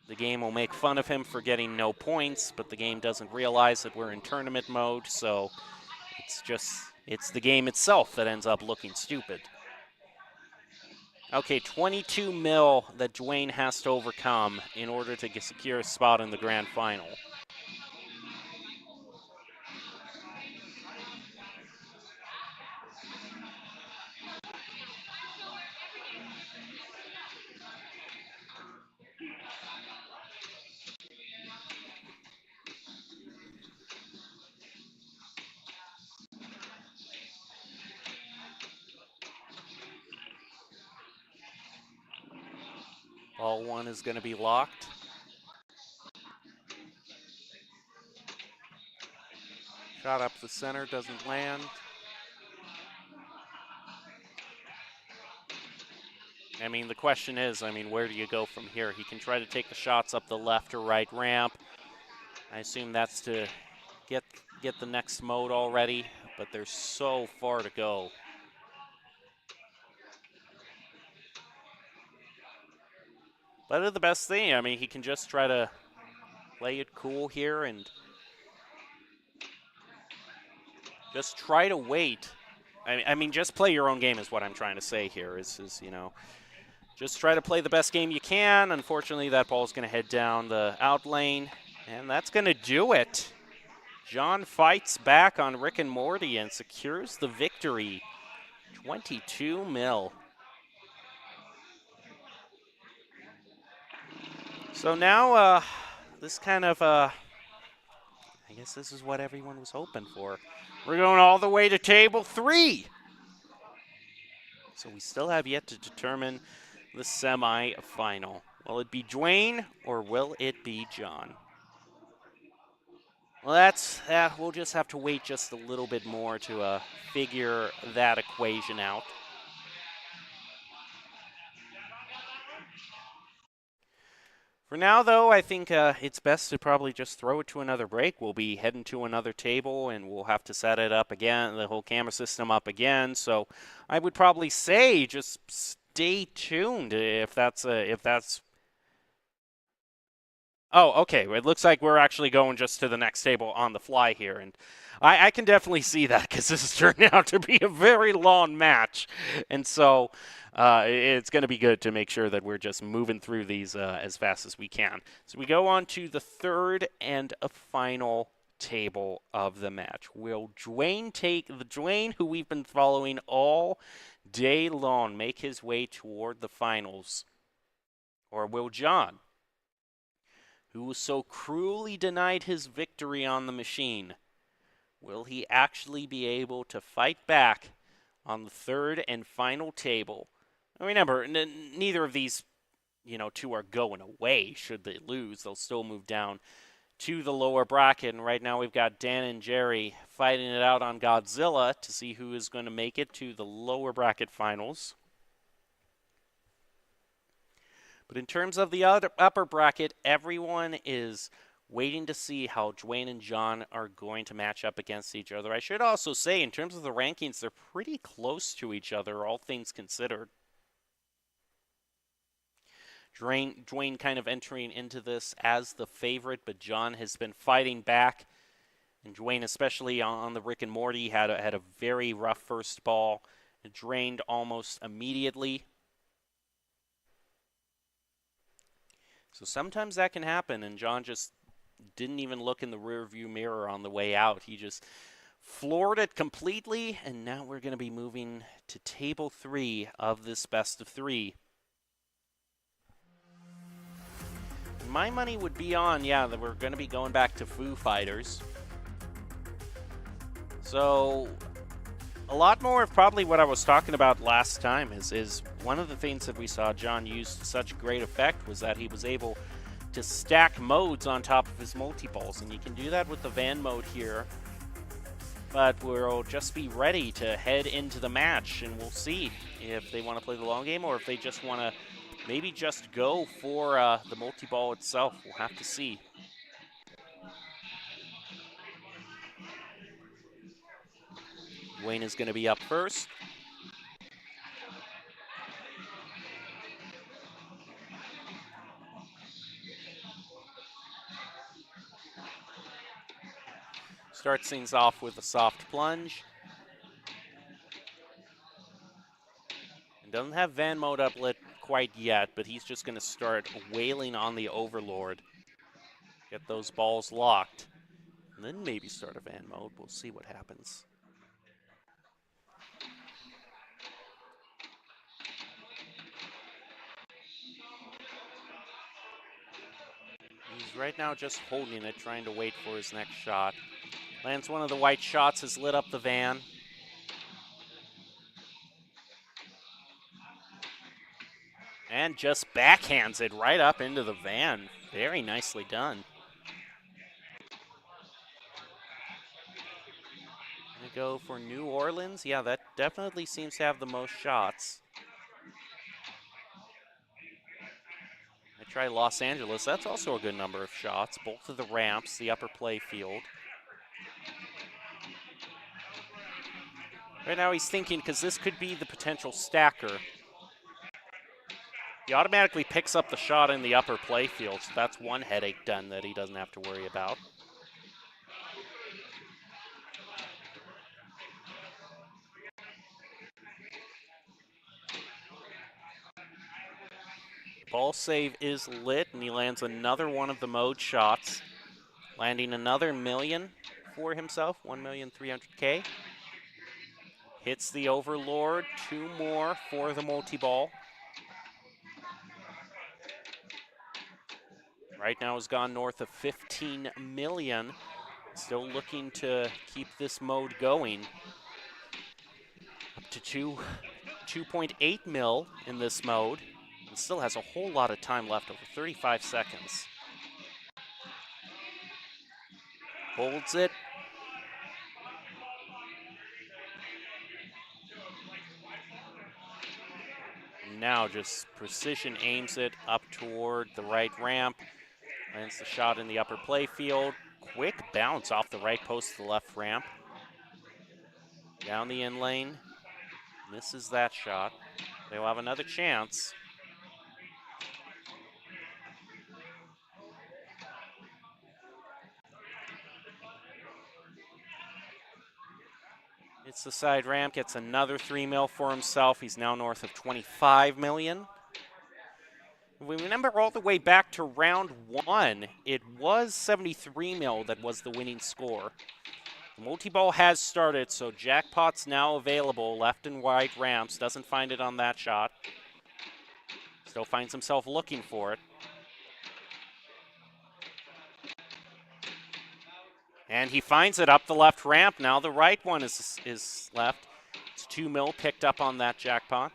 The game will make fun of him for getting no points, but the game doesn't realize that we're in tournament mode, so it's the game itself that ends up looking stupid. Okay, 22 mil that Dwayne has to overcome in order to secure a spot in the grand final. Ball 1 is going to be locked. Shot up the center, doesn't land. I mean, the question is, where do you go from here? He can try to take the shots up the left or right ramp. I assume that's to get the next mode already, but there's so far to go. But the best thing, he can just try to play it cool here and just try to wait. Just play your own game is what I'm trying to say here. Just try to play the best game you can. Unfortunately, that ball's going to head down the out lane, and that's going to do it. John fights back on Rick and Morty and secures the victory. 22 mil. So now, this kind of, I guess this is what everyone was hoping for. We're going all the way to table 3. So we still have yet to determine the semi-final. Will it be Dwayne or will it be John? Well, we'll just have to wait just a little bit more to figure that equation out. For now, though, I think it's best to probably just throw it to another break. We'll be heading to another table, and we'll have to set it up again, the whole camera system up again. So I would probably say just stay tuned if that's. Oh, okay. It looks like we're actually going just to the next table on the fly here, and I can definitely see that because this has turned out to be a very long match, and so it's going to be good to make sure that we're just moving through these as fast as we can. So we go on to the third and a final table of the match. Will Dwayne, who we've been following all day long, make his way toward the finals, or will John, who was so cruelly denied his victory on the machine, will he actually be able to fight back on the third and final table? And remember, neither of these, two are going away. Should they lose, they'll still move down to the lower bracket. And right now we've got Dan and Jerry fighting it out on Godzilla to see who is going to make it to the lower bracket finals. But in terms of the upper bracket, everyone is waiting to see how Dwayne and John are going to match up against each other. I should also say, in terms of the rankings, they're pretty close to each other, all things considered. Dwayne kind of entering into this as the favorite, but John has been fighting back. And Dwayne, especially on the Rick and Morty, had a very rough first ball. It drained almost immediately. So sometimes that can happen, and John just didn't even look in the rearview mirror on the way out. He just floored it completely, and now we're going to be moving to table 3 of this best of 3. My money would be on, that we're going to be going back to Foo Fighters. So a lot more of probably what I was talking about last time is one of the things that we saw John use to such great effect was that he was able to stack modes on top of his multi-balls, and you can do that with the van mode here. But we'll just be ready to head into the match, and we'll see if they want to play the long game or if they just want to maybe just go for the multi-ball itself. We'll have to see. Dwayne is going to be up first. Starts things off with a soft plunge. And doesn't have van mode uplit quite yet, but he's just going to start wailing on the Overlord. Get those balls locked. And then maybe start a van mode. We'll see what happens. He's right now just holding it, trying to wait for his next shot. Lands one of the white shots, has lit up the van. And just backhands it right up into the van. Very nicely done. Gonna go for New Orleans. Yeah, that definitely seems to have the most shots. I try Los Angeles. That's also a good number of shots. Both of the ramps, the upper play field. Right now he's thinking, because this could be the potential stacker. He automatically picks up the shot in the upper play field, so that's one headache done that he doesn't have to worry about. Ball save is lit, and he lands another one of the mode shots, landing another million for himself, 1,300,000. Hits the Overlord, 2 more for the multi-ball. Right now has gone north of 15 million. Still looking to keep this mode going. Up to 2.8 mil in this mode. And still has a whole lot of time left, over 35 seconds. Holds it. now just precision aims it up toward the right ramp. Lands the shot in the upper play field. Quick bounce off the right post to the left ramp. Down the in lane. Misses that shot. They will have another chance. It's the side ramp, gets another 3 mil for himself. He's now north of 25 million. If we remember all the way back to round 1, it was 73 mil that was the winning score. The multi-ball has started, so jackpot's now available. Left and right ramps, doesn't find it on that shot. Still finds himself looking for it. And he finds it up the left ramp. Now the right one is left. It's 2 mil picked up on that jackpot.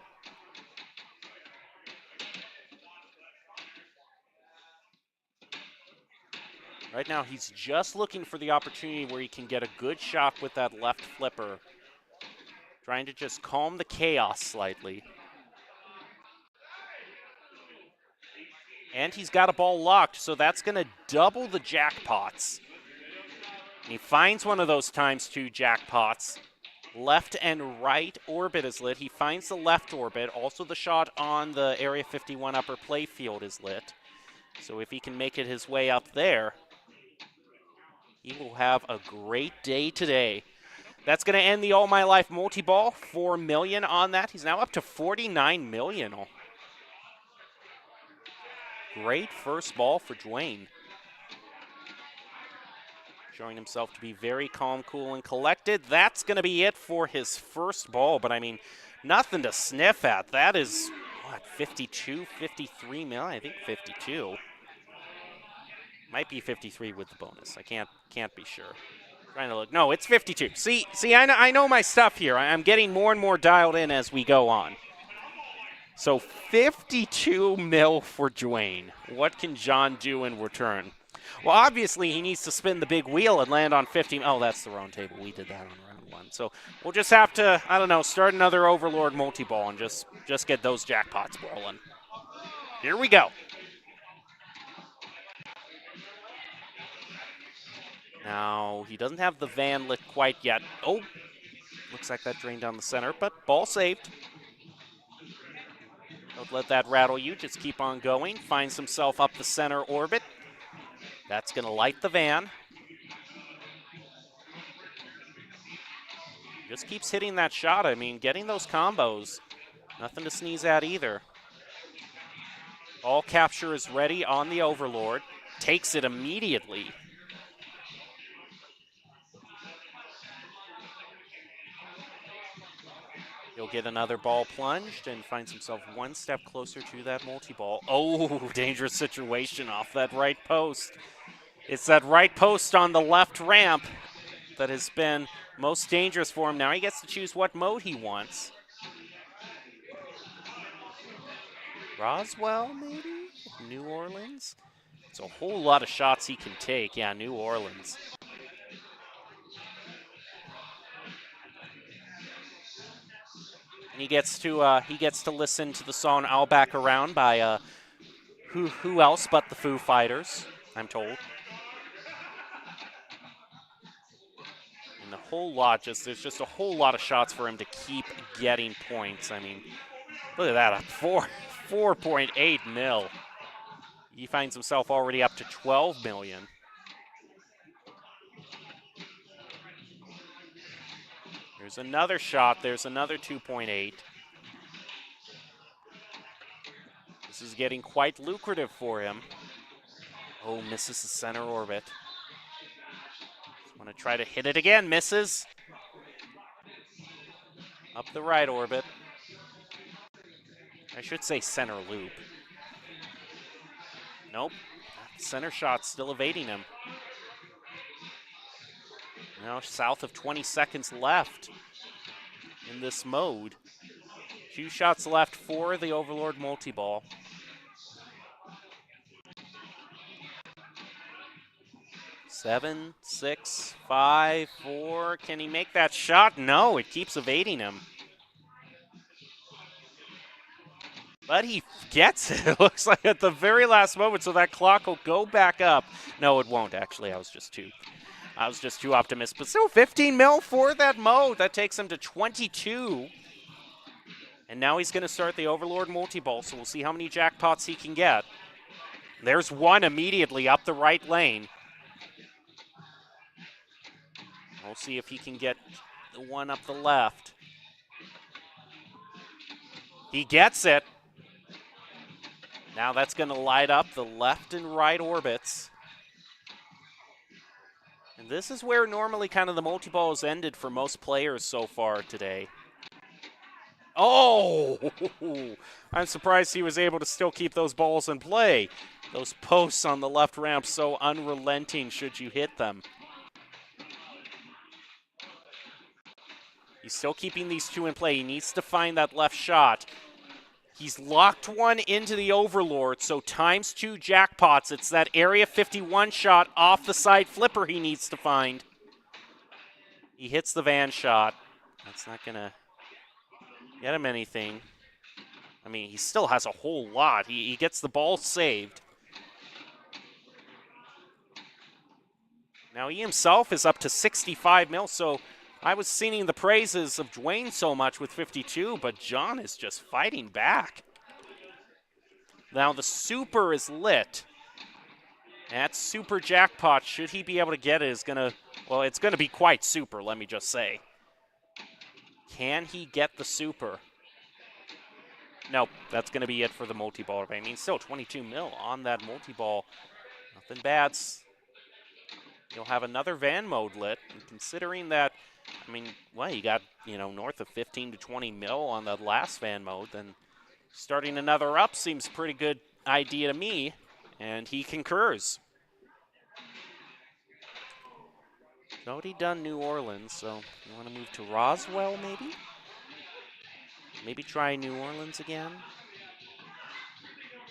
Right now he's just looking for the opportunity where he can get a good shot with that left flipper. Trying to just calm the chaos slightly. And he's got a ball locked, so that's going to double the jackpots. And he finds one of those times 2 jackpots. Left and right orbit is lit. He finds the left orbit. Also the shot on the Area 51 upper play field is lit. So if he can make it his way up there, he will have a great day today. That's going to end the All My Life multi-ball. 4 million on that. He's now up to 49 million. Great first ball for Dwayne. Showing himself to be very calm, cool, and collected. That's going to be it for his first ball, but I mean, nothing to sniff at. That is, what, 52, 53 mil? I think 52. Might be 53 with the bonus. I can't be sure. Trying to look. No, it's 52. See, I know my stuff here. I'm getting more and more dialed in as we go on. So 52 mil for Dwayne. What can John do in return? Well, obviously, he needs to spin the big wheel and land on 50. Oh, that's the round table. We did that on round 1. So we'll just have to, I don't know, start another Overlord multi-ball and just get those jackpots rolling. Here we go. Now, he doesn't have the van lit quite yet. Oh, looks like that drained down the center, but ball saved. Don't let that rattle you. Just keep on going. Finds himself up the center orbit. That's going to light the van. Just keeps hitting that shot. I mean, getting those combos, nothing to sneeze at either. Ball capture is ready on the Overlord. Takes it immediately. He'll get another ball plunged and finds himself one step closer to that multi-ball. Oh, dangerous situation off that right post. It's that right post on the left ramp that has been most dangerous for him. Now he gets to choose what mode he wants. Roswell, maybe? New Orleans? It's a whole lot of shots he can take. Yeah, New Orleans. And he gets to listen to the song "I'll Back Around" by who else but the Foo Fighters, I'm told. And the whole lot, there's just a whole lot of shots for him to keep getting points. I mean, look at that, 4.8 mil. He finds himself already up to 12 million. There's another shot, there's another 2.8. This is getting quite lucrative for him. Oh, misses the center orbit. Want to try to hit it again, misses. Up the right orbit. I should say center loop. Nope. Center shot still evading him. Now south of 20 seconds left in this mode. 2 shots left for the Overlord multi-ball. Seven, 6, 5, 4. Can he make that shot? No, it keeps evading him. But he gets it, it looks like at the very last moment, so that clock will go back up. No, it won't, actually. I was just too optimistic. But still, 15 mil for that mode. That takes him to 22. And now he's going to start the Overlord multi-ball, so we'll see how many jackpots he can get. There's one immediately up the right lane. We'll see if he can get the one up the left. He gets it. Now that's going to light up the left and right orbits. And this is where normally kind of the multi-ball has ended for most players so far today. Oh! I'm surprised he was able to still keep those balls in play. Those posts on the left ramp so unrelenting should you hit them. He's still keeping these two in play. He needs to find that left shot. He's locked one into the Overlord, so times 2 jackpots. It's that Area 51 shot off the side flipper he needs to find. He hits the van shot. That's not going to get him anything. I mean, he still has a whole lot. He gets the ball saved. Now he himself is up to 65 mil, so I was singing the praises of Dwayne so much with 52, but John is just fighting back. Now the super is lit. That super jackpot, should he be able to get it, is going to, well, it's going to be quite super, let me just say. Can he get the super? Nope, that's going to be it for the multi-ball. I mean, still 22 mil on that multi-ball. Nothing bad. You'll have another van mode lit, and considering that, I mean, well, you got, north of 15 to 20 mil on that last van mode, then starting another up seems a pretty good idea to me, and he concurs. He's already done New Orleans, so you want to move to Roswell, maybe? Maybe try New Orleans again?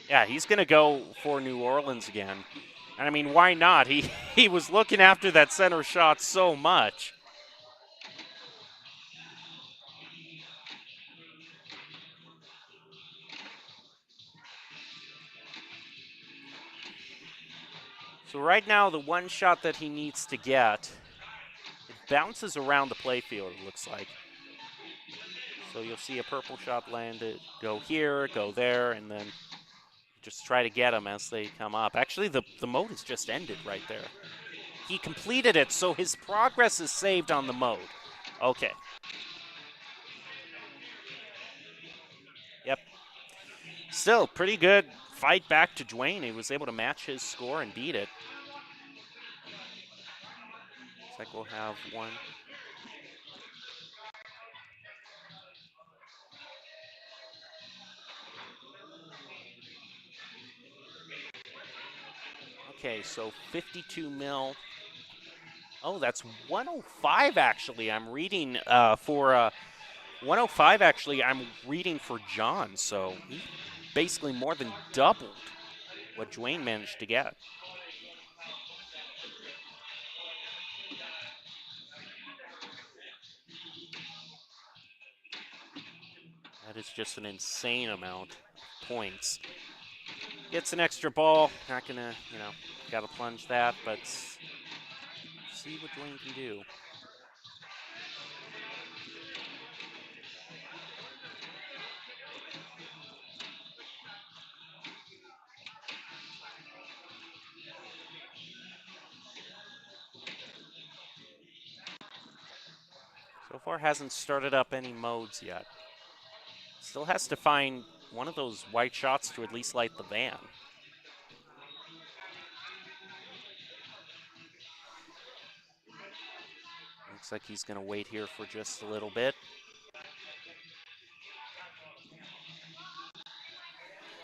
Yeah, he's going to go for New Orleans again. And I mean, why not? He was looking after that center shot so much. So right now, the one shot that he needs to get, it bounces around the playfield, it looks like. So you'll see a purple shot landed, go here, go there, and then just try to get them as they come up. Actually, the mode has just ended right there. He completed it, so his progress is saved on the mode. Okay. Yep. Still, pretty good fight back to Dwayne. He was able to match his score and beat it. Looks like we'll have one. Okay, so 52 mil. Oh, that's 105 actually. I'm reading for 105 actually. I'm reading for John, so he basically more than doubled what Dwayne managed to get. That is just an insane amount of points. Gets an extra ball. Not gonna, gotta plunge that, but see what Dwayne can do. So far hasn't started up any modes yet. Still has to find one of those white shots to at least light the van. Looks like he's going to wait here for just a little bit.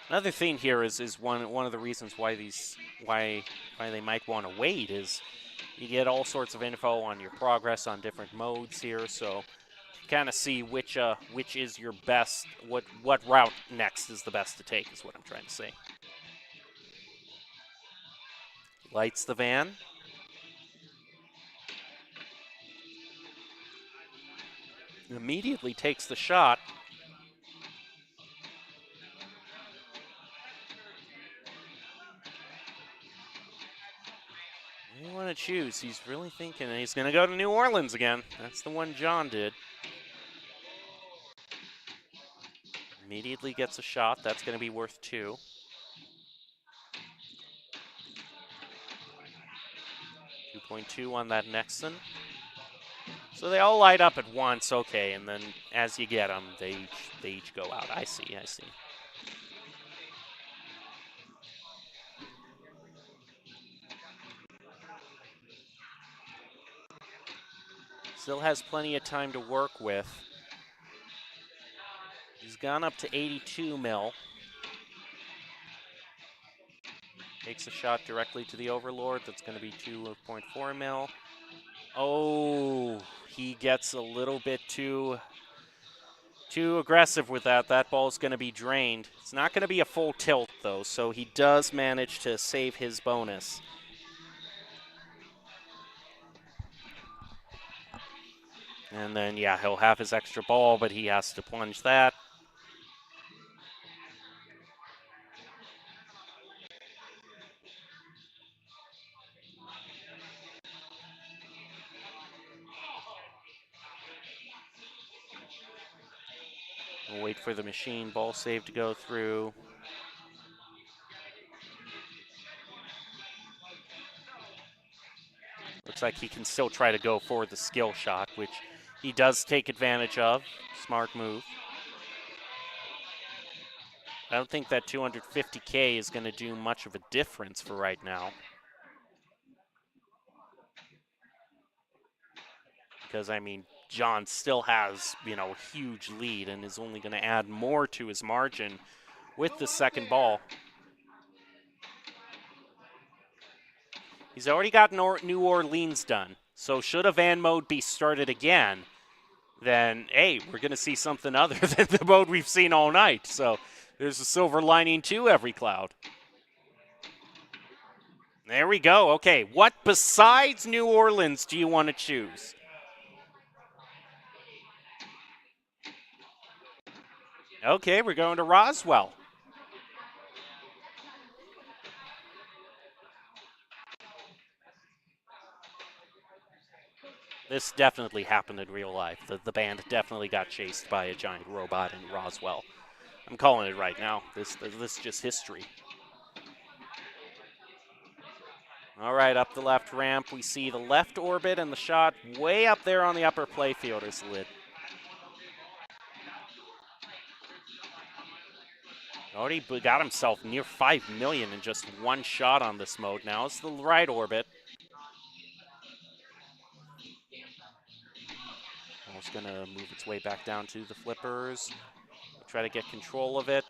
Another thing here is one of the reasons why they might want to wait is you get all sorts of info on your progress on different modes here, so kind of see which is your best, what route next is the best to take is what I'm trying to say. Lights the van. Immediately takes the shot. You want to choose. He's really thinking he's going to go to New Orleans again. That's the one John did. Immediately gets a shot. That's going to be worth 2. .2 on that Nexon. So they all light up at once, okay, and then as you get them, they each go out. I see. Still has plenty of time to work with. He's gone up to 82 mil. Takes a shot directly to the Overlord. That's going to be 2.4 mil. Oh, he gets a little bit too aggressive with that. That ball's going to be drained. It's not going to be a full tilt, though, so he does manage to save his bonus. And then, yeah, he'll have his extra ball, but he has to plunge that. We'll wait for the machine ball save to go through. Looks like he can still try to go for the skill shot, which he does take advantage of. Smart move. I don't think that 250K is going to do much of a difference for right now. Because, I mean, John still has, a huge lead and is only going to add more to his margin with the second ball. He's already got New Orleans done. So should a van mode be started again, then, hey, we're going to see something other than the mode we've seen all night. So there's a silver lining to every cloud. There we go. Okay, what besides New Orleans do you want to choose? Okay, we're going to Roswell. This definitely happened in real life. The band definitely got chased by a giant robot in Roswell. I'm calling it right now. This is just history. All right, up the left ramp, we see the left orbit and the shot way up there on the upper playfield is lit. Already got himself near 5 million in just one shot on this mode. Now it's the right orbit. Ball's gonna move its way back down to the flippers. Try to get control of it.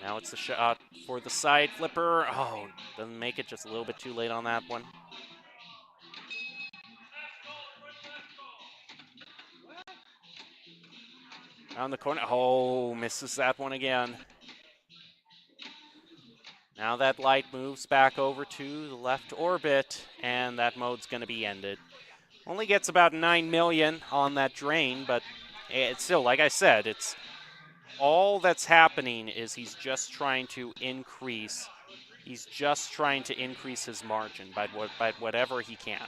Now it's the shot for the side flipper. Oh, doesn't make it, just a little bit too late on that one. Around the corner. Oh, misses that one again. Now that light moves back over to the left orbit, and that mode's going to be ended. Only gets about 9 million on that drain, but it's still, like I said, it's all that's happening is he's just trying to increase. He's just trying to increase his margin by whatever he can.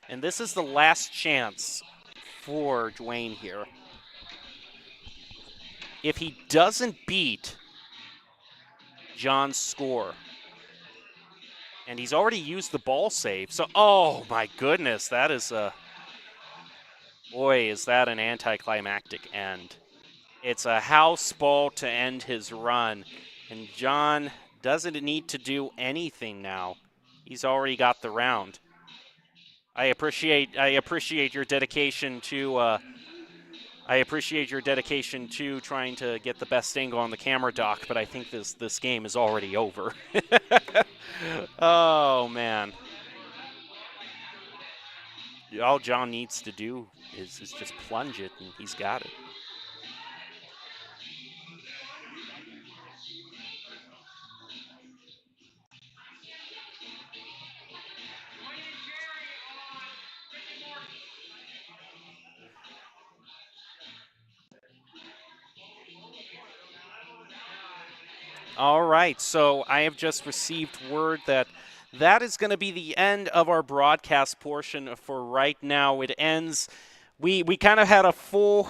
And this is the last chance for Dwayne here. If he doesn't beat John's score, and he's already used the ball save, so, oh my goodness, that is boy, is that an anticlimactic end. It's a house ball to end his run, and John doesn't need to do anything now. He's already got the round. I appreciate your dedication to trying to get the best angle on the camera dock, but I think this game is already over. Oh man. All John needs to do is just plunge it, and he's got it. All right, so I have just received word that that is going to be the end of our broadcast portion for right now. It ends. We kind of had a full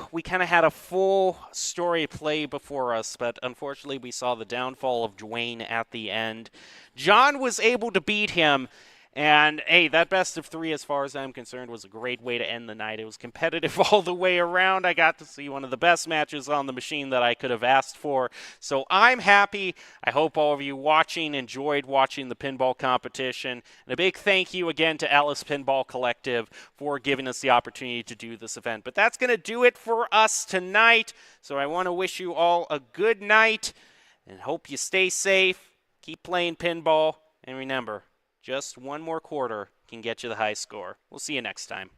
story play before us, but unfortunately we saw the downfall of Dwayne at the end. John was able to beat him. And, hey, that best of 3, as far as I'm concerned, was a great way to end the night. It was competitive all the way around. I got to see one of the best matches on the machine that I could have asked for. So I'm happy. I hope all of you watching enjoyed watching the pinball competition. And a big thank you again to Alice Pinball Collective for giving us the opportunity to do this event. But that's going to do it for us tonight. So I want to wish you all a good night and hope you stay safe. Keep playing pinball. And remember, just one more quarter can get you the high score. We'll see you next time.